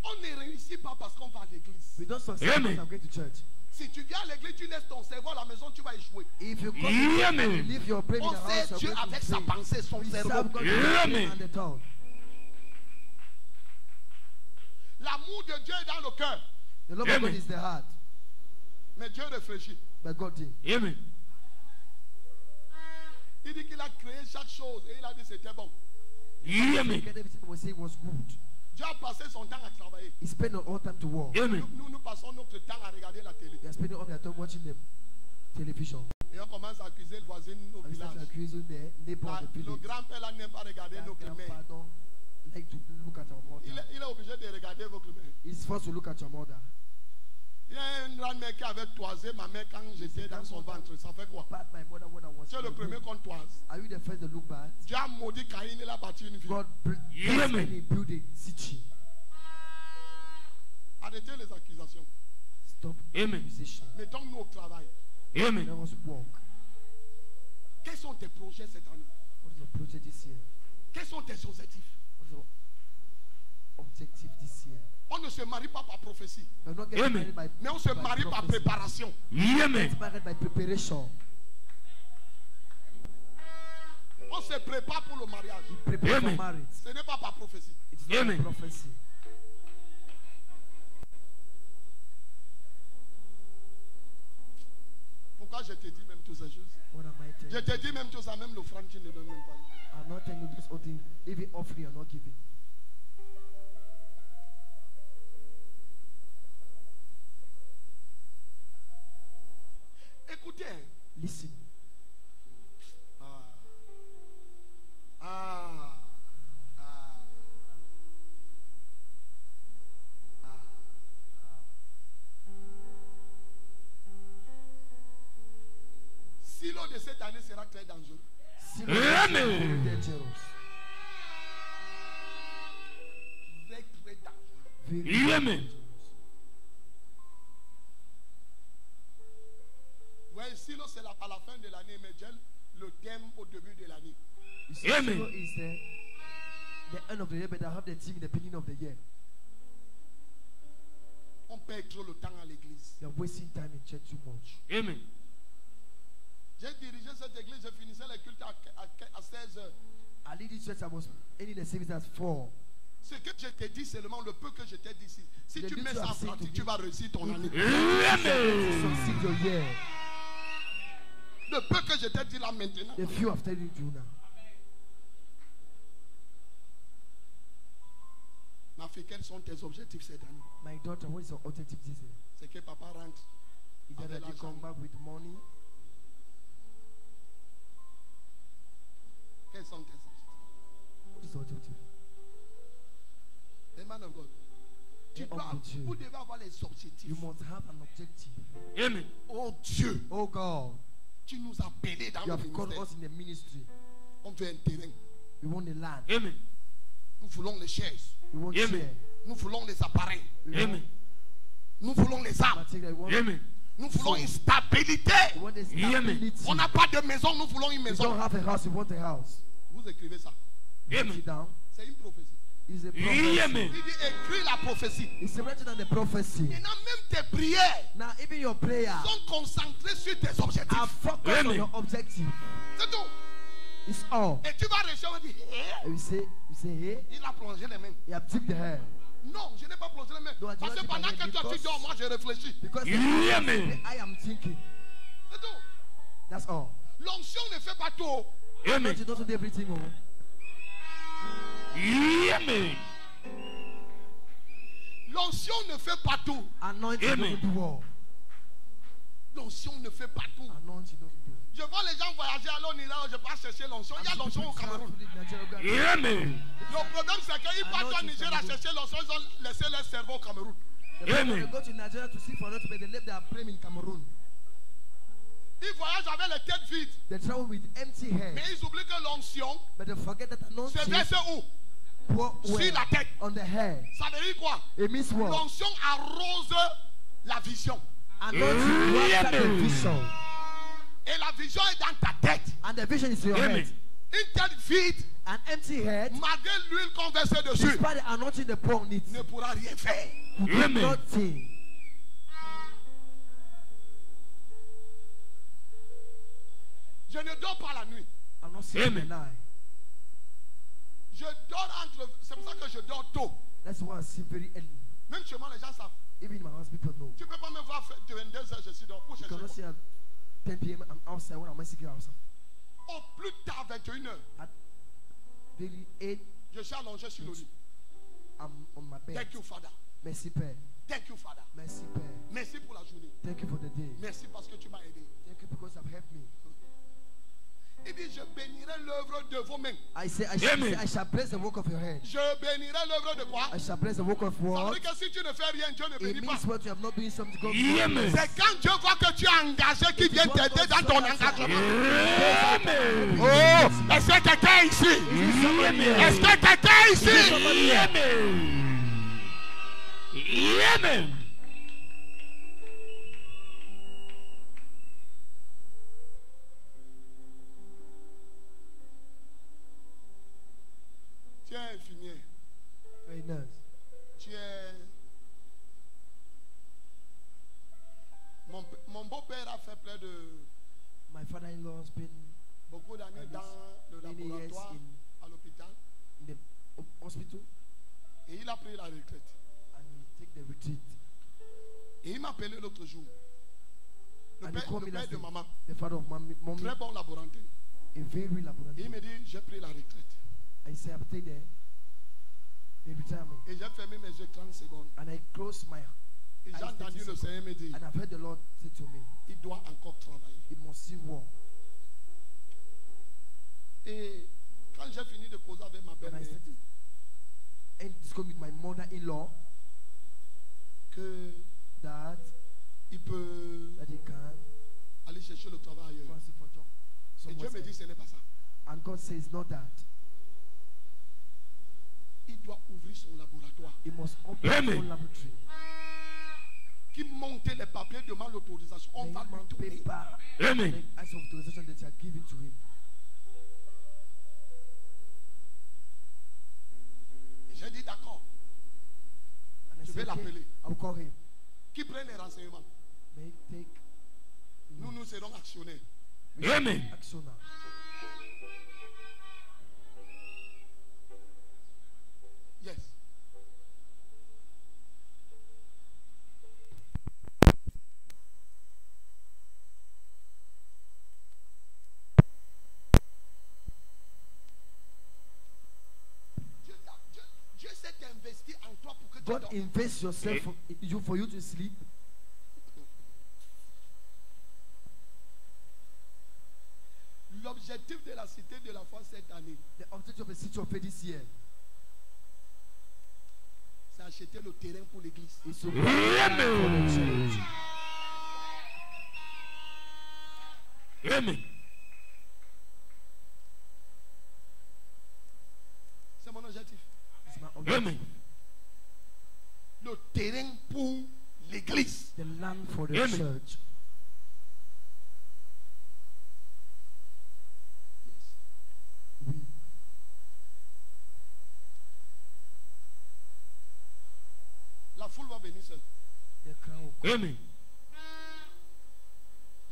Speaker 1: On ne réussit pas parce qu'on va à l'église.
Speaker 3: We don't succeed
Speaker 4: Amen.
Speaker 3: because I'm going to church.
Speaker 1: Si tu viens à l'église, tu laisses ton cerveau à la maison, tu vas échouer.
Speaker 3: If you come to church and
Speaker 4: Amen.
Speaker 3: you leave your brain in
Speaker 1: On
Speaker 3: the
Speaker 1: sait
Speaker 3: house,
Speaker 1: Dieu
Speaker 3: you're going
Speaker 1: avec
Speaker 3: to
Speaker 1: sa
Speaker 3: fail.
Speaker 1: pensée, son
Speaker 3: We serve
Speaker 1: cerveau.
Speaker 3: God with the
Speaker 4: Amen.
Speaker 3: brain and the tongue.
Speaker 1: L'amour de Dieu est dans le cœur.
Speaker 3: The love of God
Speaker 4: Amen.
Speaker 3: is the heart,
Speaker 1: Mais Dieu réfléchit.
Speaker 3: but God did.
Speaker 4: Amen.
Speaker 1: Il dit qu'il a créé chaque chose et il a dit c'était bon.
Speaker 4: Amen.
Speaker 3: Everything was saying was good.
Speaker 1: Dieu a passé son temps à travailler.
Speaker 3: He spent all time to work.
Speaker 4: Amen.
Speaker 1: Nous passons notre temps à regarder la télé.
Speaker 3: We are spending all the time watching the television.
Speaker 1: Et on commence à accuser le voisin au
Speaker 3: And we start
Speaker 1: village.
Speaker 3: accusing the neighbor of the
Speaker 1: Le
Speaker 3: village.
Speaker 1: grand-père là n'aime pas regarder
Speaker 3: That
Speaker 1: notre mère.
Speaker 3: grandpa don't like to look at our
Speaker 1: Il
Speaker 3: mother.
Speaker 1: est obligé de regarder votre mère.
Speaker 3: He's forced to look at your mother.
Speaker 1: Il y a une grand-mère qui avait toisé ma mère quand j'étais dans son ventre. Ça fait quoi?
Speaker 3: Pat my mother when I was
Speaker 1: Tu es le
Speaker 3: in the
Speaker 1: premier
Speaker 3: womb.
Speaker 1: qu'on toise.
Speaker 3: Are you the first to look bad?
Speaker 1: Dieu a maudit Caïn, il a bâti une ville.
Speaker 3: God blessed
Speaker 4: Amen.
Speaker 3: and he built a city.
Speaker 1: Arrêtez les accusations.
Speaker 3: Stop
Speaker 4: Amen.
Speaker 3: accusation.
Speaker 1: Mettons-nous au travail.
Speaker 4: Amen.
Speaker 3: Let us walk.
Speaker 1: Quels sont tes projets cette année?
Speaker 3: What is your project this year?
Speaker 1: Quels sont tes objectifs?
Speaker 3: What is your objective this year?
Speaker 1: On ne se marie pas par prophétie,
Speaker 3: We're not getting
Speaker 4: Amen.
Speaker 3: married by,
Speaker 1: mais on se
Speaker 3: by
Speaker 1: marie par
Speaker 3: prophecy.
Speaker 1: préparation.
Speaker 4: Amen.
Speaker 3: Get married by preparation.
Speaker 1: On se prépare pour le mariage.
Speaker 3: You prepare for
Speaker 4: Amen.
Speaker 3: marriage.
Speaker 1: Ce n'est pas par prophétie.
Speaker 3: It's not a
Speaker 4: Amen.
Speaker 3: prophecy.
Speaker 1: Pourquoi je te dis même toutes ces choses?
Speaker 3: What am I
Speaker 1: Je
Speaker 3: telling
Speaker 1: te dis même tout ça, même l'offrande tu ne donnes même pas.
Speaker 3: you? I'm not telling you this whole thing. Even offering, you're not giving.
Speaker 1: Écoutez. Hein.
Speaker 3: Listen.
Speaker 1: Ah. Ah. Ah. Ah. Silo de cette année sera très dangereux.
Speaker 3: See
Speaker 4: Amen.
Speaker 3: dangerous.
Speaker 1: Très, très dangereux.
Speaker 3: Very
Speaker 4: Amen.
Speaker 3: dangerous.
Speaker 1: Ouais, Silo, c'est à la fin de l'année, mais Dieu le thème au début de l'année.
Speaker 3: You see,
Speaker 4: Amen.
Speaker 3: Shiloh is the end of the year, but I have the team in the beginning of the year.
Speaker 1: On perd trop le temps à l'église.
Speaker 3: You're wasting time in church too much.
Speaker 4: Amen.
Speaker 1: J'ai dirigé cette église, je finissais les cultes à 16 heures.
Speaker 3: I lead this church, I was ending the service at 4.
Speaker 1: Ce que je t'ai dit seulement, le peu que je t'ai dit ici. Si
Speaker 3: The
Speaker 1: tu
Speaker 3: little
Speaker 1: mets ça en
Speaker 3: I've said to
Speaker 1: pratique,
Speaker 3: you.
Speaker 1: tu vas réussir ton année.
Speaker 4: Amen.
Speaker 3: Succeed your year.
Speaker 1: Le peu que je t'ai dit là maintenant.
Speaker 3: The few I've told you now.
Speaker 1: Ma fille, quels sont tes objectifs cette année?
Speaker 3: My daughter, what is your objective this year?
Speaker 1: C'est que papa rentre.
Speaker 3: Is that
Speaker 1: Avec
Speaker 3: you
Speaker 1: l'argent.
Speaker 3: come back with money?
Speaker 1: Quels sont tes objectifs?
Speaker 3: What is your objective?
Speaker 1: The man of God.
Speaker 3: Et homme de Dieu.
Speaker 1: Vous devez avoir les objectifs.
Speaker 3: You must have an objective.
Speaker 4: Amen.
Speaker 1: Oh Dieu,
Speaker 3: Oh God,
Speaker 1: tu nous as appelés dans
Speaker 3: you
Speaker 1: le
Speaker 3: have called
Speaker 1: ministère.
Speaker 3: us in the ministry.
Speaker 1: On veut un terrain.
Speaker 3: We want the land.
Speaker 4: Amen.
Speaker 1: Nous voulons les chaises.
Speaker 3: We want
Speaker 4: Amen.
Speaker 3: chair.
Speaker 1: Nous voulons les appareils.
Speaker 3: We want
Speaker 4: Amen.
Speaker 1: Nous voulons les armes.
Speaker 3: material. We want,
Speaker 4: Amen.
Speaker 1: Nous voulons une stabilité.
Speaker 3: we want the
Speaker 4: Amen.
Speaker 3: stability.
Speaker 1: On n'a pas de maison, nous voulons une
Speaker 3: We
Speaker 1: maison.
Speaker 3: don't have a house. We want a house.
Speaker 1: Vous écrivez ça.
Speaker 4: Amen.
Speaker 3: Sit down.
Speaker 1: C'est une prophétie.
Speaker 3: It's a prophecy.
Speaker 4: Amen.
Speaker 1: Il dit écris la prophétie.
Speaker 3: It's written on the prophecy.
Speaker 1: Maintenant, même tes prières
Speaker 3: Now, even your prayer
Speaker 1: sont concentrées sur tes objectifs.
Speaker 3: are focused on
Speaker 4: Amen.
Speaker 3: your objective.
Speaker 1: C'est tout.
Speaker 3: It's all.
Speaker 1: Et tu vas recevoir et dire,
Speaker 3: And you say, hey,
Speaker 1: il a plongé les mains.
Speaker 3: you have tipped the hair.
Speaker 1: Non, je n'ai pas plongé les mains.
Speaker 3: No, I
Speaker 1: Parce
Speaker 3: do
Speaker 1: que
Speaker 3: not
Speaker 1: pendant
Speaker 3: dip my
Speaker 1: que
Speaker 3: head
Speaker 1: toi tu
Speaker 3: because-
Speaker 1: dors, moi je réfléchis.
Speaker 3: Because
Speaker 4: Amen.
Speaker 3: I am thinking.
Speaker 1: C'est tout.
Speaker 3: That's all.
Speaker 1: L'onction ne fait pas tout.
Speaker 4: Amen.
Speaker 3: But you don't do everything. Oh.
Speaker 4: Amen.
Speaker 1: L'onction ne fait pas tout.
Speaker 3: Anointing
Speaker 4: Amen.
Speaker 3: doesn't do all.
Speaker 1: L'onction ne fait pas tout.
Speaker 3: Anointing doesn't do all.
Speaker 1: Je vois les gens voyager, alors on est là, je pars chercher l'onction. Il y a l'onction au Cameroun.
Speaker 4: Amen.
Speaker 1: Le problème c'est qu'ils partent au Niger à chercher l'onction, ils ont laissé leur cerveau au Cameroun.
Speaker 4: Amen.
Speaker 3: They go to Nigeria to seek for anointing, but they left their praying in Cameroon.
Speaker 1: Ils voyagent avec les têtes vides.
Speaker 3: They travel with empty head,
Speaker 1: Mais ils oublient que l'onction,
Speaker 3: but they forget that
Speaker 1: c'est
Speaker 3: anointing
Speaker 1: versé où?
Speaker 3: where?
Speaker 1: Sur la tête.
Speaker 3: On the hair.
Speaker 1: Ça veut dire quoi?
Speaker 3: It means what?
Speaker 1: L'onction arrose la vision.
Speaker 3: Anointing works at the
Speaker 4: Amen.
Speaker 3: vision,
Speaker 1: Et la vision est dans ta tête.
Speaker 3: and the vision is in your
Speaker 4: Amen.
Speaker 3: head.
Speaker 1: Une tête vide,
Speaker 3: An empty head,
Speaker 1: malgré l'huile qu'on verse dessus,
Speaker 3: despite the anointing they pour on it,
Speaker 1: ne pourra rien faire.
Speaker 3: will do
Speaker 4: Amen.
Speaker 3: nothing.
Speaker 1: Je ne dors pas la nuit.
Speaker 3: I'm not sleeping
Speaker 4: Amen.
Speaker 3: at night.
Speaker 1: Je dors entre. C'est pour ça que je dors tôt.
Speaker 3: That's why I sleep very early.
Speaker 1: Même chez moi, les gens savent.
Speaker 3: Even in my house, people know.
Speaker 1: Tu ne peux pas me voir faire 22 heures, je suis dehors pour
Speaker 3: You
Speaker 1: chercher.
Speaker 3: cannot see at 10 p.m. I'm outside when I'm seeking outside.
Speaker 1: Au plus tard, 21 heures,
Speaker 3: At daily 8,
Speaker 1: je suis allongé sur le lit.
Speaker 3: I'm on my bed.
Speaker 1: Thank you, Father.
Speaker 3: Merci Père.
Speaker 1: Thank you, Father.
Speaker 3: Merci Père.
Speaker 1: Merci pour la journée.
Speaker 3: Thank you for the day.
Speaker 1: Merci parce que tu m'as aidé.
Speaker 3: Thank you because you've helped me.
Speaker 1: Il dit, je bénirai l'œuvre de vos mains.
Speaker 3: I say,
Speaker 4: Amen.
Speaker 3: I shall bless the work of your hand.
Speaker 1: Je bénirai l'œuvre de quoi?
Speaker 3: I shall bless the work of
Speaker 1: Ça veut
Speaker 3: what?
Speaker 1: dire que si tu ne fais rien, Dieu ne
Speaker 3: It
Speaker 1: bénit pas.
Speaker 3: means what you have not doing something God.
Speaker 4: Amen.
Speaker 1: C'est quand Dieu voit que tu es engagé qui vient t'aider dans ton engagement.
Speaker 4: Amen.
Speaker 1: Oh, est-ce que quelqu'un ici?
Speaker 4: Amen.
Speaker 1: Est-ce que quelqu'un ici?
Speaker 4: Amen. Amen.
Speaker 1: Tu es infirmier.
Speaker 3: Very nice.
Speaker 1: Tu es. Mon beau-père a fait plein de.
Speaker 3: My father-in-law has been
Speaker 1: beaucoup d'années dans le
Speaker 3: many years
Speaker 1: laboratoire, à l'hôpital.
Speaker 3: in the hospital,
Speaker 1: Et il a pris la retraite.
Speaker 3: and he take the retreat.
Speaker 1: Et il m'a appelé l'autre jour. Le
Speaker 3: And he
Speaker 1: père,
Speaker 3: called me
Speaker 1: de
Speaker 3: last day,
Speaker 1: maman,
Speaker 3: the father of mommy,
Speaker 1: très bon laborantin.
Speaker 3: a very
Speaker 1: Et il
Speaker 3: laboratory.
Speaker 1: me dit, j'ai pris la retraite.
Speaker 3: I say, I've taken the retirement.
Speaker 1: Et j'ai fermé mes yeux 30 secondes.
Speaker 3: And I close my
Speaker 1: Et j'ai
Speaker 3: eyes
Speaker 1: entendu
Speaker 3: 30
Speaker 1: le
Speaker 3: seconds.
Speaker 1: Seigneur me dire,
Speaker 3: And I've heard the Lord say to me,
Speaker 1: il doit encore travailler.
Speaker 3: he must see war.
Speaker 1: Et quand j'ai fini de causer avec ma
Speaker 3: And I
Speaker 1: belle-mère,
Speaker 3: started and discuss with my mother-in-law
Speaker 1: que
Speaker 3: that
Speaker 1: il peut
Speaker 3: he can
Speaker 1: aller chercher le travail ailleurs.
Speaker 3: go and seek for job.
Speaker 1: Et Dieu
Speaker 3: somewhere
Speaker 1: me dit,
Speaker 3: else.
Speaker 1: ce n'est pas ça.
Speaker 3: And God says not that.
Speaker 1: Il doit ouvrir son laboratoire.
Speaker 3: He must open his
Speaker 4: Amen.
Speaker 3: own laboratory.
Speaker 1: Qui monte les papiers, demande l'autorisation. On va lui
Speaker 3: Name
Speaker 1: donner.
Speaker 3: paper
Speaker 4: Amen.
Speaker 3: and as of authorization that are given to him.
Speaker 1: Et j'ai dit, d'accord.
Speaker 3: And I
Speaker 1: Je vais
Speaker 3: said, okay,
Speaker 1: l'appeler.
Speaker 3: I will call him.
Speaker 1: Qui prenne les renseignements.
Speaker 3: May take
Speaker 1: Nous serons actionnaires.
Speaker 4: Amen.
Speaker 3: action now.
Speaker 1: Yes. Dieu s'est investi en toi pour que tu
Speaker 3: God
Speaker 1: dormes.
Speaker 3: invest yourself for you to sleep.
Speaker 1: L'objectif de la cité de la foi cette année,
Speaker 3: The objective of the city of faith this year
Speaker 1: c'est acheter le terrain pour l'église.
Speaker 3: is to buy land for the church.
Speaker 4: Amen.
Speaker 1: C'est mon objectif.
Speaker 3: It's my objective.
Speaker 4: Amen.
Speaker 1: Le terrain pour l'église.
Speaker 3: The land for the
Speaker 4: Amen.
Speaker 3: church. Oui.
Speaker 1: La foule va venir seule.
Speaker 3: The crown will come.
Speaker 4: Amen.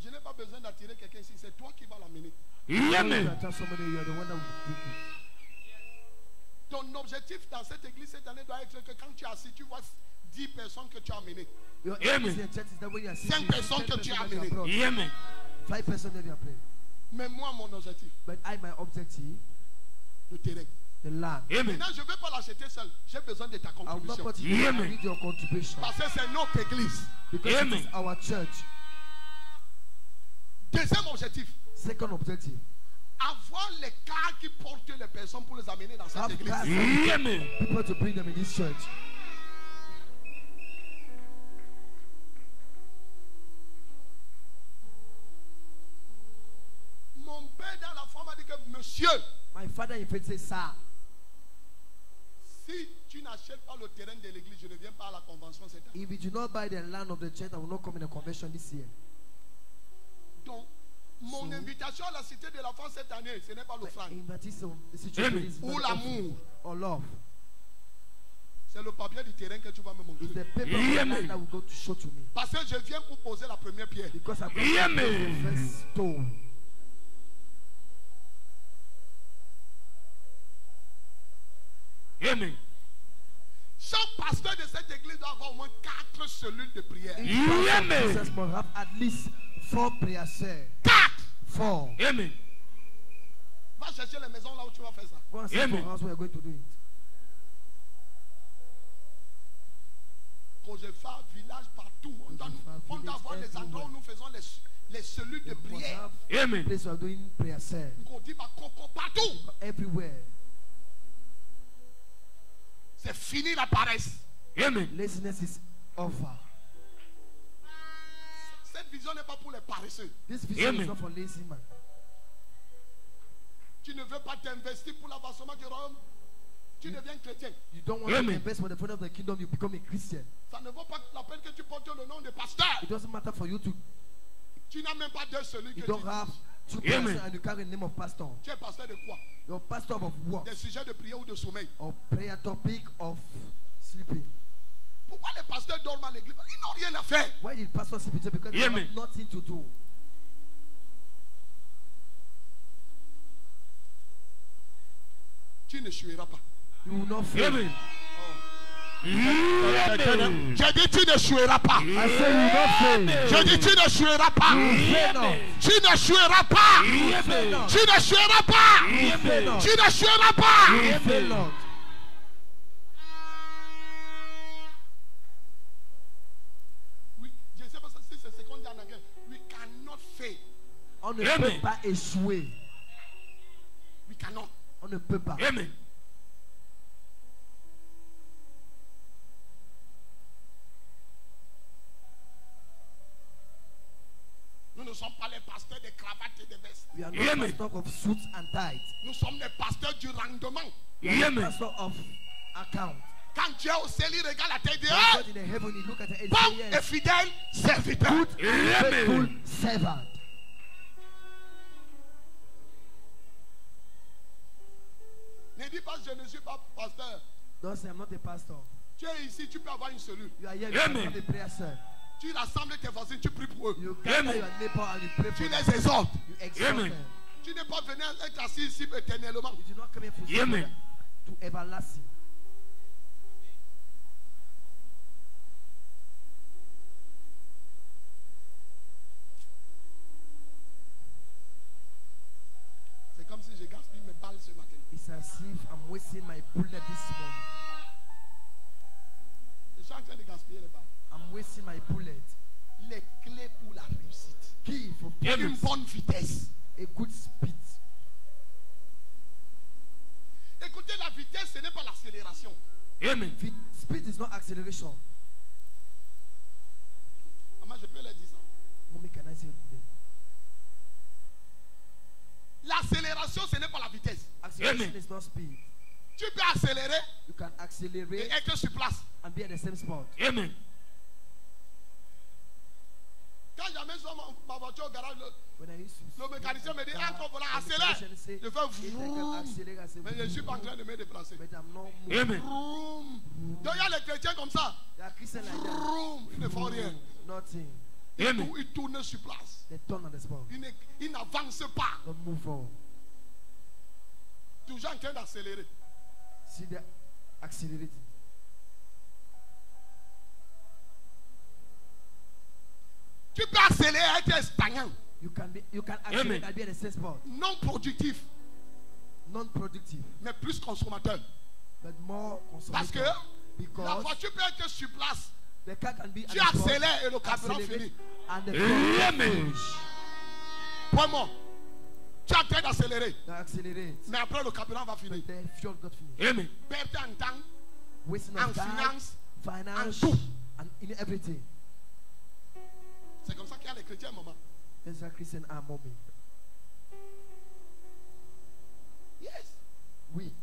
Speaker 1: Je n'ai pas besoin d'attirer quelqu'un ici. C'est toi qui vas l'amener.
Speaker 3: You
Speaker 4: Amen.
Speaker 3: attract somebody, you are the one that will take it.
Speaker 1: Ton objectif dans cette église cette année doit être que quand tu es assis, tu vois 10 personnes que tu as amenées.
Speaker 3: Your
Speaker 4: Amen.
Speaker 3: aim in church is that when you are sitting,
Speaker 1: 5 personnes que tu as amenées.
Speaker 4: Amen.
Speaker 3: 5 persons that you are praying.
Speaker 1: Mais moi, mon objectif,
Speaker 3: But my objective,
Speaker 1: le terrain.
Speaker 3: the land.
Speaker 4: Amen.
Speaker 1: Maintenant, je ne vais pas l'acheter seul. J'ai besoin de ta
Speaker 3: I will not
Speaker 1: contribution.
Speaker 3: put it in. I
Speaker 4: Amen.
Speaker 3: need your contribution.
Speaker 1: Parce que c'est notre église.
Speaker 3: Because it
Speaker 4: Amen.
Speaker 3: is our church.
Speaker 1: Deuxième objectif,
Speaker 3: Second objective,
Speaker 1: avoir les cars qui portent les personnes pour les amener dans cette
Speaker 3: have
Speaker 1: église.
Speaker 3: cars
Speaker 4: Amen.
Speaker 3: people to bring them in this church.
Speaker 1: Mon père dans la foi m'a dit que monsieur,
Speaker 3: My father in faith says, sir,
Speaker 1: si tu n'achètes pas le terrain de l'église, je ne viens pas à la convention cette année.
Speaker 3: if you do not buy the land of the church, I will not come in a convention this year.
Speaker 1: Donc, mon invitation à la cité de la foi cette année, ce n'est pas
Speaker 3: My
Speaker 1: l'offrande.
Speaker 3: invitation, the situation
Speaker 4: Amen.
Speaker 3: is
Speaker 1: Ou
Speaker 3: not
Speaker 1: l'amour.
Speaker 3: or love.
Speaker 1: C'est le papier du terrain que tu vas me montrer.
Speaker 3: It's the paper of the
Speaker 4: Amen.
Speaker 3: land that will go to show to me.
Speaker 1: Parce que je viens pour poser la première pierre.
Speaker 3: Because I'm going to
Speaker 4: Amen.
Speaker 3: place the first stone.
Speaker 4: Amen.
Speaker 1: Chaque pasteur de cette église doit avoir au moins 4 cellules de prière.
Speaker 3: Each pastor of
Speaker 4: Amen.
Speaker 3: Jesus must have at least 4 prayer cells.
Speaker 1: 4!
Speaker 3: 4.
Speaker 4: Amen.
Speaker 1: Va chercher les maisons là où tu vas faire ça.
Speaker 3: Go and see for
Speaker 4: Amen.
Speaker 3: house where you're going to do it.
Speaker 1: Kojefa, village partout. On doit, on doit avoir des endroits où nous faisons les cellules de
Speaker 3: You must
Speaker 1: prière.
Speaker 3: have
Speaker 4: Amen.
Speaker 3: place where you're doing prayer cell.
Speaker 1: Kodiba, Koko, partout.
Speaker 3: Everywhere.
Speaker 1: C'est fini la paresse.
Speaker 4: Amen.
Speaker 3: Laziness is over.
Speaker 1: Cette vision n'est pas pour les paresseux.
Speaker 3: This vision
Speaker 4: Amen.
Speaker 3: is not for lazy man.
Speaker 1: Tu ne veux pas t'investir pour l'avancement du royaume. Tu deviens chrétien.
Speaker 3: You don't want
Speaker 4: Amen.
Speaker 3: to invest for the further of the kingdom, you become a Christian.
Speaker 1: Ça ne vaut pas la peine que tu portes le nom de pasteur.
Speaker 3: It doesn't matter for you to,
Speaker 1: Tu n'as même pas deux celui que
Speaker 3: you
Speaker 1: tu
Speaker 3: don't have two
Speaker 4: Amen.
Speaker 3: pastors and you carry the name of pastor.
Speaker 1: Tu es pasteur de quoi?
Speaker 3: You're pastor of what?
Speaker 1: Des sujets de prière ou de sommeil.
Speaker 3: Or prayer topic of sleeping.
Speaker 1: Pourquoi les pasteurs dorment à l'église? Ils n'ont rien à faire.
Speaker 3: Why did pastor sleep? Because they
Speaker 4: Amen.
Speaker 3: have nothing to do.
Speaker 1: Tu n'échoueras pas.
Speaker 3: You will not fail.
Speaker 4: Amen. Amen.
Speaker 1: J'ai dit tu n'échoueras pas.
Speaker 3: I say you will not fail.
Speaker 1: J'ai dit tu n'échoueras pas.
Speaker 3: Fail not.
Speaker 1: Tu n'échoueras pas.
Speaker 3: Fail not.
Speaker 1: Tu n'échoueras pas.
Speaker 3: Fail not.
Speaker 1: Tu n'échoueras pas.
Speaker 3: Fail not.
Speaker 1: Oui, je ne sais pas si c'est ce qu'on dit en anglais. We cannot fail.
Speaker 3: On ne
Speaker 4: Amen.
Speaker 3: peut pas échouer.
Speaker 1: We cannot.
Speaker 3: On ne peut pas.
Speaker 4: Amen.
Speaker 1: Nous ne sommes pas les pasteurs des cravates et des vestes.
Speaker 3: We are not
Speaker 4: Amen.
Speaker 3: pastors of suits and ties.
Speaker 1: Nous sommes les pasteurs du rendement.
Speaker 4: Amen.
Speaker 3: Pastor of account.
Speaker 1: Quand Dieu au ciel, il regarde la terre, il dit,
Speaker 3: When
Speaker 1: hey,
Speaker 3: God in the heaven, he look at it and
Speaker 1: bon
Speaker 3: say,
Speaker 1: et
Speaker 3: yes,
Speaker 1: fidèle serviteur.
Speaker 3: faithful
Speaker 4: Amen.
Speaker 3: servant.
Speaker 1: Ne dis pas, je ne suis pas pasteur.
Speaker 3: Don't say I'm not a pastor.
Speaker 1: Tu es ici, tu peux avoir une cellule.
Speaker 3: You are here, you
Speaker 4: Amen.
Speaker 3: have a prayer cell.
Speaker 1: Tu rassembles tes voisins, tu pries pour eux.
Speaker 3: You gather
Speaker 4: Amen.
Speaker 3: your neighbor and you pray
Speaker 1: Tu
Speaker 3: for them.
Speaker 1: les exhortes.
Speaker 3: You exhort
Speaker 4: Amen.
Speaker 3: them.
Speaker 1: Tu n'es pas venu être assis ici éternellement.
Speaker 3: You do not come here for
Speaker 4: Amen.
Speaker 3: to everlasting.
Speaker 1: C'est comme si je gaspille mes balles ce matin.
Speaker 3: It's as if I'm wasting my bullet this morning.
Speaker 1: Je suis en train de gaspiller les balles.
Speaker 3: I'm wasting my bullet.
Speaker 1: Les clés pour la réussite.
Speaker 3: Key for
Speaker 4: Amen.
Speaker 1: Une bonne vitesse.
Speaker 3: a good speed.
Speaker 1: Écoutez, la vitesse, ce n'est pas l'accélération.
Speaker 4: Amen.
Speaker 3: Speed is not acceleration.
Speaker 1: Comment je peux leur dire ça?
Speaker 3: Mommy, can I say it today?
Speaker 1: L'accélération, ce n'est pas la vitesse.
Speaker 3: Acceleration
Speaker 4: Amen.
Speaker 3: is not speed.
Speaker 1: Tu peux accélérer
Speaker 3: You can
Speaker 1: et
Speaker 3: accelerate
Speaker 1: être sur place.
Speaker 3: and be at the same spot.
Speaker 4: Amen.
Speaker 1: Quand j'amène sur ma voiture au garage,
Speaker 3: When I used to
Speaker 1: le mécanicien me dit, encore voilà,
Speaker 3: the
Speaker 1: accélère.
Speaker 3: mechanician say,
Speaker 1: Je fais
Speaker 3: if I can
Speaker 1: vroom.
Speaker 3: accelerate, I say,
Speaker 1: Mais je ne suis pas en train de me déplacer.
Speaker 3: but I'm not moving.
Speaker 4: Amen.
Speaker 1: Vroom. Donc il y a les chrétiens comme ça.
Speaker 3: There are Christians like that.
Speaker 1: Vroom. Ils ne font rien.
Speaker 3: Nothing.
Speaker 4: Amen.
Speaker 1: Ils tournent sur place.
Speaker 3: They turn on the spot.
Speaker 1: Ils n'avancent pas.
Speaker 3: Don't move forward.
Speaker 1: Toujours en train d'accélérer.
Speaker 3: See, they're accelerating.
Speaker 1: Tu peux accélérer et être stagnant,
Speaker 3: You can accelerate
Speaker 4: Amen.
Speaker 3: and be at the same spot.
Speaker 1: non productif,
Speaker 3: Non-productive,
Speaker 1: mais plus consommateur.
Speaker 3: but more
Speaker 1: Parce que
Speaker 3: consumptive.
Speaker 1: la
Speaker 3: Because
Speaker 1: voiture peut être sur place.
Speaker 3: the car can be at
Speaker 1: Tu
Speaker 3: the spot,
Speaker 1: accélères et le carburant
Speaker 3: accelerate,
Speaker 1: finit.
Speaker 3: and the car
Speaker 4: Amen.
Speaker 3: finish.
Speaker 1: Point-moi. Tu es en train d'accélérer.
Speaker 3: Now accelerate.
Speaker 1: Mais après, le carburant va finir.
Speaker 3: But the fuel got finished.
Speaker 4: Amen.
Speaker 1: Perte en temps,
Speaker 3: Wasting
Speaker 1: en
Speaker 3: of time,
Speaker 1: finance,
Speaker 3: finance,
Speaker 1: en tout.
Speaker 3: and in everything.
Speaker 1: C'est comme ça qu'il y a les chrétiens, maman.
Speaker 3: There's a Christian are mommy.
Speaker 1: Yes.
Speaker 3: Oui.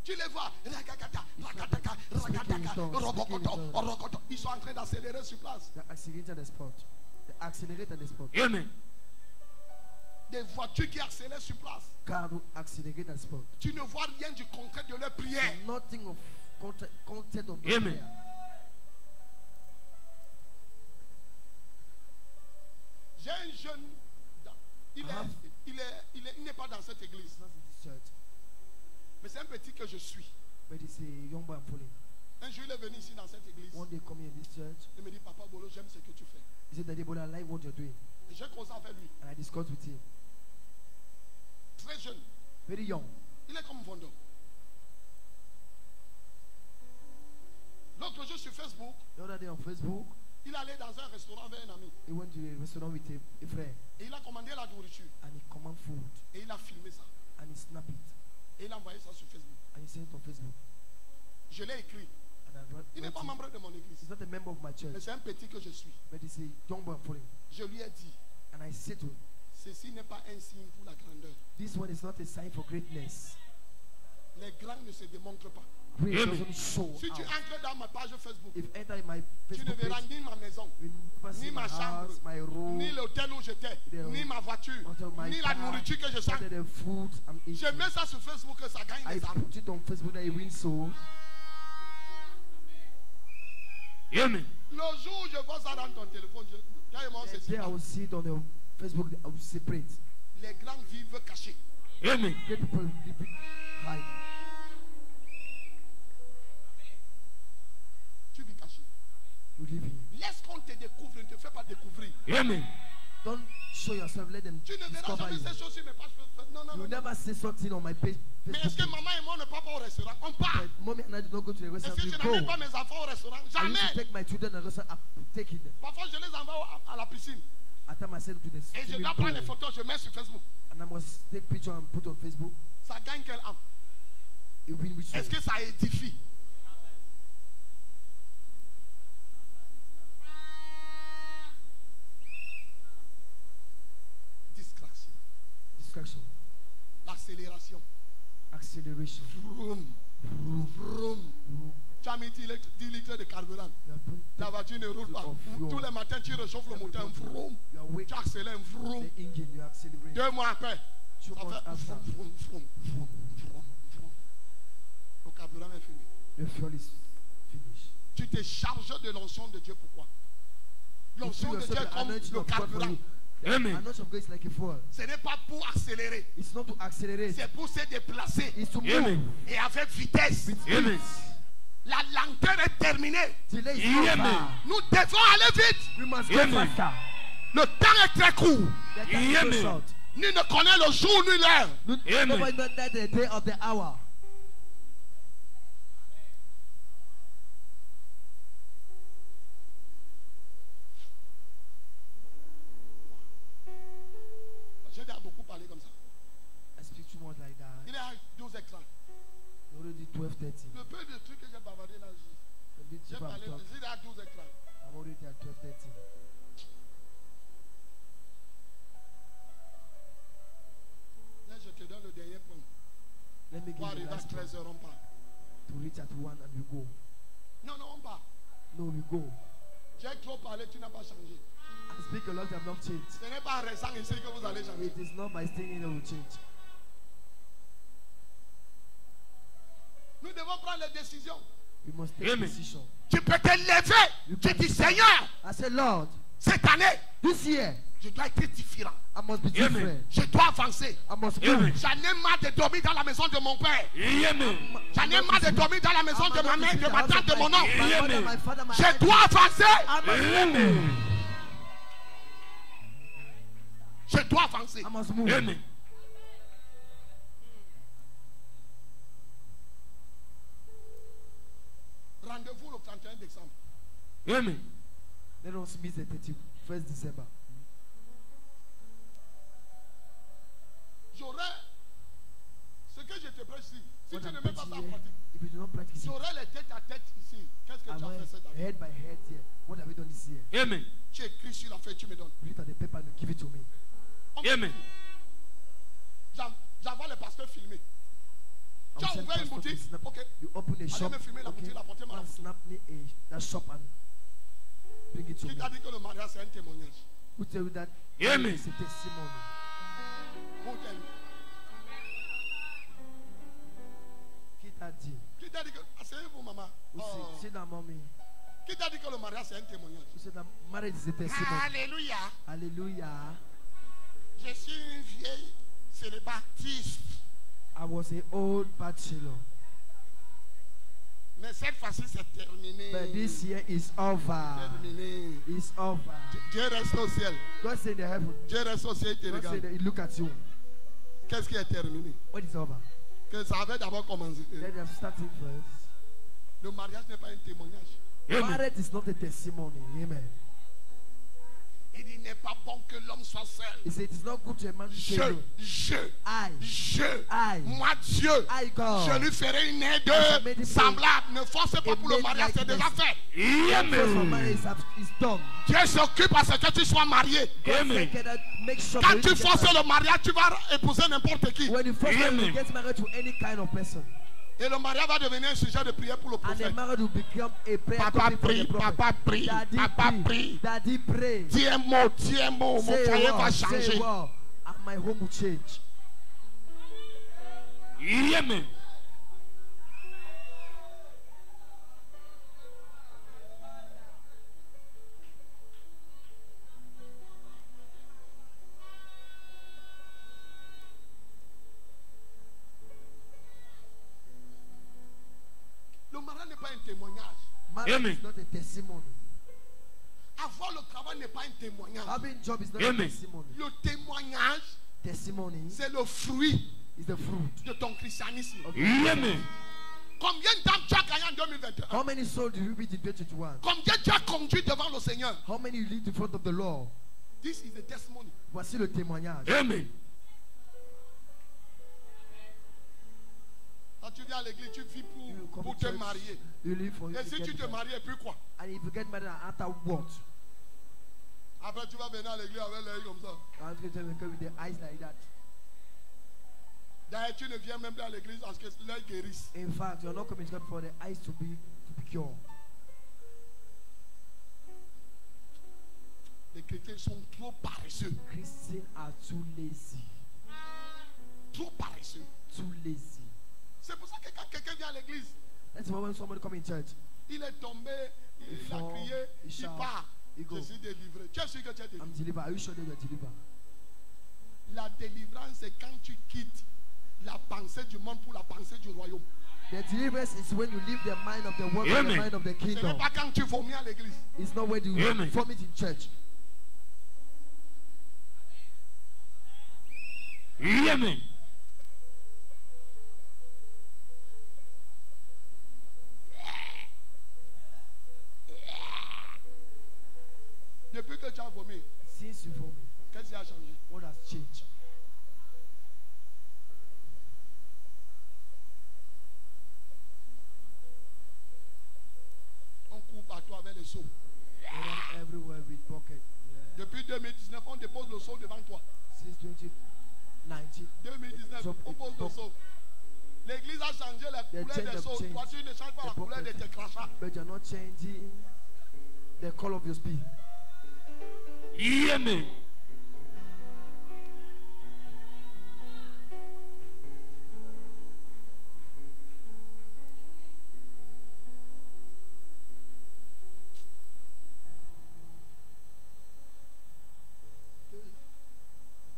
Speaker 1: Tu les vois. Ragagata, ragataka, ragataka, robokoto, orokoto. Ils sont en train d'accélérer sur place.
Speaker 3: They accelerate at the spot. They accelerate at the spot.
Speaker 4: Amen.
Speaker 1: Des voitures qui accélèrent sur place.
Speaker 3: Car will accelerate at the spot.
Speaker 1: Tu ne vois rien du concret de leur prière.
Speaker 3: Nothing of content of
Speaker 4: Amen.
Speaker 3: prayer.
Speaker 1: J'ai un jeune. Il n'est pas dans cette église.
Speaker 3: It's not in this church,
Speaker 1: Mais c'est un petit que je suis.
Speaker 3: but it's a young boy I'm following.
Speaker 1: Un jour, il est venu ici dans cette église.
Speaker 3: One day come here in this church.
Speaker 1: Il me dit, Papa Bolo, j'aime ce que tu fais.
Speaker 3: He said, Daddy Bola, I like what you're doing.
Speaker 1: Et j'ai causé avec lui.
Speaker 3: And I discussed with him.
Speaker 1: Très jeune.
Speaker 3: Very young.
Speaker 1: Il est comme Vondo. L'autre jour sur Facebook,
Speaker 3: The other day on Facebook,
Speaker 1: il allait dans un restaurant avec un ami.
Speaker 3: he went to a restaurant with a friend
Speaker 1: Et il a commandé la nourriture.
Speaker 3: and he command food
Speaker 1: Et il a filmé ça.
Speaker 3: and he snap it
Speaker 1: Et il a envoyé ça sur Facebook.
Speaker 3: and he sent it on Facebook.
Speaker 1: Je l'ai écrit.
Speaker 3: And I
Speaker 1: Il n'est
Speaker 3: wrote
Speaker 1: pas
Speaker 3: it.
Speaker 1: membre de mon église.
Speaker 3: He's not a member of my
Speaker 1: Mais
Speaker 3: church,
Speaker 1: c'est un petit que je suis.
Speaker 3: but he's a young boy I'm following.
Speaker 1: Je lui ai dit,
Speaker 3: And I said to him,
Speaker 1: ceci n'est pas un signe pour la grandeur.
Speaker 3: this one is not a sign for greatness.
Speaker 1: Les grands ne se démontrent pas.
Speaker 3: Great
Speaker 4: Amen.
Speaker 3: doesn't show
Speaker 1: Si tu
Speaker 3: out.
Speaker 1: entres dans ma page Facebook,
Speaker 3: If enter in my
Speaker 1: tu ne
Speaker 3: Facebook
Speaker 1: verras
Speaker 3: page,
Speaker 1: ni ma maison,
Speaker 3: you never
Speaker 1: ni
Speaker 3: see
Speaker 1: ma
Speaker 3: my
Speaker 1: chambre,
Speaker 3: house, my room,
Speaker 1: ni l'hôtel où j'étais,
Speaker 3: the-
Speaker 1: ni ma voiture,
Speaker 3: until my
Speaker 1: ni la
Speaker 3: car,
Speaker 1: nourriture que je sens.
Speaker 3: until the food I'm
Speaker 1: Je
Speaker 3: eating.
Speaker 1: mets ça sur Facebook que ça gagne
Speaker 3: I
Speaker 1: des âmes.
Speaker 3: put it on Facebook that it wins souls.
Speaker 4: Amen.
Speaker 1: Le jour où je vois ça dans ton téléphone, quand ils m'ont
Speaker 3: The
Speaker 1: saisi,
Speaker 3: day I will see it on the Facebook, I will separate.
Speaker 1: les grands vivent cachés.
Speaker 4: Amen.
Speaker 3: Great people live high. You leave him.
Speaker 1: Laisse qu'on te découvre, ne te fais pas découvrir.
Speaker 4: Amen.
Speaker 3: Don't show yourself. Let them
Speaker 1: Tu ne verras
Speaker 3: discover
Speaker 1: jamais
Speaker 3: you.
Speaker 1: ces choses sur mes pages. Non, non,
Speaker 3: You
Speaker 1: non.
Speaker 3: never say something on my page.
Speaker 1: Mais est-ce que
Speaker 3: Facebook page.
Speaker 1: maman et moi ne part pas au restaurant? On part.
Speaker 3: But mommy and I do not go to the
Speaker 1: Est-ce
Speaker 3: restaurant.
Speaker 1: que je
Speaker 3: We
Speaker 1: n'amène
Speaker 3: go.
Speaker 1: pas mes enfants au restaurant?
Speaker 3: I used to
Speaker 1: Jamais.
Speaker 3: take my children to the restaurant. I'm taking them.
Speaker 1: Parfois, je les envoie à la piscine.
Speaker 3: I tell myself to the
Speaker 1: Et je
Speaker 3: swimming
Speaker 1: dois prendre les
Speaker 3: pool.
Speaker 1: photos, je mets sur Facebook.
Speaker 3: And I must take picture and put on Facebook.
Speaker 1: Ça gagne quelle âme?
Speaker 3: It win with
Speaker 1: Est-ce
Speaker 3: you.
Speaker 1: que ça édifie? Distraction.
Speaker 3: Distraction.
Speaker 1: L'accélération.
Speaker 3: Acceleration.
Speaker 1: Vroom. Vroom. Tu as mis 10 litres de carburant.
Speaker 3: You are put-
Speaker 1: La voiture ne roule pas. Tous les matins, tu réchauffes le moteur. Vroom.
Speaker 3: You are wake
Speaker 1: Tu accélères. Vroom.
Speaker 3: the engine. You accelerate.
Speaker 1: 2 mois après,
Speaker 3: 2
Speaker 1: ça
Speaker 3: months
Speaker 1: fait
Speaker 3: after,
Speaker 1: vroom, vroom, vroom, vroom, vroom. Le carburant est fini.
Speaker 3: the fuel is finished.
Speaker 1: Tu te charges de l'onction de Dieu. Pourquoi?
Speaker 3: You
Speaker 1: L'onction
Speaker 3: feel
Speaker 1: de Dieu
Speaker 3: yourself
Speaker 1: est
Speaker 3: the
Speaker 1: comme
Speaker 3: anointing
Speaker 1: le
Speaker 3: of God for
Speaker 1: carburant.
Speaker 3: you.
Speaker 4: Amen.
Speaker 3: Anointing of God is like a fuel.
Speaker 1: Ce n'est pas pour accélérer.
Speaker 3: It's not to accelerate.
Speaker 1: C'est pour se déplacer.
Speaker 3: It's to
Speaker 4: Amen.
Speaker 3: move.
Speaker 1: Et avec vitesse.
Speaker 4: Amen.
Speaker 1: La lenteur est terminée.
Speaker 3: Delay is
Speaker 4: Amen.
Speaker 3: over.
Speaker 1: Nous devons aller vite.
Speaker 3: We must go
Speaker 4: Amen.
Speaker 3: faster.
Speaker 1: Le temps est très court.
Speaker 3: The time is
Speaker 4: Amen.
Speaker 3: so short.
Speaker 1: Nul ne connaît le jour ni l'heure.
Speaker 4: Amen.
Speaker 3: Nobody knows that the day of the hour.
Speaker 1: J'ai déjà beaucoup parlé comme ça.
Speaker 3: I speak too much like that.
Speaker 1: Il est à 12 écrans.
Speaker 3: Already 12:30.
Speaker 1: Le peu de trucs que j'ai bavardé là,
Speaker 3: The bit
Speaker 1: j'ai
Speaker 3: too
Speaker 1: parlé.
Speaker 3: talk.
Speaker 1: Il est à 12 écrans.
Speaker 3: I'm already at 12:30.
Speaker 1: Là, je te donne le dernier point.
Speaker 3: Let me
Speaker 1: Pour
Speaker 3: give you
Speaker 1: arriver
Speaker 3: the
Speaker 1: à
Speaker 3: last
Speaker 1: 13
Speaker 3: one.
Speaker 1: heures, on part.
Speaker 3: To reach at 1 and we go.
Speaker 1: Non, non, on part.
Speaker 3: No, we go.
Speaker 1: J'ai trop parlé, tu n'as pas changé.
Speaker 3: I speak a lot, I've not changed.
Speaker 1: Ce n'est pas en restant ici que vous allez changer.
Speaker 3: It is not by staying here will change.
Speaker 1: Nous devons prendre les décisions.
Speaker 3: We must take
Speaker 4: Amen.
Speaker 3: decision.
Speaker 1: Tu peux te lever. Tu dis, Seigneur,
Speaker 3: I say, Lord,
Speaker 1: cette année,
Speaker 3: this year
Speaker 1: je dois être différent.
Speaker 3: I must be
Speaker 4: Amen.
Speaker 3: different.
Speaker 1: Je dois avancer.
Speaker 3: I must
Speaker 4: Amen.
Speaker 3: move.
Speaker 1: J'en ai marre de dormir dans la maison de mon père.
Speaker 4: Amen.
Speaker 1: J'en ai marre de dormir dans la maison de ma mère, de ma tante, de mon oncle.
Speaker 3: My mother,
Speaker 4: Amen.
Speaker 3: my father, my
Speaker 1: Je
Speaker 3: aunt.
Speaker 1: dois avancer.
Speaker 4: Amen.
Speaker 1: Je dois avancer.
Speaker 3: I must move.
Speaker 4: Amen.
Speaker 1: Rendez-vous le 31 décembre.
Speaker 4: Amen.
Speaker 3: Let us meet the 31st December.
Speaker 1: J'aurai ce que je te prêche ici. Si
Speaker 3: What
Speaker 1: tu
Speaker 3: I'm
Speaker 1: ne mets pas ça en
Speaker 3: preaching here,
Speaker 1: pratique,
Speaker 3: if you do not practice it,
Speaker 1: j'aurai les têtes à tête ici. Qu'est-ce que
Speaker 3: I
Speaker 1: tu as fait cette
Speaker 3: went
Speaker 1: année?
Speaker 3: head by head here. What have you done this year?
Speaker 4: Amen.
Speaker 1: Tu écris sur la feuille, tu me donnes.
Speaker 3: Read at the paper and give it to me.
Speaker 1: On fait
Speaker 4: Amen.
Speaker 1: tout. J'envoie le pasteur filmer.
Speaker 3: I
Speaker 1: Tu
Speaker 3: will
Speaker 1: as
Speaker 3: send
Speaker 1: ouvert une
Speaker 3: pastor to
Speaker 1: boutique.
Speaker 3: snap.
Speaker 1: Ok.
Speaker 3: You open a shop.
Speaker 1: me filmer la
Speaker 3: Okay.
Speaker 1: boutique, apportez-moi la
Speaker 3: And
Speaker 1: photo.
Speaker 3: snap me that shop and bring it to
Speaker 1: Qui
Speaker 3: me.
Speaker 1: t'a dit que le mariage c'est un témoignage?
Speaker 3: Who tell you that?
Speaker 4: Amen.
Speaker 3: It's a testimony.
Speaker 1: Who tell you?
Speaker 3: Qui t'a dit?
Speaker 1: Qui t'a dit que. Asseyez-vous, maman.
Speaker 3: Who
Speaker 1: Oh.
Speaker 3: said, sit down, mommy.
Speaker 1: Qui t'a dit que le mariage c'est un témoignage?
Speaker 3: Who said that marriage is a testimony?
Speaker 1: Alléluia.
Speaker 3: Hallelujah.
Speaker 1: Je suis une vieille célébatiste.
Speaker 3: I was an old bachelor.
Speaker 1: Mais cette fois-ci, c'est terminé.
Speaker 3: But this year is over.
Speaker 1: Terminé.
Speaker 3: It's over.
Speaker 1: Dieu reste au ciel.
Speaker 3: God said in the heaven.
Speaker 1: Dieu reste au ciel, il te
Speaker 3: God said
Speaker 1: regarde.
Speaker 3: that he look at you.
Speaker 1: Qu'est-ce qui est terminé?
Speaker 3: What is over?
Speaker 1: Que ça avait d'abord commencé.
Speaker 3: Let them start it first.
Speaker 1: Le mariage n'est pas un témoignage.
Speaker 4: Amen.
Speaker 3: Marriage is not a testimony. Amen.
Speaker 1: Il n'est pas bon que l'homme soit seul.
Speaker 3: He said it is not good to a man to stay alone.
Speaker 1: Moi Dieu,
Speaker 3: I God.
Speaker 1: je lui ferai une
Speaker 3: I shall make
Speaker 1: aide
Speaker 3: him
Speaker 1: semblable. Ne forcez pas
Speaker 3: a
Speaker 1: pour le
Speaker 3: maid
Speaker 1: mariage, c'est
Speaker 3: likeness.
Speaker 1: déjà fait.
Speaker 3: First for
Speaker 4: Amen.
Speaker 3: marriage is done.
Speaker 1: Dieu s'occupe à ce que tu sois marié.
Speaker 4: Amen.
Speaker 3: Make sure
Speaker 1: Quand
Speaker 3: that
Speaker 1: tu
Speaker 3: you get
Speaker 1: forces
Speaker 3: married.
Speaker 1: le mariage, tu vas épouser n'importe qui.
Speaker 3: When you first
Speaker 4: Amen.
Speaker 3: you get married to any kind of person,
Speaker 1: Et le mariage va devenir un sujet de prière pour le
Speaker 3: and the
Speaker 1: prophète.
Speaker 3: marriage will become a prayer
Speaker 1: Papa
Speaker 3: topic for
Speaker 1: prie,
Speaker 3: the prophet.
Speaker 1: papa prie,
Speaker 3: Daddy
Speaker 1: papa
Speaker 3: pray.
Speaker 1: prie.
Speaker 3: Daddy pray.
Speaker 1: Dis un mot, mon
Speaker 3: Say
Speaker 1: foyer
Speaker 3: a
Speaker 1: va
Speaker 3: word, say
Speaker 1: changer.
Speaker 3: a word, and my home will change.
Speaker 4: Amen.
Speaker 1: Le mariage n'est pas un témoignage.
Speaker 3: Marriage
Speaker 4: Amen.
Speaker 3: is not a testimony.
Speaker 1: Avoir le travail n'est pas un témoignage.
Speaker 3: Having job is not a
Speaker 4: Amen.
Speaker 3: testimony.
Speaker 1: Le témoignage,
Speaker 3: Testimony
Speaker 1: c'est le fruit
Speaker 3: is the fruit.
Speaker 1: de ton christianisme.
Speaker 4: Amen.
Speaker 1: Combien d'âmes tu as gagné en 2021?
Speaker 3: How many souls do you beat in 2021?
Speaker 1: Combien tu as conduit devant le Seigneur?
Speaker 3: How many you lead in front of the Lord?
Speaker 1: This is the testimony.
Speaker 3: Voici le témoignage.
Speaker 4: Amen.
Speaker 1: Quand tu viens à l'église, tu vis
Speaker 3: You come
Speaker 1: pour
Speaker 3: to
Speaker 1: te
Speaker 3: church,
Speaker 1: marier.
Speaker 3: you live for
Speaker 1: Et
Speaker 3: to
Speaker 1: si
Speaker 3: get
Speaker 1: tu te
Speaker 3: married.
Speaker 1: maries, et puis quoi?
Speaker 3: And if you get married after what?
Speaker 1: Après, tu vas venir à l'église avec l'œil comme ça.
Speaker 3: I'm going to tell you with the eyes like that.
Speaker 1: D'ailleurs, tu ne viens même pas à l'église parce que l'œil guérisse.
Speaker 3: In fact, you're not coming to God for the eyes to be pure.
Speaker 1: Les chrétiens sont trop paresseux.
Speaker 3: Christians are too lazy.
Speaker 1: Trop paresseux.
Speaker 3: Too lazy.
Speaker 1: C'est pour ça que quand quelqu'un vient à l'église,
Speaker 3: That's why when somebody come in church,
Speaker 1: il est tombé, il a
Speaker 3: fall,
Speaker 1: crié,
Speaker 3: he
Speaker 1: il
Speaker 3: shout,
Speaker 1: part.
Speaker 3: he go.
Speaker 1: Je suis délivré. Tu es sûr que tu es délivré?
Speaker 3: I'm delivered. Are you sure that you're delivered?
Speaker 1: La délivrance, c'est quand tu quittes la pensée du monde pour la pensée du royaume.
Speaker 3: The deliverance is when you leave the mind of the world and the
Speaker 4: Amen.
Speaker 3: mind of the
Speaker 1: Ce n'est
Speaker 3: kingdom.
Speaker 1: pas quand tu vomis à l'église.
Speaker 3: It's not when you
Speaker 4: Amen.
Speaker 3: form it in church.
Speaker 4: Amen.
Speaker 1: Depuis que tu as vomi,
Speaker 3: Since you form it,
Speaker 1: qu'est-ce qui a changé?
Speaker 3: what has changed?
Speaker 1: On court partout avec les seaux.
Speaker 3: We run everywhere with bucket. Yeah.
Speaker 1: Depuis 2019, on dépose le seau devant toi.
Speaker 3: Since 2019,
Speaker 1: 2019, on pose le seau. L'église a changé la
Speaker 3: The
Speaker 1: couleur
Speaker 3: change
Speaker 1: des
Speaker 3: of
Speaker 1: seaux.
Speaker 3: change.
Speaker 1: Toi, tu ne changes pas
Speaker 3: The
Speaker 1: la couleur de
Speaker 3: bucket.
Speaker 1: tes crachats.
Speaker 3: but you're not changing the color of your speed.
Speaker 4: Amen.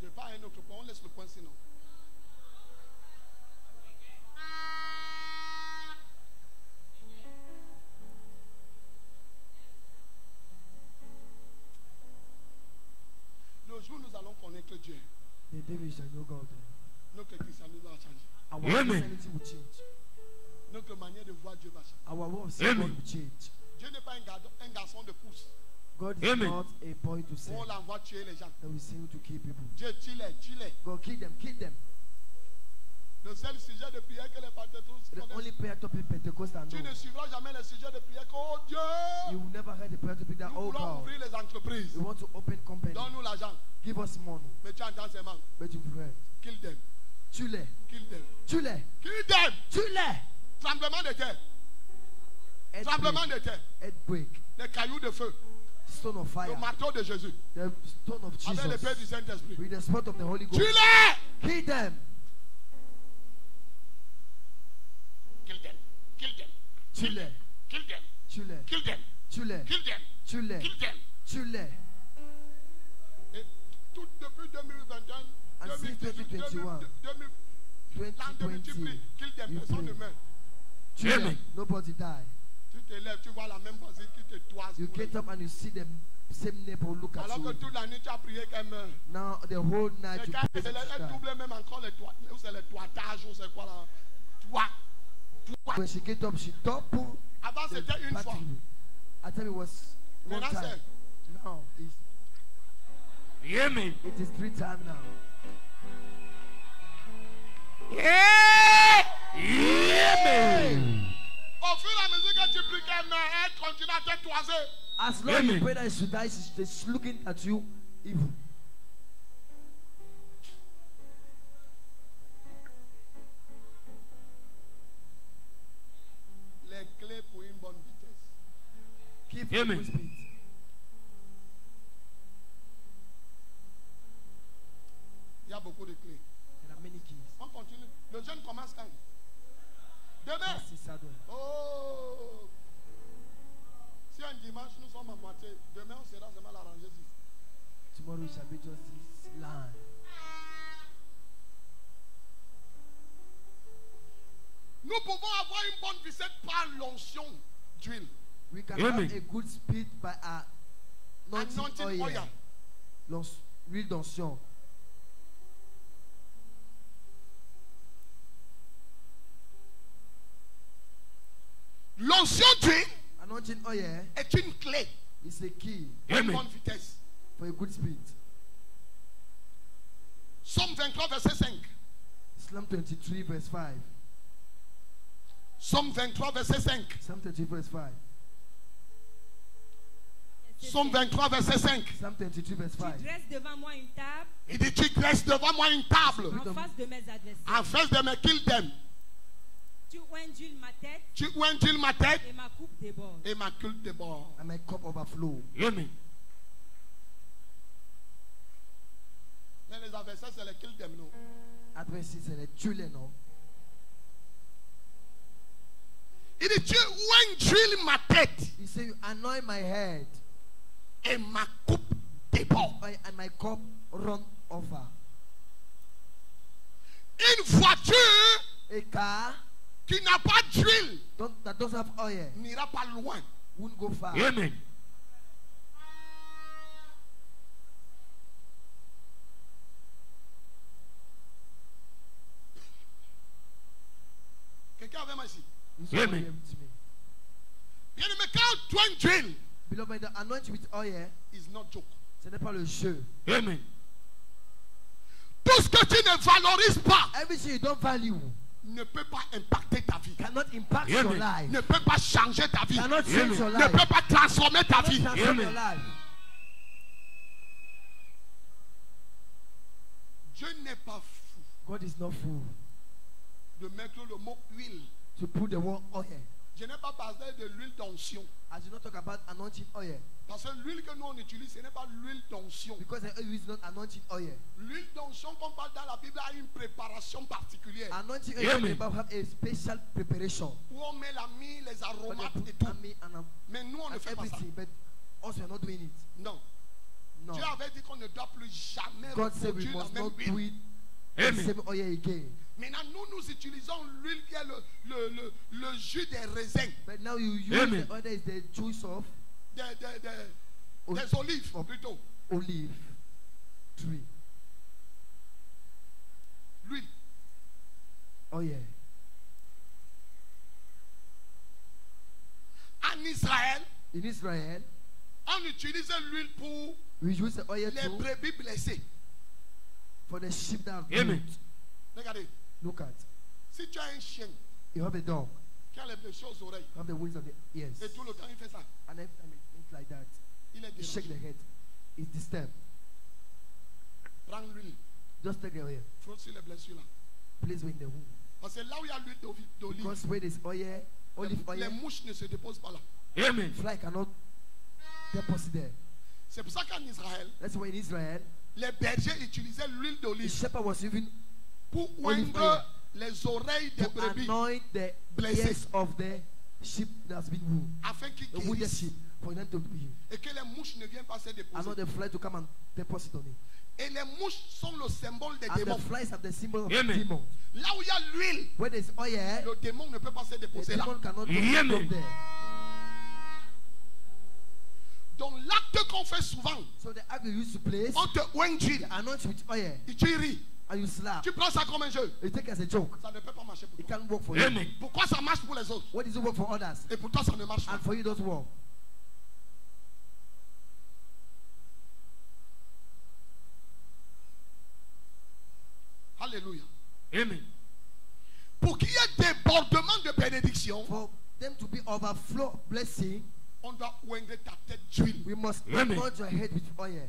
Speaker 1: Je pas un autre point, on laisse le point sinon. Le jour où nous allons connaître Dieu,
Speaker 3: The day we shall know God,
Speaker 1: notre christianisme va changer.
Speaker 3: our
Speaker 4: Amen.
Speaker 3: Christianity will change.
Speaker 1: Notre manière de voir Dieu va changer.
Speaker 3: Our way of seeing
Speaker 4: Amen.
Speaker 3: God will change.
Speaker 1: Dieu n'est pas un garçon de pouce
Speaker 3: God is
Speaker 4: Amen.
Speaker 3: not a boy to
Speaker 1: où
Speaker 3: say
Speaker 1: on l'envoie tuer les gens.
Speaker 3: that we send him to kill people.
Speaker 1: Dieu tue-les.
Speaker 3: God kill them, kill them.
Speaker 1: Le seul sujet de prière que les pentecôtistes
Speaker 3: The only
Speaker 1: connaissent.
Speaker 3: prayer topic Pentecostal
Speaker 1: Tu
Speaker 3: know.
Speaker 1: ne suivras jamais le sujet de prière que, oh Dieu,
Speaker 3: You will never heard the prayer topic that,
Speaker 1: nous
Speaker 3: oh
Speaker 1: voulons
Speaker 3: God,
Speaker 1: ouvrir les entreprises.
Speaker 3: we want to open company.
Speaker 1: Donne-nous l'argent.
Speaker 3: Give us money.
Speaker 1: Mais tu entends seulement,
Speaker 3: But you've heard.
Speaker 1: kill them,
Speaker 3: Tue-les.
Speaker 1: kill them,
Speaker 3: Tue-les.
Speaker 1: kill them.
Speaker 3: Tue-les.
Speaker 1: Tremblement de terre, tremblement
Speaker 3: Earthquake.
Speaker 1: de terre,
Speaker 3: Earthquake.
Speaker 1: les cailloux de feu,
Speaker 3: Stone of
Speaker 1: le
Speaker 3: fire.
Speaker 1: marteau de Jésus,
Speaker 3: The stone of
Speaker 1: avec l'épée du
Speaker 3: Jesus.
Speaker 1: Saint-Esprit.
Speaker 3: With the spirit of the Holy Ghost.
Speaker 1: Tue-les!
Speaker 3: Kill them.
Speaker 1: Kill them, kill them,
Speaker 3: Tue-les.
Speaker 1: kill them,
Speaker 3: Tue-les.
Speaker 1: kill them,
Speaker 3: Tue-les.
Speaker 1: kill them,
Speaker 3: Tue-les.
Speaker 1: kill them.
Speaker 3: Tue-les.
Speaker 1: Et tout depuis 2021,
Speaker 3: And since 2021,
Speaker 1: 2000, l'an 2000, tu
Speaker 3: 2020,
Speaker 1: pries, kill them,
Speaker 3: you
Speaker 1: personne ne
Speaker 3: pray.
Speaker 1: meurt.
Speaker 3: Tue-les.
Speaker 4: Amen.
Speaker 3: Nobody die.
Speaker 1: Tu te lèves, tu vois la même personne qui te toise.
Speaker 3: You get up and you see the same neighbor look at
Speaker 1: Alors que
Speaker 3: you.
Speaker 1: toute la nuit, tu as prié qu'elle meurt.
Speaker 3: Now the whole night
Speaker 1: C'est
Speaker 3: you
Speaker 1: quand
Speaker 3: pray that she
Speaker 1: elle
Speaker 3: die.
Speaker 1: double même encore les toits, ou c'est les toitages, ou c'est quoi là. Toit. Toit.
Speaker 3: When she get up, she double
Speaker 1: Avant,
Speaker 3: the
Speaker 1: c'était une fois.
Speaker 3: battery. I tell you, it was one
Speaker 1: Maintenant,
Speaker 3: time.
Speaker 1: c'est.
Speaker 3: Now
Speaker 4: Amen.
Speaker 3: it is 3 times now.
Speaker 4: Amen.
Speaker 1: Au fur et à mesure que tu pries qu'elle meurt, elle continue à te toiser.
Speaker 3: As long as
Speaker 4: Amen.
Speaker 3: you pray that she dies, she's looking at you evil.
Speaker 1: Les clés pour une bonne vitesse.
Speaker 3: Keep
Speaker 4: Amen.
Speaker 3: full speed.
Speaker 1: Il y a beaucoup de clés.
Speaker 3: There are many keys.
Speaker 1: On continue. Le jeûne commence quand? Demain.
Speaker 3: That's the sad one.
Speaker 1: Oh! Si un dimanche nous sommes à moitié, demain on sera seulement l'arranger ici.
Speaker 3: Tomorrow shall be just this line.
Speaker 1: Nous pouvons avoir une bonne visite par l'onction d'huile.
Speaker 3: We can
Speaker 4: Amen.
Speaker 3: have a good speed by our
Speaker 1: Anointing oil.
Speaker 3: L'huile d'onction.
Speaker 1: L'onction d'huile
Speaker 3: Anointing oil
Speaker 1: est une clé
Speaker 3: is a key
Speaker 1: pour une
Speaker 4: Amen.
Speaker 1: bonne vitesse.
Speaker 3: for a good speed.
Speaker 1: Somme 23, verset 5.
Speaker 3: Psalm 23 verse 5.
Speaker 1: Somme 23, verset 5.
Speaker 3: Psalm 23 verse 5.
Speaker 1: Somme 23, verset 5.
Speaker 3: Psalm 23 verse
Speaker 2: Tu
Speaker 3: 5.
Speaker 2: dresses devant moi une table
Speaker 1: Il dit, tu dresses devant moi une table
Speaker 2: en face de mes adversaires.
Speaker 1: en face de mes kill them.
Speaker 2: Tu oindules ma tête
Speaker 1: Tu oindules ma tête
Speaker 2: et ma coupe déborde.
Speaker 1: et ma culte déborde.
Speaker 3: And my cup overflow.
Speaker 4: Amen.
Speaker 1: Mais les adversaires, c'est les kill them, non?
Speaker 3: Adversaire, c'est les tuiles, non?
Speaker 1: Il dit, tu oindules ma tête
Speaker 3: He said, you anoint my head
Speaker 1: et ma coupe déborde.
Speaker 3: and my cup run over.
Speaker 1: Une voiture
Speaker 3: A car
Speaker 1: qui n'a pas d'huile
Speaker 3: that doesn't have oil
Speaker 1: n'ira pas loin.
Speaker 3: won't go far.
Speaker 4: Amen.
Speaker 1: Quelqu'un avec moi ici?
Speaker 3: It's
Speaker 4: Amen.
Speaker 3: only with me.
Speaker 1: Bien aimé, quand tu oindules,
Speaker 3: Beloved, the anointing with oil,
Speaker 1: is not joke.
Speaker 3: ce n'est pas le jeu.
Speaker 4: Amen.
Speaker 1: Tout ce que tu ne valorises pas
Speaker 3: Everything you don't value
Speaker 1: ne peut pas impacter ta vie.
Speaker 3: cannot impact
Speaker 4: Amen.
Speaker 3: your life.
Speaker 1: Ne peut pas changer ta vie.
Speaker 3: Cannot change your
Speaker 1: Ne
Speaker 3: life.
Speaker 1: peut pas transformer ta
Speaker 3: Cannot
Speaker 1: vie.
Speaker 3: transform
Speaker 4: Amen.
Speaker 3: your life.
Speaker 1: Dieu n'est pas fou
Speaker 3: God is not fool
Speaker 1: de mettre le mot huile.
Speaker 3: to put the word oil.
Speaker 1: Je n'ai pas parlé de l'huile d'onction.
Speaker 3: I do not talk about anointing oil
Speaker 1: Parce que l'huile que nous on utilise, ce n'est pas l'huile d'onction.
Speaker 3: because the oil is not anointing oil.
Speaker 1: L'huile d'onction qu'on parle dans la Bible a une préparation particulière.
Speaker 3: Anointing oil
Speaker 4: Amen.
Speaker 3: is about have a special preparation.
Speaker 1: Où on met la mie, les
Speaker 3: But
Speaker 1: aromates
Speaker 3: they
Speaker 1: et
Speaker 3: put
Speaker 1: tout.
Speaker 3: army and
Speaker 1: Mais nous on ne fait pas ça.
Speaker 3: everything, but also you're not doing it.
Speaker 1: Non.
Speaker 3: No.
Speaker 1: Dieu avait dit qu'on ne doit plus jamais
Speaker 3: God said we
Speaker 1: reproduire la
Speaker 3: must
Speaker 1: même
Speaker 3: not do
Speaker 1: huile.
Speaker 3: it the
Speaker 4: Amen.
Speaker 3: same oil again.
Speaker 1: Maintenant, nous utilisons l'huile qui est le jus des raisins,
Speaker 3: But now you use
Speaker 4: Amen.
Speaker 3: the oil that is the juice of
Speaker 1: des olives plutôt.
Speaker 3: olive tree.
Speaker 1: L'huile.
Speaker 3: Oil.
Speaker 1: En Israël,
Speaker 3: In Israel,
Speaker 1: on utilisait l'huile pour
Speaker 3: we use the oil
Speaker 1: les
Speaker 3: too
Speaker 1: brebis blessées.
Speaker 3: for the sheep that are
Speaker 4: Amen.
Speaker 3: bruised.
Speaker 1: Regardez,
Speaker 3: Look at.
Speaker 1: si tu as un chien
Speaker 3: You have a dog.
Speaker 1: qui a les blessures aux oreilles,
Speaker 3: You have the wings on the ears.
Speaker 1: et tout le temps il fait ça,
Speaker 3: And every time it makes like that,
Speaker 1: il est
Speaker 3: you shake
Speaker 1: dérangé.
Speaker 3: the head. It's disturbed.
Speaker 1: Prends l'huile,
Speaker 3: Just take the oil.
Speaker 1: frotte sur les blessures là.
Speaker 3: Place it in the wound.
Speaker 1: Parce que là où il y a l'huile d'olive,
Speaker 3: Because where there's oil, olive
Speaker 1: les
Speaker 3: oil,
Speaker 1: mouches ne se déposent pas là.
Speaker 4: Amen.
Speaker 3: fly cannot deposit there.
Speaker 1: C'est pour ça qu'en Israël,
Speaker 3: That's why in Israel,
Speaker 1: les bergers utilisaient l'huile
Speaker 3: the
Speaker 1: d'olive
Speaker 3: shepherd was even
Speaker 1: pour
Speaker 3: Olive
Speaker 1: oindre
Speaker 3: oil.
Speaker 1: les oreilles des
Speaker 3: to
Speaker 1: brebis
Speaker 3: anoint the
Speaker 1: blessées.
Speaker 3: ears of the sheep that's been wounded.
Speaker 1: afin qu'ils
Speaker 3: The wounded
Speaker 1: guérissent
Speaker 3: sheep, for them to be healed.
Speaker 1: et que les mouches ne viennent pas se
Speaker 3: And
Speaker 1: déposer.
Speaker 3: not the fly to come and deposit on it.
Speaker 1: Et les mouches sont le symbole des
Speaker 3: And the
Speaker 1: démons.
Speaker 3: flies are the symbol of
Speaker 4: Amen.
Speaker 3: demons.
Speaker 1: Là où il y a l'huile,
Speaker 3: Where there's oil,
Speaker 1: le démon ne peut pas se
Speaker 3: the
Speaker 1: déposer là.
Speaker 3: demon cannot
Speaker 4: Amen.
Speaker 3: go there.
Speaker 1: Donc l'acte qu'on fait souvent,
Speaker 3: So the act you used to place,
Speaker 1: on te oint d'huile,
Speaker 3: anoint with oil,
Speaker 1: et tu ris,
Speaker 3: and you slap.
Speaker 1: tu prends ça comme un jeu.
Speaker 3: You take it as a joke.
Speaker 1: Ça ne peut pas marcher pour
Speaker 3: It
Speaker 1: toi.
Speaker 3: can't work for you.
Speaker 4: Amen.
Speaker 1: Pourquoi ça marche pour les autres
Speaker 3: What does it work for others?
Speaker 1: et pour toi ça ne marche pas?
Speaker 3: And for you, it doesn't work.
Speaker 1: Alléluia.
Speaker 4: Amen.
Speaker 1: Pour qu'il y ait débordement de bénédiction,
Speaker 3: For them to be overflow of blessing,
Speaker 1: on doit oindre ta tête d'huile.
Speaker 3: we must
Speaker 4: Amen.
Speaker 3: anoint your head with oil.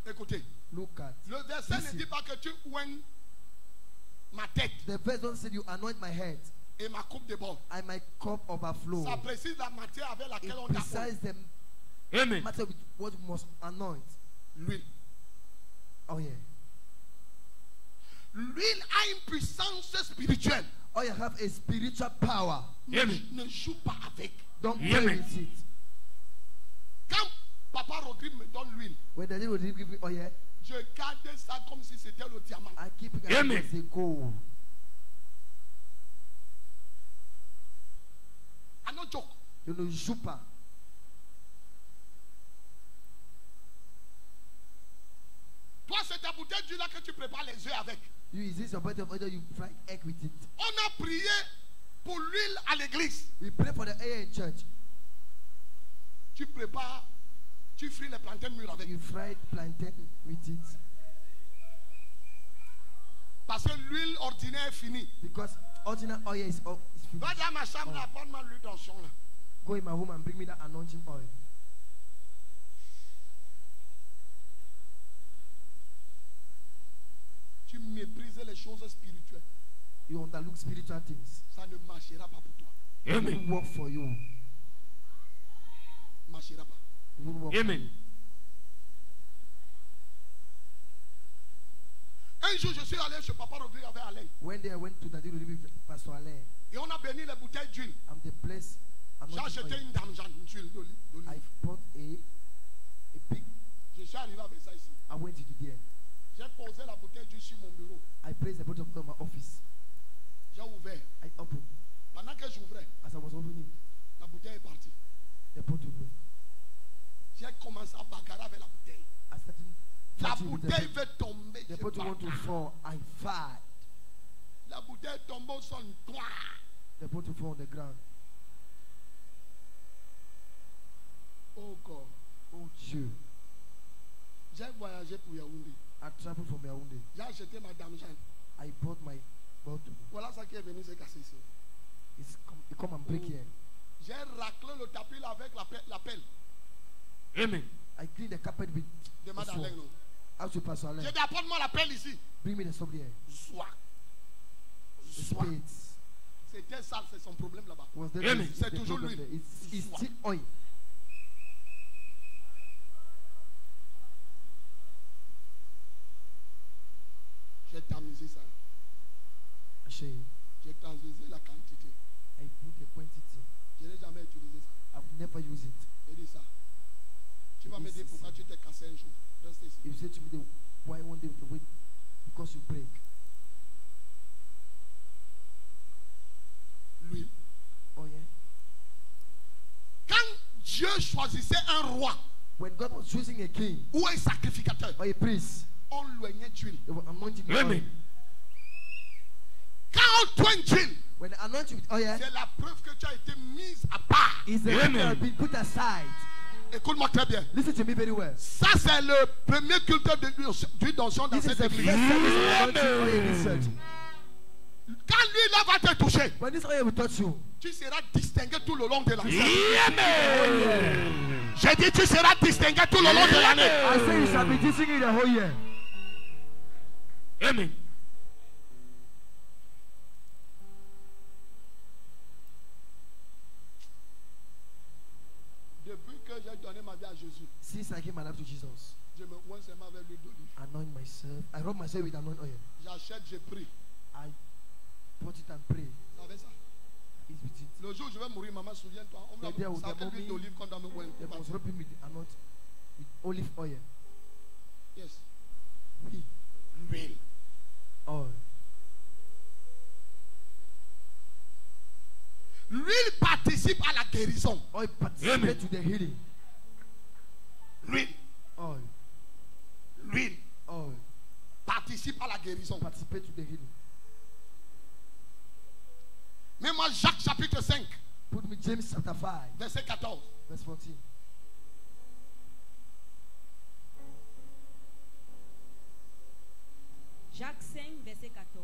Speaker 1: Écoutez,
Speaker 3: Look at.
Speaker 1: le verset ne
Speaker 3: Listen.
Speaker 1: dit pas que tu oignes ma tête
Speaker 3: The verse don't say you anoint my head
Speaker 1: et ma coupe déborde.
Speaker 3: and my cup overflow.
Speaker 1: Ça précise la matière avec
Speaker 3: It
Speaker 1: laquelle on t'a oint.
Speaker 3: precises the
Speaker 4: Amen.
Speaker 3: matter with what you must anoint.
Speaker 1: L'huile.
Speaker 3: Oil.
Speaker 1: L'huile a une puissance spirituelle.
Speaker 3: Oil have a spiritual power.
Speaker 4: Amen.
Speaker 1: Ne joue pas avec.
Speaker 3: Don't play
Speaker 4: Amen.
Speaker 3: with it.
Speaker 1: Quand Papa Rodrigue me donne l'huile,
Speaker 3: When the devil will give me oil,
Speaker 1: je garde ça comme si c'était le diamant.
Speaker 3: I keep it as
Speaker 4: Amen.
Speaker 3: it is gold.
Speaker 1: I no joke.
Speaker 3: You know, joue pas.
Speaker 1: bouteille d'huile là que tu prépares les œufs avec.
Speaker 3: You is this your bottle of oil you fry egg with it?
Speaker 1: On a prié pour l'huile à l'église.
Speaker 3: We pray for the oil in church.
Speaker 1: Tu prépares, tu frites les plantains mûrs avec.
Speaker 3: You fried plantain with it.
Speaker 1: Parce que l'huile ordinaire est finie.
Speaker 3: Because ordinary oil is finished.
Speaker 1: Va dans ma chambre, là, apporte-moi l'huile d'onction là.
Speaker 3: Go in my home and bring me that anointing oil.
Speaker 1: Tu méprises les choses spirituelles.
Speaker 3: You underlook spiritual things.
Speaker 1: Ça ne marchera pas pour toi.
Speaker 3: It
Speaker 4: Amen.
Speaker 3: will work for you.
Speaker 1: Marchera pas.
Speaker 3: It will work for
Speaker 4: Amen.
Speaker 3: you.
Speaker 1: Un jour, je suis allé chez Papa Rodrigue avec Alain.
Speaker 3: When they went to the deal with Pastor Alain,
Speaker 1: Et on a béni les bouteilles d'huile.
Speaker 3: I'm the place.
Speaker 1: J'ai acheté une dame d'huile d'olive.
Speaker 3: I bought a big.
Speaker 1: Je suis arrivé avec ça ici.
Speaker 3: I went into there.
Speaker 1: J'ai posé la bouteille d'huile sur mon bureau.
Speaker 3: I placed the bottle of oil in my office.
Speaker 1: J'ai ouvert.
Speaker 3: I opened.
Speaker 1: Pendant que j'ouvrais,
Speaker 3: As I was opening,
Speaker 1: la bouteille est partie.
Speaker 3: the bottle went.
Speaker 1: J'ai commencé à bagarrer avec la bouteille.
Speaker 3: I started
Speaker 1: La
Speaker 3: fighting with
Speaker 1: bouteille
Speaker 3: the
Speaker 1: veut tomber.
Speaker 3: The
Speaker 1: je
Speaker 3: bottle want to
Speaker 1: bagarre.
Speaker 3: fall. I fight.
Speaker 1: La bouteille tombe au sol. Toi.
Speaker 3: The bottle fall on the ground.
Speaker 1: Oh God.
Speaker 3: Oh, Dieu.
Speaker 1: J'ai voyagé pour Yaoundé.
Speaker 3: I traveled from Yaoundé.
Speaker 1: J'ai acheté ma dame Jeanne.
Speaker 3: I bought my bottle.
Speaker 1: Voilà ça qui est venu se casser ici.
Speaker 3: It come and break here.
Speaker 1: J'ai raclé le tapis là avec la pelle.
Speaker 4: Amen.
Speaker 3: I clean the carpet with
Speaker 1: Demande
Speaker 3: the
Speaker 1: à
Speaker 3: sword.
Speaker 1: Alain. Non.
Speaker 3: Ask your Pastor Alain.
Speaker 1: J'ai dit apporte-moi la pelle ici.
Speaker 3: Bring me the sword here.
Speaker 1: Soit.
Speaker 3: The
Speaker 1: Soit.
Speaker 3: spades.
Speaker 1: C'était ça, c'est son problème là-bas.
Speaker 3: Was there
Speaker 4: Amen.
Speaker 3: the
Speaker 1: C'est toujours
Speaker 3: problem
Speaker 1: lui.
Speaker 3: there? It's
Speaker 1: Soit.
Speaker 3: still oil.
Speaker 1: J'ai tamisé ça.
Speaker 3: Shame.
Speaker 1: J'ai transvisé la quantité.
Speaker 3: I put the quantity.
Speaker 1: Je n'ai jamais utilisé ça.
Speaker 3: I've never used it.
Speaker 1: J'ai dit ça. Tu vas me dire pourquoi tu t'es cassé un jour. Reste ici.
Speaker 3: You say to me, why one day the way? Because you break.
Speaker 1: L'huile.
Speaker 3: Oh yeah.
Speaker 1: Quand Dieu choisissait un roi
Speaker 3: When God was choosing a king
Speaker 1: ou un sacrificateur,
Speaker 3: or a priest,
Speaker 1: on loignait d'huile.
Speaker 3: they were anointing with oil.
Speaker 4: Amen.
Speaker 1: Quand on toigne d'huile,
Speaker 3: When they anoint you with oil,
Speaker 1: c'est la preuve que tu as été mise à part.
Speaker 3: is the
Speaker 4: Amen.
Speaker 3: thing that has been put aside.
Speaker 1: Écoute-moi très bien.
Speaker 3: Listen to me very well.
Speaker 1: Ça, c'est le premier culte d'huile d'onction dans
Speaker 3: This is
Speaker 1: cette
Speaker 3: the first
Speaker 1: église.
Speaker 3: service of anointing oil in this church.
Speaker 1: Quand lui là va te toucher,
Speaker 3: When this oil will touch you,
Speaker 1: tu seras distingué tout le long de l'année.
Speaker 4: Amen.
Speaker 1: J'ai dit tu seras distingué tout le long de l'année.
Speaker 3: I say you shall be distinguished the whole year.
Speaker 4: Amen.
Speaker 1: Depuis que j'ai donné ma vie à Jésus,
Speaker 3: Since I gave my life to Jesus,
Speaker 1: je me oins seulement avec l'huile d'olive.
Speaker 3: anoint myself. I rub myself with anoint oil.
Speaker 1: J'achète, je prie.
Speaker 3: I put it and pray.
Speaker 1: Vous savez ça?
Speaker 3: It's with it.
Speaker 1: Le jour où je vais mourir, maman, souviens-toi. On
Speaker 3: The day I will
Speaker 1: ça
Speaker 3: die,
Speaker 1: avec l'huile
Speaker 3: mommy,
Speaker 1: d'olive qu'on doit me oindre.
Speaker 3: They must rub him with anoint with olive oil.
Speaker 1: Yes.
Speaker 3: Oui.
Speaker 1: L'huile.
Speaker 3: Oil.
Speaker 1: L'huile participe à la guérison.
Speaker 3: Oil participate
Speaker 4: Amen.
Speaker 3: to the healing.
Speaker 1: L'huile.
Speaker 3: Oil.
Speaker 1: L'huile
Speaker 3: Oil.
Speaker 1: participe à la guérison.
Speaker 3: Participate to the healing.
Speaker 1: Mais moi, Jacques chapitre 5,
Speaker 3: Put me James chapter 5,
Speaker 1: verset 14.
Speaker 3: verse 14.
Speaker 2: Jacques 5, verset 14.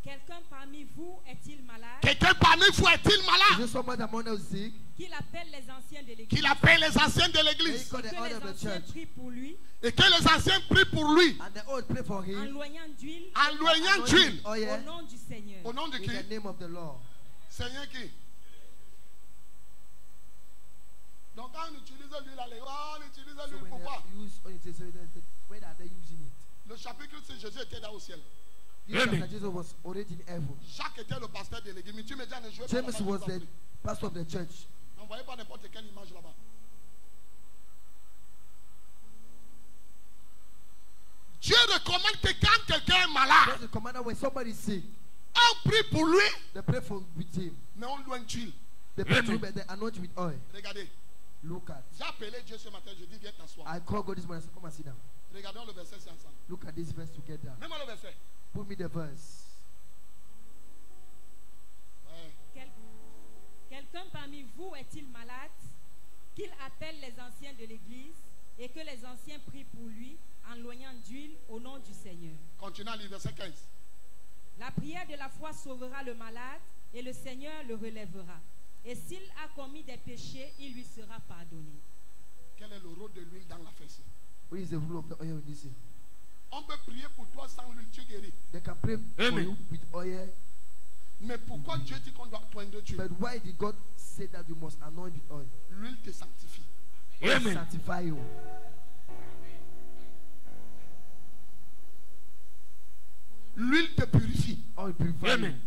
Speaker 2: Quelqu'un parmi vous est-il malade?
Speaker 1: Quelqu'un parmi vous est-il
Speaker 3: Is
Speaker 1: malade?
Speaker 3: there someone among us sick?
Speaker 2: Qu'il appelle les anciens de l'église.
Speaker 1: Qu'il appelle les anciens de
Speaker 3: May he
Speaker 1: l'église.
Speaker 3: call
Speaker 2: Que
Speaker 3: the
Speaker 2: les
Speaker 3: order of the
Speaker 2: anciens
Speaker 3: church.
Speaker 2: prient pour lui
Speaker 1: Et que les anciens prient pour lui.
Speaker 3: And the old pray for
Speaker 2: en
Speaker 3: him.
Speaker 2: loignant d'huile
Speaker 1: En loignant d'huile.
Speaker 3: Oh yeah.
Speaker 2: au nom du Seigneur.
Speaker 1: Au nom de
Speaker 3: In
Speaker 1: qui?
Speaker 3: the name of the Lord.
Speaker 1: Seigneur qui? Donc quand on utilise l'huile, on utilise
Speaker 3: So
Speaker 1: l'huile
Speaker 3: when
Speaker 1: pourquoi?
Speaker 3: they use oil, so where are they using it?
Speaker 1: Le chapitre, c'est Jésus était là au ciel.
Speaker 3: This
Speaker 4: Amen.
Speaker 3: after Jesus was already in heaven.
Speaker 1: Jacques était le pasteur de l'église. Mais tu me dis, ne jouez pas
Speaker 3: James
Speaker 1: là-bas,
Speaker 3: was
Speaker 1: je vous en
Speaker 3: the
Speaker 1: prie.
Speaker 3: pastor of the church.
Speaker 1: N'envoyez pas n'importe quelle image là-bas. Dieu recommande que quand quelqu'un est
Speaker 3: That's
Speaker 1: malade,
Speaker 3: the commander when somebody is sick.
Speaker 1: on prie pour lui,
Speaker 3: They pray for with him.
Speaker 1: mais on loigne d'huile.
Speaker 3: They pray to
Speaker 4: Amen.
Speaker 3: him and they anoint with oil.
Speaker 1: Regardez,
Speaker 3: Look at.
Speaker 1: j'ai appelé Dieu ce matin, je dis viens t'asseoir.
Speaker 3: I call God this morning. I say, come and sit down.
Speaker 1: Regardons le verset, c'est ensemble.
Speaker 3: Look at this verse together.
Speaker 1: Mets-moi le verset.
Speaker 3: Put me the verse.
Speaker 1: Ouais.
Speaker 2: Quelqu'un parmi vous est-il malade? Qu'il appelle les anciens de l'église et que les anciens prient pour lui en loignant d'huile au nom du Seigneur.
Speaker 1: Continue à lire verset 15.
Speaker 2: La prière de la foi sauvera le malade et le Seigneur le relèvera. Et s'il a commis des péchés, il lui sera pardonné.
Speaker 1: Quel est le rôle de l'huile dans la fesse?
Speaker 3: What is the rule of the oil in this?
Speaker 1: On peut prier pour toi sans l'huile, tu guéris.
Speaker 3: They can pray for
Speaker 4: Amen.
Speaker 3: you with oil.
Speaker 1: Mais pourquoi Dieu dit qu'on doit poindre Dieu?
Speaker 3: But why did God say that you must anoint with oil?
Speaker 1: L'huile te sanctifie.
Speaker 3: Oil
Speaker 4: Amen.
Speaker 3: sanctify you.
Speaker 1: L'huile te purifie.
Speaker 3: Oil purify you.
Speaker 4: Amen.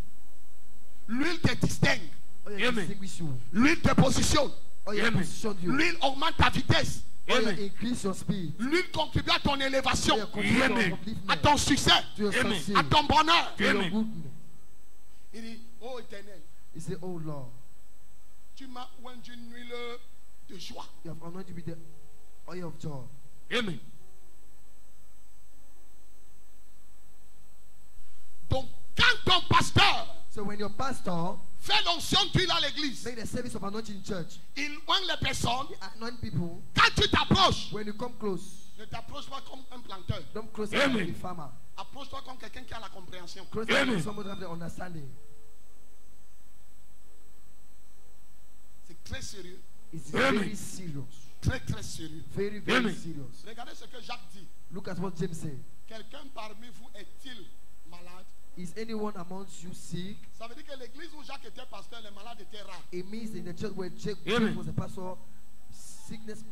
Speaker 1: L'huile te distingue.
Speaker 3: Oil
Speaker 4: Amen.
Speaker 3: distinguish you.
Speaker 1: L'huile te positionne.
Speaker 3: Oil
Speaker 4: Amen.
Speaker 3: position you.
Speaker 1: L'huile augmente ta vitesse.
Speaker 3: Oil
Speaker 4: Amen.
Speaker 3: increase your speed.
Speaker 1: L'huile contribue à ton élévation,
Speaker 3: Oil contribute
Speaker 4: Amen.
Speaker 3: to your
Speaker 1: à
Speaker 3: upliftment,
Speaker 1: ton succès,
Speaker 3: to your
Speaker 4: Amen.
Speaker 3: success,
Speaker 1: à ton bonheur.
Speaker 3: to your
Speaker 4: Amen.
Speaker 3: goodness.
Speaker 1: Il dit, oh éternel,
Speaker 3: He said, oh Lord,
Speaker 1: tu m'as oint d'une huile de joie.
Speaker 3: you have anointed with the oil of joy.
Speaker 4: Amen.
Speaker 1: Donc, quand ton pasteur
Speaker 3: So when your pastor
Speaker 1: fait l'onction d'huile à l'église,
Speaker 3: make the service of anointing in church,
Speaker 1: il oint les personnes.
Speaker 3: he anoint people.
Speaker 1: Quand tu t'approches,
Speaker 3: When you come close,
Speaker 1: ne t'approche pas comme un planteur.
Speaker 3: don't close
Speaker 4: Amen.
Speaker 3: like a farmer.
Speaker 1: Approche-toi comme quelqu'un qui a la compréhension.
Speaker 3: Close
Speaker 4: Amen.
Speaker 3: like someone who have the understanding.
Speaker 1: C'est très sérieux.
Speaker 3: It's
Speaker 4: Amen.
Speaker 3: very serious.
Speaker 1: Très, très sérieux.
Speaker 3: Very, very
Speaker 4: Amen.
Speaker 3: serious.
Speaker 1: Regardez ce que Jacques dit.
Speaker 3: Look at what James said.
Speaker 1: Quelqu'un parmi vous est-il malade?
Speaker 3: Is anyone amongst you sick?
Speaker 1: Ça veut dire que l'église où Jacques était pasteur, les malades étaient rares.
Speaker 3: It means in the church where
Speaker 4: Amen.
Speaker 3: James was a pastor, sickness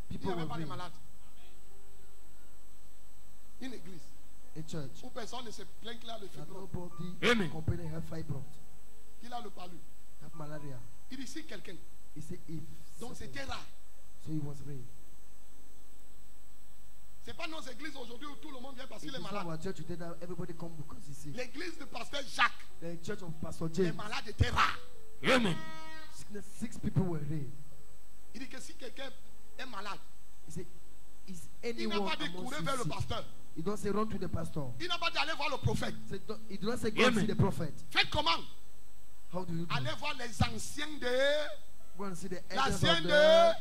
Speaker 1: Il n'y
Speaker 3: people
Speaker 1: avait
Speaker 3: were
Speaker 1: pas de
Speaker 3: rare.
Speaker 1: malades. Une église
Speaker 3: A church.
Speaker 1: où personne ne se plaint qu'il a le
Speaker 3: That
Speaker 1: fibro,
Speaker 3: nobody
Speaker 4: Amen.
Speaker 3: complaining have fibroid,
Speaker 1: qu'il a le palu.
Speaker 3: have malaria.
Speaker 1: Il dit si quelqu'un.
Speaker 3: He said if.
Speaker 1: Donc
Speaker 3: something-
Speaker 1: c'était rare.
Speaker 3: So he was rare.
Speaker 1: C'est pas nos églises aujourd'hui où tout le monde vient parce
Speaker 3: It
Speaker 1: qu'il
Speaker 3: is
Speaker 1: est
Speaker 3: not
Speaker 1: malade.
Speaker 3: our church today that everybody come because he's sick.
Speaker 1: L'église du pasteur Jacques,
Speaker 3: The church of Pastor
Speaker 1: les
Speaker 3: James,
Speaker 1: malades étaient rares.
Speaker 4: Amen.
Speaker 3: six people were rare.
Speaker 1: Il dit que si quelqu'un est malade,
Speaker 3: He said, is
Speaker 1: il n'a
Speaker 3: anyone
Speaker 1: pas dit
Speaker 3: amongst
Speaker 1: courir
Speaker 3: you
Speaker 1: vers le
Speaker 3: sick?
Speaker 1: pasteur.
Speaker 3: He don't say run to the pastor.
Speaker 1: Il n'a pas dit aller voir le prophète.
Speaker 3: He do not say go and
Speaker 4: Amen.
Speaker 3: see the prophet.
Speaker 1: Faites comment?
Speaker 3: How do you do?
Speaker 1: Allez voir les anciens de
Speaker 3: Go and see the elders
Speaker 1: l'ancien
Speaker 3: of
Speaker 1: de
Speaker 3: the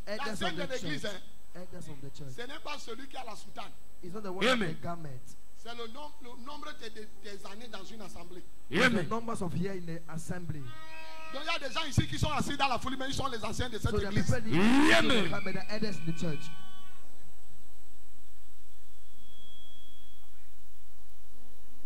Speaker 3: elders
Speaker 1: l'ancien
Speaker 3: of
Speaker 1: de
Speaker 3: the
Speaker 1: l'église.
Speaker 3: church.
Speaker 1: Hein.
Speaker 3: Elders of the church.
Speaker 1: Ce n'est pas celui qui a la soutane.
Speaker 3: It's not the one with
Speaker 4: Amen.
Speaker 3: the garment.
Speaker 1: C'est le nombre des années dans une assemblée.
Speaker 3: It's the
Speaker 4: Amen.
Speaker 3: numbers of here in the assembly.
Speaker 1: Donc il y a des gens ici qui sont assis dans la folie, mais ils sont les anciens de cette
Speaker 3: So the
Speaker 1: église.
Speaker 3: people in
Speaker 4: Amen.
Speaker 3: the the elders in the church.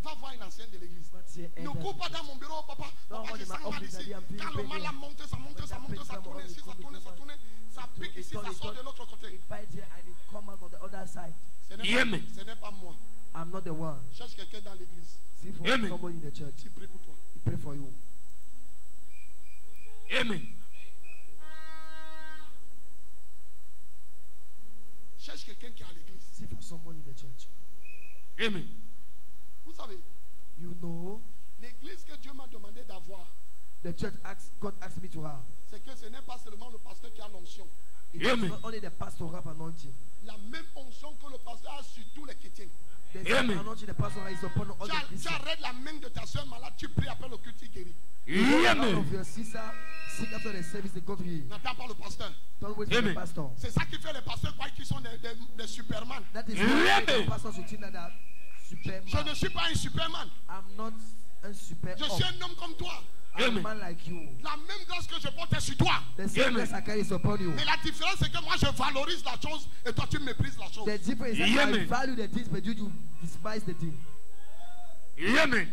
Speaker 1: Va voir une ancienne de l'église.
Speaker 3: What's your
Speaker 1: Ne
Speaker 3: elders
Speaker 1: cours
Speaker 3: in
Speaker 1: pas
Speaker 3: the
Speaker 1: dans
Speaker 3: church?
Speaker 1: mon bureau, papa.
Speaker 3: Non,
Speaker 1: Papa,
Speaker 3: moi,
Speaker 1: je
Speaker 3: il m'a
Speaker 1: sens mal
Speaker 3: offert
Speaker 1: ici.
Speaker 3: d'aller un peu
Speaker 1: Quand le
Speaker 3: payer.
Speaker 1: mal a monté, ça monte, ça monte, ça tourne ici, ça tourne, ça tourne. Ça pique ici, ça sort de l'autre côté.
Speaker 3: It bites here and it come out on the other side.
Speaker 4: Amen.
Speaker 1: Ce n'est pas moi.
Speaker 3: I'm not the one.
Speaker 1: Cherche quelqu'un dans l'église.
Speaker 3: See for
Speaker 4: Amen.
Speaker 3: somebody in the church.
Speaker 1: Qui prie pour toi.
Speaker 3: He pray for you.
Speaker 4: Amen.
Speaker 1: Cherche quelqu'un qui est à l'église.
Speaker 3: See for somebody in the church.
Speaker 4: Amen.
Speaker 1: Vous savez,
Speaker 3: You know,
Speaker 1: l'église que Dieu m'a demandé d'avoir,
Speaker 3: the church asked, God asked me to have.
Speaker 1: c'est que ce n'est pas seulement le pasteur qui a l'onction.
Speaker 3: It is
Speaker 4: Amen.
Speaker 3: not only the pastor who have anointing.
Speaker 1: La même onction que le pasteur a sur tous les chrétiens.
Speaker 3: The same
Speaker 4: Amen.
Speaker 3: anointing the pastor is upon all the
Speaker 1: Tu
Speaker 3: Christians.
Speaker 1: arrêtes la main de ta soeur malade, tu pries après le culte, il guérit.
Speaker 3: One of
Speaker 4: Amen.
Speaker 3: your sister sick after the service, they go to you.
Speaker 1: N'attends pas le pasteur.
Speaker 3: Don't wait for the
Speaker 4: Amen.
Speaker 3: pastor.
Speaker 1: C'est ça qui fait les pasteurs croient qu'ils sont des superman.
Speaker 3: That is
Speaker 4: Amen.
Speaker 3: why the pastors should think that
Speaker 1: Je
Speaker 3: Superman.
Speaker 1: ne suis pas un superman.
Speaker 3: I'm not a super.
Speaker 1: Je suis un homme comme toi.
Speaker 3: I'm a
Speaker 4: Amen.
Speaker 3: man like you.
Speaker 1: La même grâce que je porte est sur toi.
Speaker 3: The same
Speaker 4: Amen.
Speaker 3: grace I carry is upon you.
Speaker 1: Mais la différence, c'est que moi, je valorise la chose et toi, tu méprises la chose.
Speaker 3: The difference is that I
Speaker 4: Amen.
Speaker 3: value the things, but you despise the thing.
Speaker 4: Amen.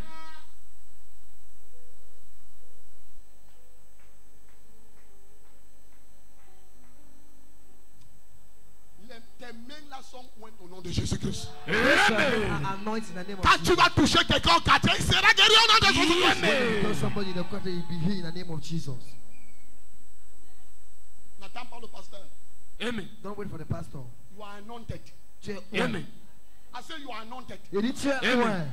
Speaker 1: Tes mains là sont ointes au nom de Jésus-Christ.
Speaker 4: Amen.
Speaker 3: I anoint in the name of
Speaker 1: Quand tu
Speaker 3: Jesus.
Speaker 1: vas toucher quelqu'un au quartier, il sera guéri au nom de Jésus-Christ.
Speaker 3: When you tell somebody in the quarter, you be healed in the name of Jesus.
Speaker 1: N'attends pas le pasteur.
Speaker 4: Amen.
Speaker 3: Don't wait for the pastor.
Speaker 1: You are anointed.
Speaker 3: Tu es oint.
Speaker 4: Amen.
Speaker 1: I say you are anointed.
Speaker 3: Il dit tu es
Speaker 4: Amen.
Speaker 3: oint.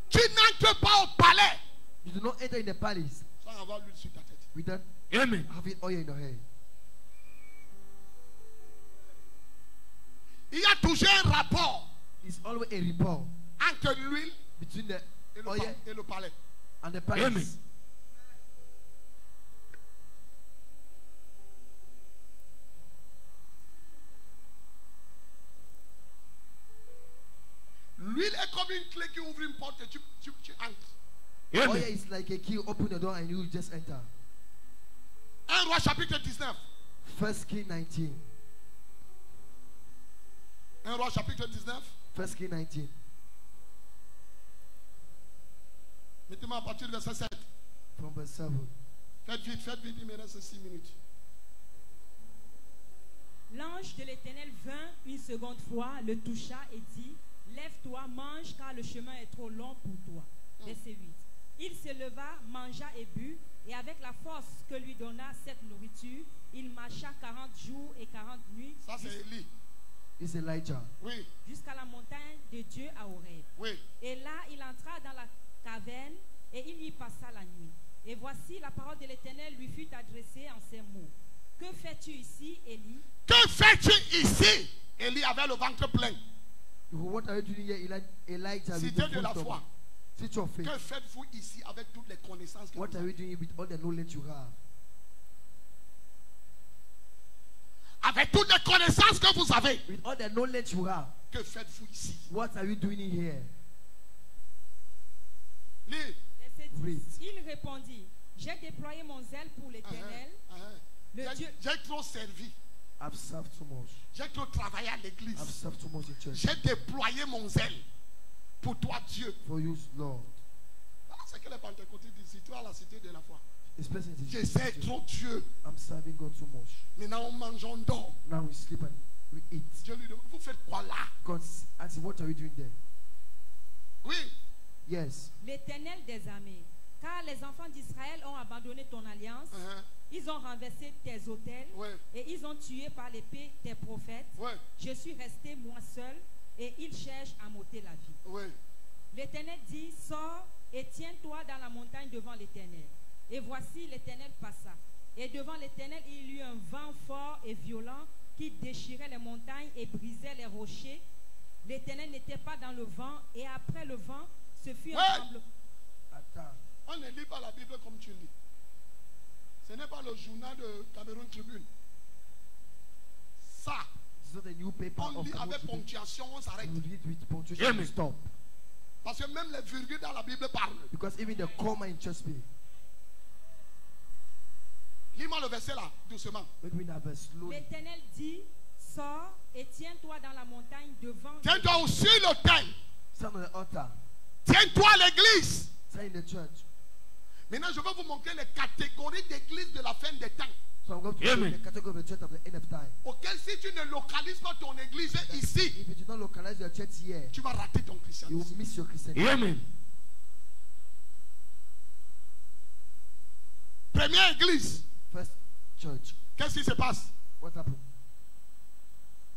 Speaker 1: Tu n'entres pas au palais
Speaker 3: You do not enter in the palace
Speaker 1: sans avoir l'huile sur ta tête.
Speaker 3: without
Speaker 4: Amen.
Speaker 3: having oil in your hair.
Speaker 1: Il y a toujours un rapport
Speaker 3: It's always a rapport
Speaker 1: entre l'huile
Speaker 3: between the
Speaker 1: et
Speaker 3: oil
Speaker 1: et le palais.
Speaker 3: and the
Speaker 4: Amen.
Speaker 3: palace.
Speaker 1: L'huile est comme une clé qui ouvre une porte et tu entres.
Speaker 3: Oil
Speaker 4: Amen.
Speaker 3: is like a key. Open the door and you just enter.
Speaker 1: 1 Roi chapitre 19.
Speaker 3: First King 19.
Speaker 1: 1 Roi chapitre 19.
Speaker 3: First King 19.
Speaker 1: Mettez-moi à partir du verset 7.
Speaker 3: From verse 7.
Speaker 1: Faites vite, il me reste 6 minutes.
Speaker 2: L'ange de l'Éternel vint une seconde fois, le toucha et dit, lève-toi, mange, car le chemin est trop long pour toi. Verset 8. Il se leva, mangea et but, et avec la force que lui donna cette nourriture, il marcha 40 jours et 40 nuits
Speaker 1: Ça, c'est Élie.
Speaker 3: It's Elijah.
Speaker 1: Oui,
Speaker 2: jusqu'à la montagne de Dieu à Horeb.
Speaker 1: oui.
Speaker 2: Et là, il entra dans la caverne et il y passa la nuit. Et voici, la parole de l'Éternel lui fut adressée en ces mots. Que fais-tu ici, Élie?
Speaker 1: Que fais-tu ici? Élie avait le ventre plein.
Speaker 3: What are you doing here, Elijah? with
Speaker 1: Cité
Speaker 3: the
Speaker 1: de la
Speaker 3: wisdom?
Speaker 1: foi.
Speaker 3: City of faith.
Speaker 1: Que faites-vous ici avec toutes les connaissances que
Speaker 3: What
Speaker 1: vous
Speaker 3: are
Speaker 1: avez?
Speaker 3: you doing with all the knowledge you have?
Speaker 1: Avec toutes les connaissances que vous avez.
Speaker 3: With all the knowledge you have,
Speaker 1: Que faites-vous ici?
Speaker 3: what are you doing here?
Speaker 1: Lis.
Speaker 2: Verset 10.
Speaker 3: Read.
Speaker 2: Il répondit, j'ai déployé mon zèle pour l'Éternel. Le Dieu,
Speaker 1: J'ai trop servi.
Speaker 3: I've served too much.
Speaker 1: J'ai trop travaillé à
Speaker 3: I've
Speaker 1: l'église.
Speaker 3: served too much in church.
Speaker 1: J'ai déployé mon zèle pour toi, Dieu.
Speaker 3: For you, Lord.
Speaker 1: Voilà ce que les pentecôtistes disent. Si tu es à la cité de la foi.
Speaker 3: This person is
Speaker 1: Je sais trop Dieu.
Speaker 3: I'm serving God too much.
Speaker 1: Maintenant on mange, on dort.
Speaker 3: Now we sleep and we eat.
Speaker 1: Dieu lui dit, vous faites quoi là?
Speaker 3: God asks, what are you doing there?
Speaker 1: Oui.
Speaker 3: Yes.
Speaker 2: l'Éternel des armées, car les enfants d'Israël ont abandonné ton alliance, ils ont renversé tes autels
Speaker 1: Ouais.
Speaker 2: et ils ont tué par l'épée tes prophètes.
Speaker 1: Ouais.
Speaker 2: Je suis resté moi seul et ils cherchent à m'ôter la vie.
Speaker 1: Oui.
Speaker 2: L'Éternel dit, sors et tiens-toi dans la montagne devant l'Éternel. Et voici, l'Éternel passa. Et devant l'Éternel, il y eut un vent fort et violent qui déchirait les montagnes et brisait les rochers. L'Éternel n'était pas dans le vent, et après le vent, ce fut un
Speaker 1: Ouais.
Speaker 2: tremblement.
Speaker 3: Attends.
Speaker 1: On ne lit pas la Bible comme tu lis. Ce n'est pas le journal de Cameroun Tribune. Ça,
Speaker 3: It's not a new paper
Speaker 1: on
Speaker 3: of
Speaker 1: lit
Speaker 3: Cameroon
Speaker 1: avec
Speaker 3: Tribune.
Speaker 1: ponctuation, on s'arrête.
Speaker 3: You read with punctuation
Speaker 4: Amen.
Speaker 3: and stop.
Speaker 1: Parce que même les virgules dans la Bible parlent.
Speaker 3: Because even the comma in church speak.
Speaker 1: Lis-moi le verset là, doucement.
Speaker 3: Let me have a slow.
Speaker 2: L'Éternel dit, sors et tiens-toi dans la montagne devant
Speaker 1: Tiens-toi aussi l'autel.
Speaker 3: Stand on the altar.
Speaker 1: Tiens-toi à l'église.
Speaker 3: Stand in the church.
Speaker 1: Maintenant, je vais vous montrer les catégories d'églises de la fin des temps.
Speaker 3: So I'm going to show you
Speaker 4: Amen.
Speaker 3: the category of the church of the end of time.
Speaker 1: Auquel si tu ne localises pas ton église ici,
Speaker 3: If you do not localize your church here,
Speaker 1: tu vas rater ton
Speaker 3: you will
Speaker 1: christianisme.
Speaker 3: miss your Christianity.
Speaker 4: Amen.
Speaker 1: Première église,
Speaker 3: First church.
Speaker 1: qu'est-ce qui se passe?
Speaker 3: What happened?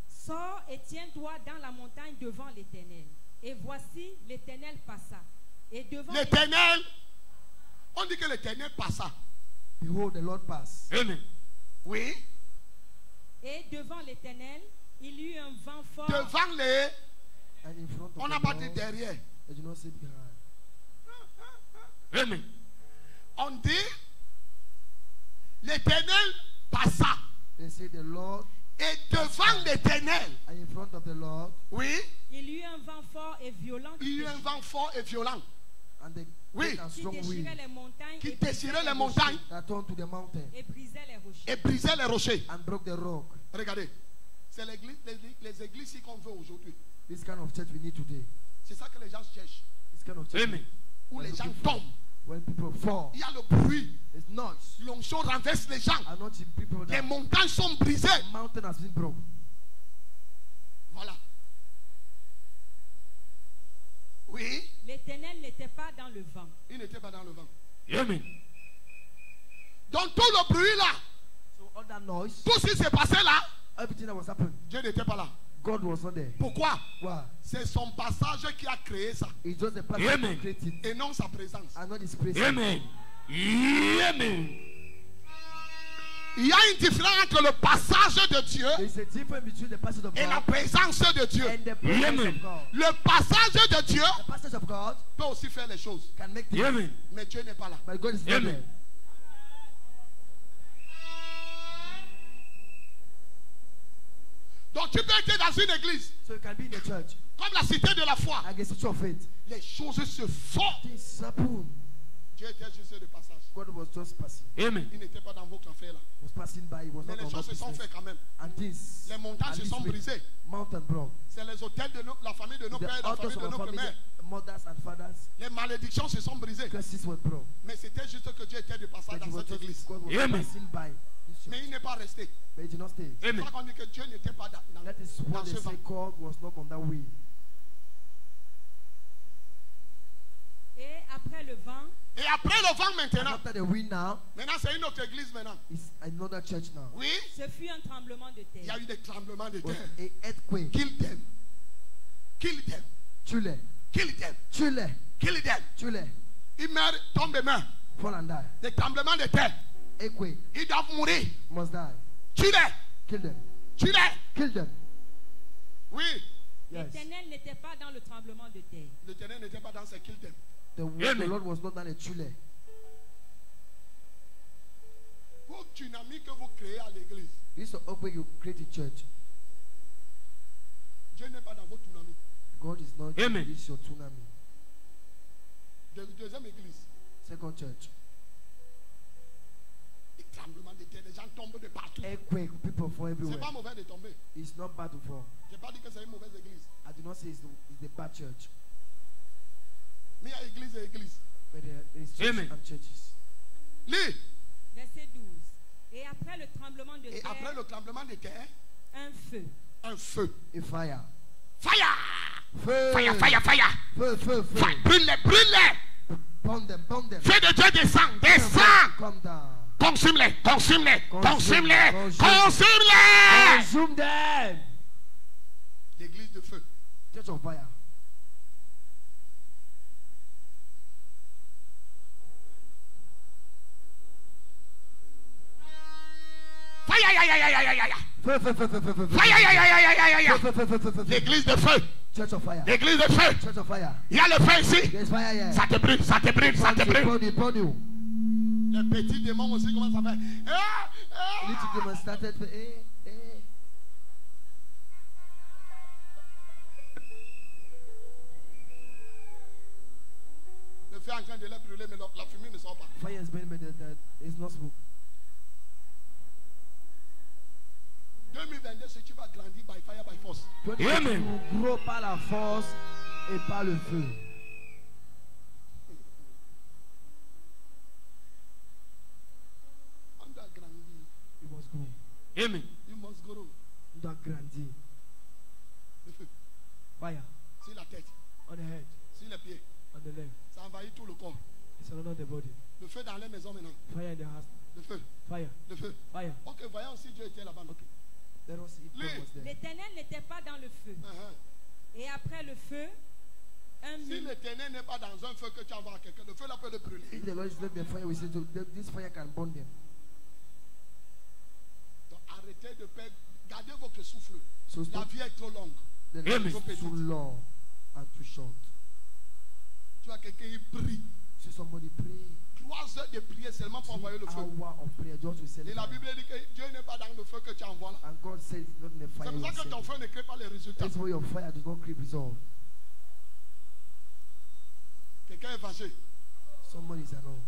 Speaker 2: Sors et tiens-toi dans la montagne devant l'Éternel. Et voici, l'Éternel passa. Et devant
Speaker 1: L'éternel, on dit que l'éternel passa.
Speaker 3: Behold, the Lord pass.
Speaker 4: Amen.
Speaker 1: Oui.
Speaker 2: Et devant l'Éternel, il y eut un vent fort.
Speaker 1: Devant les,
Speaker 3: And in front of
Speaker 1: on
Speaker 3: the
Speaker 1: n'a pas dit
Speaker 3: Lord,
Speaker 1: derrière.
Speaker 3: they do not say behind.
Speaker 4: Amen.
Speaker 1: On dit, l'éternel passa.
Speaker 3: They say the Lord,
Speaker 1: Et devant l'éternel,
Speaker 3: and in front of the Lord,
Speaker 1: oui,
Speaker 2: Il y eut un vent fort et violent
Speaker 1: il y eut un vent fort et violent
Speaker 3: and the
Speaker 1: Oui.
Speaker 3: great and
Speaker 2: qui
Speaker 3: strong wind
Speaker 2: déchirait les montagnes
Speaker 1: qui
Speaker 2: et
Speaker 1: déchirait
Speaker 2: brisait
Speaker 1: les montagnes
Speaker 3: that turned to the mountain
Speaker 2: et brisait les rochers.
Speaker 1: et brisait les rochers.
Speaker 3: and broke the rock.
Speaker 1: Regardez, c'est l'église, les églises ici qu'on veut aujourd'hui.
Speaker 3: This kind of church we need today.
Speaker 1: C'est ça que les gens cherchent.
Speaker 3: This kind of church
Speaker 4: Amen.
Speaker 1: Où les gens tombent.
Speaker 3: when people fall,
Speaker 1: Il y a le bruit.
Speaker 3: there's noise.
Speaker 1: L'onction renverse les gens.
Speaker 3: Anointing people
Speaker 1: Les
Speaker 3: down.
Speaker 1: montagnes sont brisées.
Speaker 3: The mountain has been broken.
Speaker 1: Voilà. Oui,
Speaker 2: L'Éternel n'était pas dans le vent.
Speaker 1: il n'était pas dans le vent.
Speaker 4: Amen.
Speaker 1: Donc tout le bruit là,
Speaker 3: So all that noise,
Speaker 1: tout ce qui s'est passé là,
Speaker 3: everything that was happening,
Speaker 1: Dieu n'était pas là.
Speaker 3: God was not there.
Speaker 1: Pourquoi?
Speaker 3: Why?
Speaker 1: C'est son passage qui a créé ça.
Speaker 3: It's just the person
Speaker 4: Amen.
Speaker 3: who created it
Speaker 1: Et non sa présence.
Speaker 3: and not his presence.
Speaker 4: Amen. Amen.
Speaker 1: Il y a une différence entre le passage de Dieu
Speaker 3: There is a difference between the passage of
Speaker 1: et la
Speaker 3: God
Speaker 1: présence de Dieu.
Speaker 3: and the presence
Speaker 4: Amen.
Speaker 3: of God.
Speaker 1: Le passage de Dieu
Speaker 3: The passage of God
Speaker 1: peut aussi faire les choses,
Speaker 3: can make things,
Speaker 4: Amen.
Speaker 1: mais Dieu n'est pas là.
Speaker 3: but God is not
Speaker 4: Amen.
Speaker 3: there.
Speaker 1: Donc tu peux être dans une église,
Speaker 3: So you can be in the church,
Speaker 1: comme la cité de la foi.
Speaker 3: like a city of faith.
Speaker 1: Les choses se font.
Speaker 3: Things happen.
Speaker 1: Dieu était juste de passage.
Speaker 3: God was just passing.
Speaker 4: Amen.
Speaker 1: Il n'était pas dans votre affaire là.
Speaker 3: Was passing by. He was
Speaker 1: Mais
Speaker 3: not
Speaker 1: les
Speaker 3: on
Speaker 1: choses
Speaker 3: that
Speaker 1: se sont
Speaker 3: business.
Speaker 1: faites quand même.
Speaker 3: And things.
Speaker 1: Les montagnes
Speaker 3: at
Speaker 1: se
Speaker 3: least
Speaker 1: sont
Speaker 3: made
Speaker 1: brisées.
Speaker 3: Mountain broke.
Speaker 1: C'est les hôtels de la famille de nos
Speaker 3: The
Speaker 1: pères et de la
Speaker 3: altars
Speaker 1: famille
Speaker 3: of
Speaker 1: de
Speaker 3: our
Speaker 1: nos
Speaker 3: family,
Speaker 1: mères.
Speaker 3: mothers and fathers,
Speaker 1: Les malédictions se sont brisées.
Speaker 3: curses were broke.
Speaker 1: Mais c'était juste que Dieu était de passage
Speaker 3: But he
Speaker 1: dans
Speaker 3: was
Speaker 1: cette
Speaker 3: just,
Speaker 1: église.
Speaker 3: God was
Speaker 4: Amen.
Speaker 3: passing by this church.
Speaker 1: Mais il n'est pas resté.
Speaker 3: But he did not stay.
Speaker 1: C'est
Speaker 4: Amen.
Speaker 1: pour ça qu'on dit que Dieu n'était pas dans
Speaker 3: That is what they
Speaker 1: ce
Speaker 3: say
Speaker 1: vent.
Speaker 3: God was not on that way.
Speaker 2: Et après le vent,
Speaker 1: Et après le vent
Speaker 3: And
Speaker 1: maintenant,
Speaker 3: after the wind now,
Speaker 1: maintenant c'est une autre église maintenant.
Speaker 3: it's another church now.
Speaker 1: Oui,
Speaker 2: ce fut un tremblement de
Speaker 1: il y
Speaker 2: terre.
Speaker 1: a eu des tremblements de
Speaker 3: It was
Speaker 1: terre.
Speaker 3: a earthquake.
Speaker 1: Kill them. Kill them.
Speaker 3: Chile,
Speaker 1: Kill them.
Speaker 3: Chile,
Speaker 1: Kill them.
Speaker 3: Chile,
Speaker 1: Ils meurent, tombent et meurent.
Speaker 3: fall and die.
Speaker 1: Des tremblements de terre.
Speaker 3: Earthquake,
Speaker 1: Ils doivent mourir.
Speaker 3: must die.
Speaker 1: Tue-les.
Speaker 3: Kill them.
Speaker 1: Tue-les.
Speaker 3: Kill them.
Speaker 1: Oui.
Speaker 3: Yes.
Speaker 2: L'Éternel n'était pas dans le tremblement de terre.
Speaker 1: L'Éternel n'était pas dans ces kill them.
Speaker 3: The Lord was not done at Chile.
Speaker 1: Vos tsunamis que vous créez à l'église,
Speaker 3: This is the earthquake you create in church.
Speaker 1: Dieu n'est pas dans vos tsunamis.
Speaker 3: God is not.
Speaker 4: Amen.
Speaker 3: This is your tsunami.
Speaker 1: Deuxième église,
Speaker 3: Second church.
Speaker 1: les tremblements de terre, les gens tombent de partout.
Speaker 3: Earthquake, people fall
Speaker 1: C'est
Speaker 3: everywhere.
Speaker 1: pas mauvais de tomber.
Speaker 3: It's not bad to fall.
Speaker 1: Je n'ai pas dit que c'est une mauvaise église.
Speaker 3: I do not say it's the bad church.
Speaker 1: Mais il y a église et église.
Speaker 3: But there is church
Speaker 4: Amen.
Speaker 3: and churches.
Speaker 1: Lis.
Speaker 2: Verset 12. Et après le tremblement de
Speaker 1: Et
Speaker 2: terre,
Speaker 1: après le tremblement de terre,
Speaker 2: un feu.
Speaker 1: un feu.
Speaker 3: A fire.
Speaker 1: Fire!
Speaker 3: Feu.
Speaker 1: Fire, fire, fire!
Speaker 3: Feu, feu, feu.
Speaker 1: Fire. Brûle-les, brûle-les!
Speaker 3: Burn them, burn them.
Speaker 1: Feu de Dieu descend, descend!
Speaker 3: Come down.
Speaker 1: Consume-les, consume-les, consume-les,
Speaker 3: Consume.
Speaker 1: consume-les!
Speaker 3: Consume them.
Speaker 1: L'église de feu.
Speaker 3: Church of fire.
Speaker 1: Fire, aïe, aïe, aïe, aïe, aïe, aïe.
Speaker 3: Feu, feu, feu, feu, feu, feu, feu.
Speaker 1: Fire, aïe, aïe, aïe, aïe, aïe, aïe.
Speaker 3: Feu, feu, feu, feu, feu, feu.
Speaker 1: L'église de feu.
Speaker 3: Church of fire.
Speaker 1: L'église de feu.
Speaker 3: Church of fire.
Speaker 1: Il y a le feu ici.
Speaker 3: There's fire here.
Speaker 1: Ça te brûle, ça te brûle, ça te brûle.
Speaker 3: Burn you, burn you.
Speaker 1: Les petits démons aussi commencent à faire.
Speaker 3: Little demon started.
Speaker 1: Le feu est en train de les brûler, mais la fumée ne sort pas.
Speaker 3: Fire is burning, but it's not smoke.
Speaker 1: 2022, si tu vas grandir by fire, by force.
Speaker 4: Amen.
Speaker 3: Tu grow par la force et par le feu.
Speaker 1: On doit grandir.
Speaker 3: You must grow.
Speaker 4: Amen.
Speaker 1: You must grow.
Speaker 3: Tu dois grandir.
Speaker 1: Le feu.
Speaker 3: Fire
Speaker 1: Sur la tête,
Speaker 3: on the head,
Speaker 1: sur les pieds.
Speaker 3: on the leg.
Speaker 1: Ça envahit tout le corps.
Speaker 3: It's another the body.
Speaker 1: Le feu dans les maisons maintenant.
Speaker 3: Fire in the house.
Speaker 1: Le feu.
Speaker 3: Fire.
Speaker 1: Le feu.
Speaker 3: Fire.
Speaker 1: Ok, voyons si Dieu était là-bas.
Speaker 3: Ok. Let us see if God was there.
Speaker 2: L'Éternel n'était pas dans le feu. Et après le feu, un
Speaker 1: Si
Speaker 2: mur.
Speaker 1: l'éternel n'est pas dans un feu que tu envoies à quelqu'un, le feu là peut le brûler.
Speaker 3: If the Lord is not the fire, we say this fire can burn them.
Speaker 1: Donc arrêtez de perdre. Gardez votre souffle.
Speaker 3: So
Speaker 1: La
Speaker 3: stop.
Speaker 1: vie est trop longue.
Speaker 3: The
Speaker 4: Amen.
Speaker 3: life is too long and too short.
Speaker 1: Tu vois quelqu'un il prie.
Speaker 3: See somebody pray.
Speaker 1: 3 heures de prière seulement pour envoyer le feu.
Speaker 3: Hour of prayer just to send
Speaker 1: Et la
Speaker 3: fire.
Speaker 1: Bible dit que Dieu n'est pas dans le feu que tu envoies là.
Speaker 3: And God says it's not in the fire.
Speaker 1: C'est pour ça
Speaker 3: you
Speaker 1: que ton
Speaker 3: send.
Speaker 1: feu ne crée pas les résultats.
Speaker 3: That's why your fire does not creep resolve.
Speaker 1: Quelqu'un est fâché.
Speaker 3: Somebody is alone.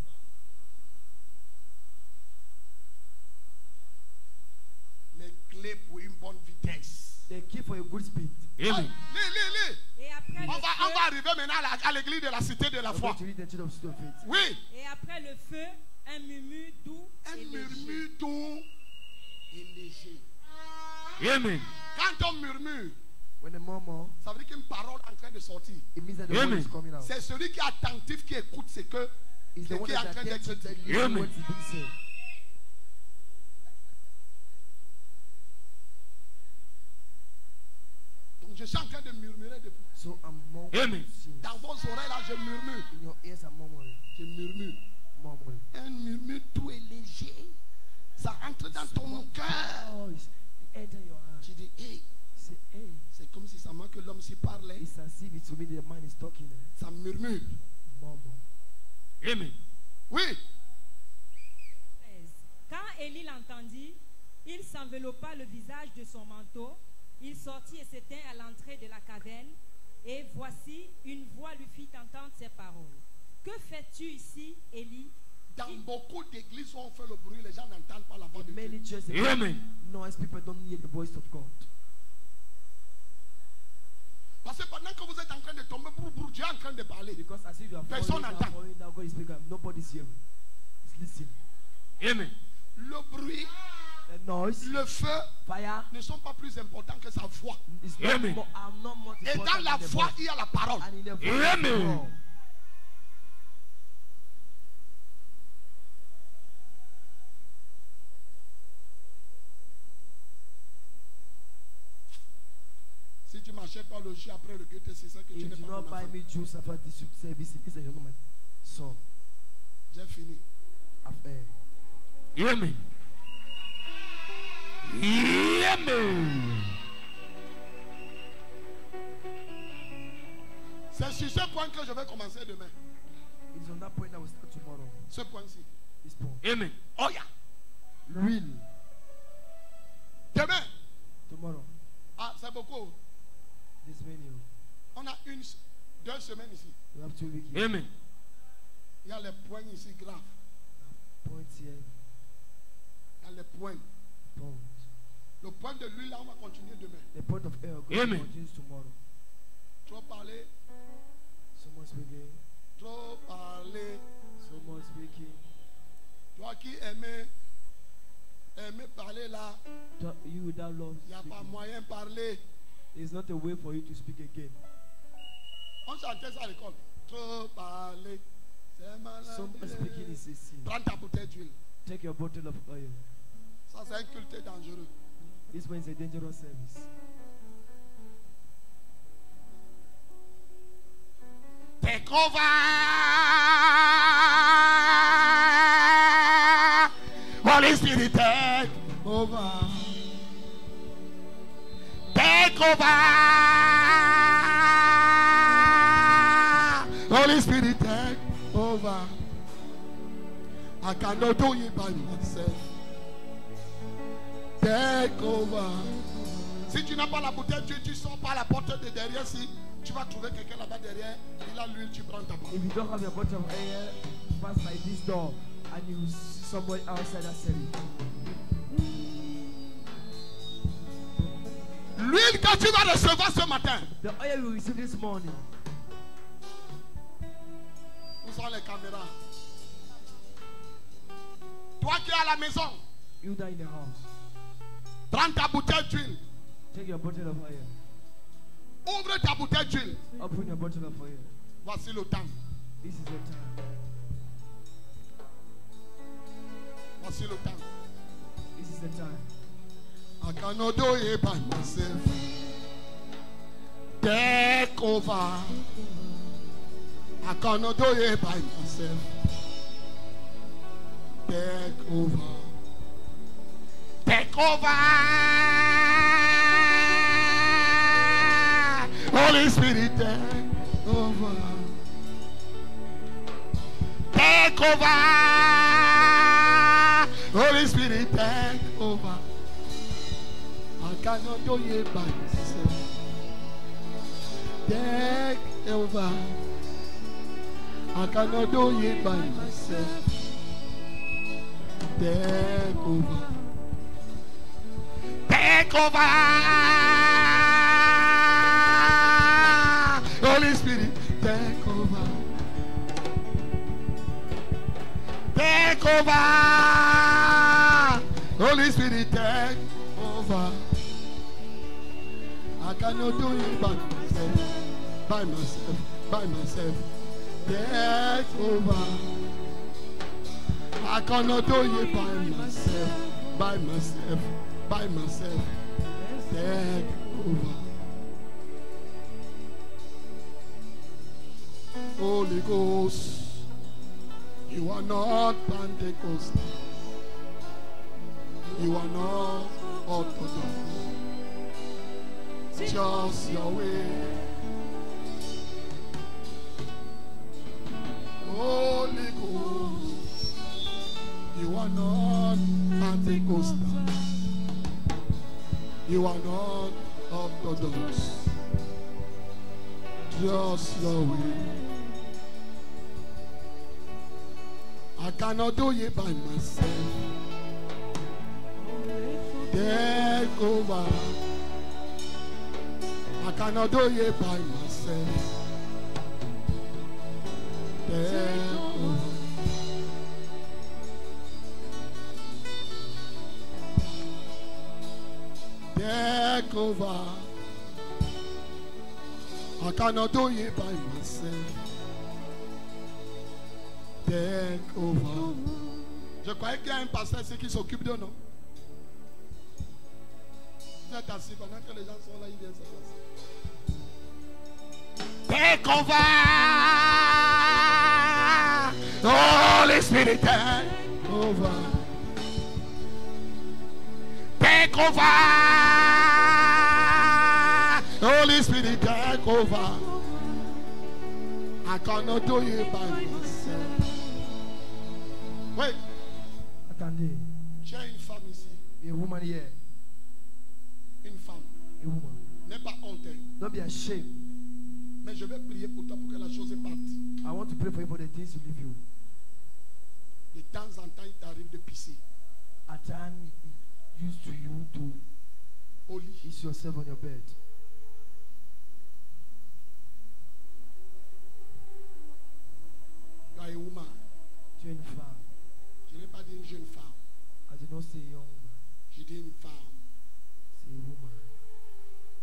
Speaker 1: Les clés pour une bonne vitesse.
Speaker 3: The key for a good speed.
Speaker 4: Amen.
Speaker 1: Lis.
Speaker 2: Et après le
Speaker 1: On va
Speaker 2: feu,
Speaker 1: arriver maintenant à l'église de la cité de la
Speaker 3: I'm
Speaker 1: foi.
Speaker 3: going to read the church of City of Faith.
Speaker 1: Oui.
Speaker 2: et après le feu, un murmure doux
Speaker 1: Un
Speaker 2: et léger.
Speaker 1: murmure doux et léger.
Speaker 4: Amen.
Speaker 1: Quand on murmure,
Speaker 3: When the murmur,
Speaker 1: ça veut dire qu'une parole est en train de sortir.
Speaker 3: it means that the
Speaker 4: Amen.
Speaker 3: word is coming out.
Speaker 1: C'est celui qui est attentif qui écoute ce que
Speaker 3: It's the one
Speaker 1: qui est en
Speaker 3: that
Speaker 1: train
Speaker 3: attends
Speaker 1: d'être
Speaker 3: to
Speaker 1: dit.
Speaker 3: listen
Speaker 4: Amen.
Speaker 3: what is being said.
Speaker 1: Donc je suis en train de murmurer depuis.
Speaker 3: So I'm murmuring.
Speaker 4: Amen.
Speaker 1: Dans vos oreilles là, je murmure.
Speaker 3: In your ears, I'm murmuring.
Speaker 1: Je murmure.
Speaker 3: Murmuring.
Speaker 1: Un murmure tout est léger. Ça entre dans ton cœur.
Speaker 3: Voice. It enter your heart.
Speaker 1: Tu dis, hey,
Speaker 3: Say, hey.
Speaker 1: c'est comme si ça manque que l'homme s'y parlait.
Speaker 3: It's as if it's to me the man is talking.
Speaker 1: Ça murmure.
Speaker 3: Murmur.
Speaker 4: Amen.
Speaker 1: Oui.
Speaker 2: 13. Quand Élie l'entendit, il s'enveloppa le visage de son manteau, il sortit et s'étint à l'entrée de la caverne, et voici, une voix lui fit entendre ces paroles. Que fais-tu ici, Élie?
Speaker 1: Dans beaucoup d'églises où on fait le bruit, les gens n'entendent pas la voix de
Speaker 3: In
Speaker 1: Dieu.
Speaker 3: many churches,
Speaker 4: Amen.
Speaker 3: noise people don't hear the voice of God.
Speaker 1: Parce que pendant que vous êtes en train de tomber, Dieu est en train de parler.
Speaker 3: Because as if you are
Speaker 1: Personne
Speaker 3: falling
Speaker 1: n'entend.
Speaker 3: down, God is speaking. Nobody's hearing. It's listening.
Speaker 4: Amen.
Speaker 1: Le bruit,
Speaker 3: The noise,
Speaker 1: le feu
Speaker 3: fire,
Speaker 1: ne sont pas plus importants que sa voix.
Speaker 3: is
Speaker 4: Amen.
Speaker 3: are not more
Speaker 1: Et
Speaker 3: important
Speaker 1: dans la
Speaker 3: than the
Speaker 1: voix,
Speaker 3: voice.
Speaker 1: il y a la parole.
Speaker 3: And in the voice,
Speaker 4: Amen.
Speaker 3: God.
Speaker 1: Si tu ne m'achètes pas le jus après le culte, c'est ça que tu
Speaker 3: If
Speaker 1: n'es
Speaker 3: you
Speaker 1: pas
Speaker 3: not
Speaker 1: mon
Speaker 3: buy
Speaker 1: enfant.
Speaker 3: me juice after this service, it means that you're not my son.
Speaker 1: J'ai fini.
Speaker 4: Amen. Amen.
Speaker 1: C'est sur ce point que je vais commencer demain.
Speaker 3: It's on that point that will start tomorrow.
Speaker 1: Ce point-ci.
Speaker 3: This point.
Speaker 4: Amen.
Speaker 1: Oh yeah.
Speaker 3: Real.
Speaker 1: Demain.
Speaker 3: Tomorrow.
Speaker 1: Ah, c'est beaucoup.
Speaker 3: This many.
Speaker 1: On a 2 semaines ici.
Speaker 3: We have 2 weeks here.
Speaker 4: Amen.
Speaker 1: Il y a les points ici graves.
Speaker 3: Points here.
Speaker 1: Il y a les points.
Speaker 3: Points.
Speaker 1: Le point de l'huile, là, on va continuer demain.
Speaker 3: The point of air God
Speaker 4: Amen.
Speaker 3: continues tomorrow.
Speaker 1: Trop parler,
Speaker 3: Someone speaking.
Speaker 1: trop parler.
Speaker 3: Someone speaking.
Speaker 1: Toi qui aimais parler là,
Speaker 3: You that love
Speaker 1: il n'y a pas
Speaker 3: speaking.
Speaker 1: moyen de parler.
Speaker 3: There's not a way for you to speak again.
Speaker 1: On chantait ça à l'école. Trop parler. C'est malade.
Speaker 3: Someone speaking is a sin.
Speaker 1: Prends ta bouteille d'huile.
Speaker 3: Take your bottle of oil.
Speaker 1: Ça, c'est un culte dangereux.
Speaker 3: This one is a dangerous service.
Speaker 1: Take over. Holy Spirit, take over. Take over. Holy Spirit, take over. I cannot do it by myself. Take over. Si tu n'as pas la bouteille d'huile, tu sors par la porte de derrière. Si tu vas trouver quelqu'un là-bas derrière, il a l'huile, tu prends ta part.
Speaker 3: If you don't have your bottle of air, pass by this door and you see somebody outside that service.
Speaker 1: L'huile que tu vas recevoir ce matin.
Speaker 3: The oil you receive this morning.
Speaker 1: Où sont les caméras? Toi qui es à la maison,
Speaker 3: You that in the house.
Speaker 1: prends ta bouteille d'huile.
Speaker 3: Take your bottle of oil.
Speaker 1: Ouvre ta bouteille d'huile.
Speaker 3: Open your bottle of oil.
Speaker 1: Voici le temps.
Speaker 3: This is the time.
Speaker 1: Voici le temps.
Speaker 3: This is the time.
Speaker 1: I cannot do it by myself. Take over. I cannot do it by myself. Take over. Take over. Holy Spirit, take over. Take over. Holy Spirit, take over. I cannot do it by myself. Take over. I cannot do it by myself. Take over. Take over. Holy Spirit, take over. Take over. Holy Spirit, take over. I cannot do it by myself. By myself. By myself. Take over. I cannot do it by myself. By myself. By myself. Take over. Holy Ghost. You are not Pentecostal. You are not Orthodox. Just your way. Holy Ghost. You are not Pentecostal. You are not Orthodox. Just your way. I cannot do it by myself. Take over. I cannot do it by myself. Take over. Take over. I cannot do it by myself. Take over. Je croyais qu'il y a un pasteur ici qui s'occupe de nous. Vous êtes assis pendant que les gens sont là, ils viennent s'asseoir.
Speaker 5: Take over. Holy Spirit, take
Speaker 1: Over.
Speaker 5: take over.
Speaker 1: Holy Spirit, take over. I cannot do it by myself. Wait,
Speaker 3: Attendez.
Speaker 1: j'ai une femme ici.
Speaker 3: A woman here.
Speaker 1: Une femme.
Speaker 3: A woman.
Speaker 1: N'aie pas honte.
Speaker 3: Don't be ashamed.
Speaker 1: Mais je vais prier pour toi pour que la chose parte.
Speaker 3: I want to pray for you for the things to leave you.
Speaker 1: De temps en temps, il t'arrive de pisser
Speaker 3: At time it used to you to
Speaker 1: au lit.
Speaker 3: ease yourself on your bed.
Speaker 1: You are a woman.
Speaker 3: Tu es une femme.
Speaker 1: Je n'ai pas dit une jeune femme.
Speaker 3: I did not say young woman.
Speaker 1: J'ai dit une femme
Speaker 3: Say a woman.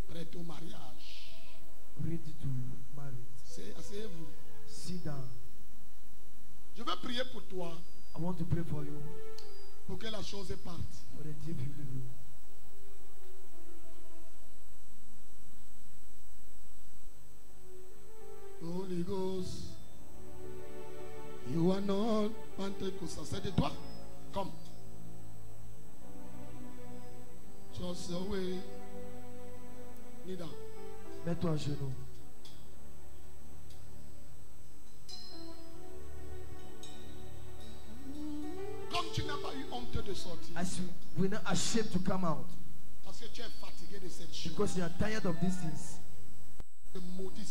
Speaker 1: prête au mariage.
Speaker 3: Ready to marry.
Speaker 1: Asseyez-vous.
Speaker 3: Sit down.
Speaker 1: Je vais prier pour toi
Speaker 3: I want to pray for you
Speaker 1: pour que la chose parte.
Speaker 3: for the deep you live in.
Speaker 1: Holy Ghost, you are not Pentecostal. C'est de toi. Come. Just your way. Kneel down.
Speaker 3: Mets-toi à genoux.
Speaker 1: Comme tu n'as pas eu honte de sortir,
Speaker 3: As you we're not ashamed to come out
Speaker 1: parce que tu es fatigué de cette chose,
Speaker 3: because you are tired of these things.
Speaker 1: de maudire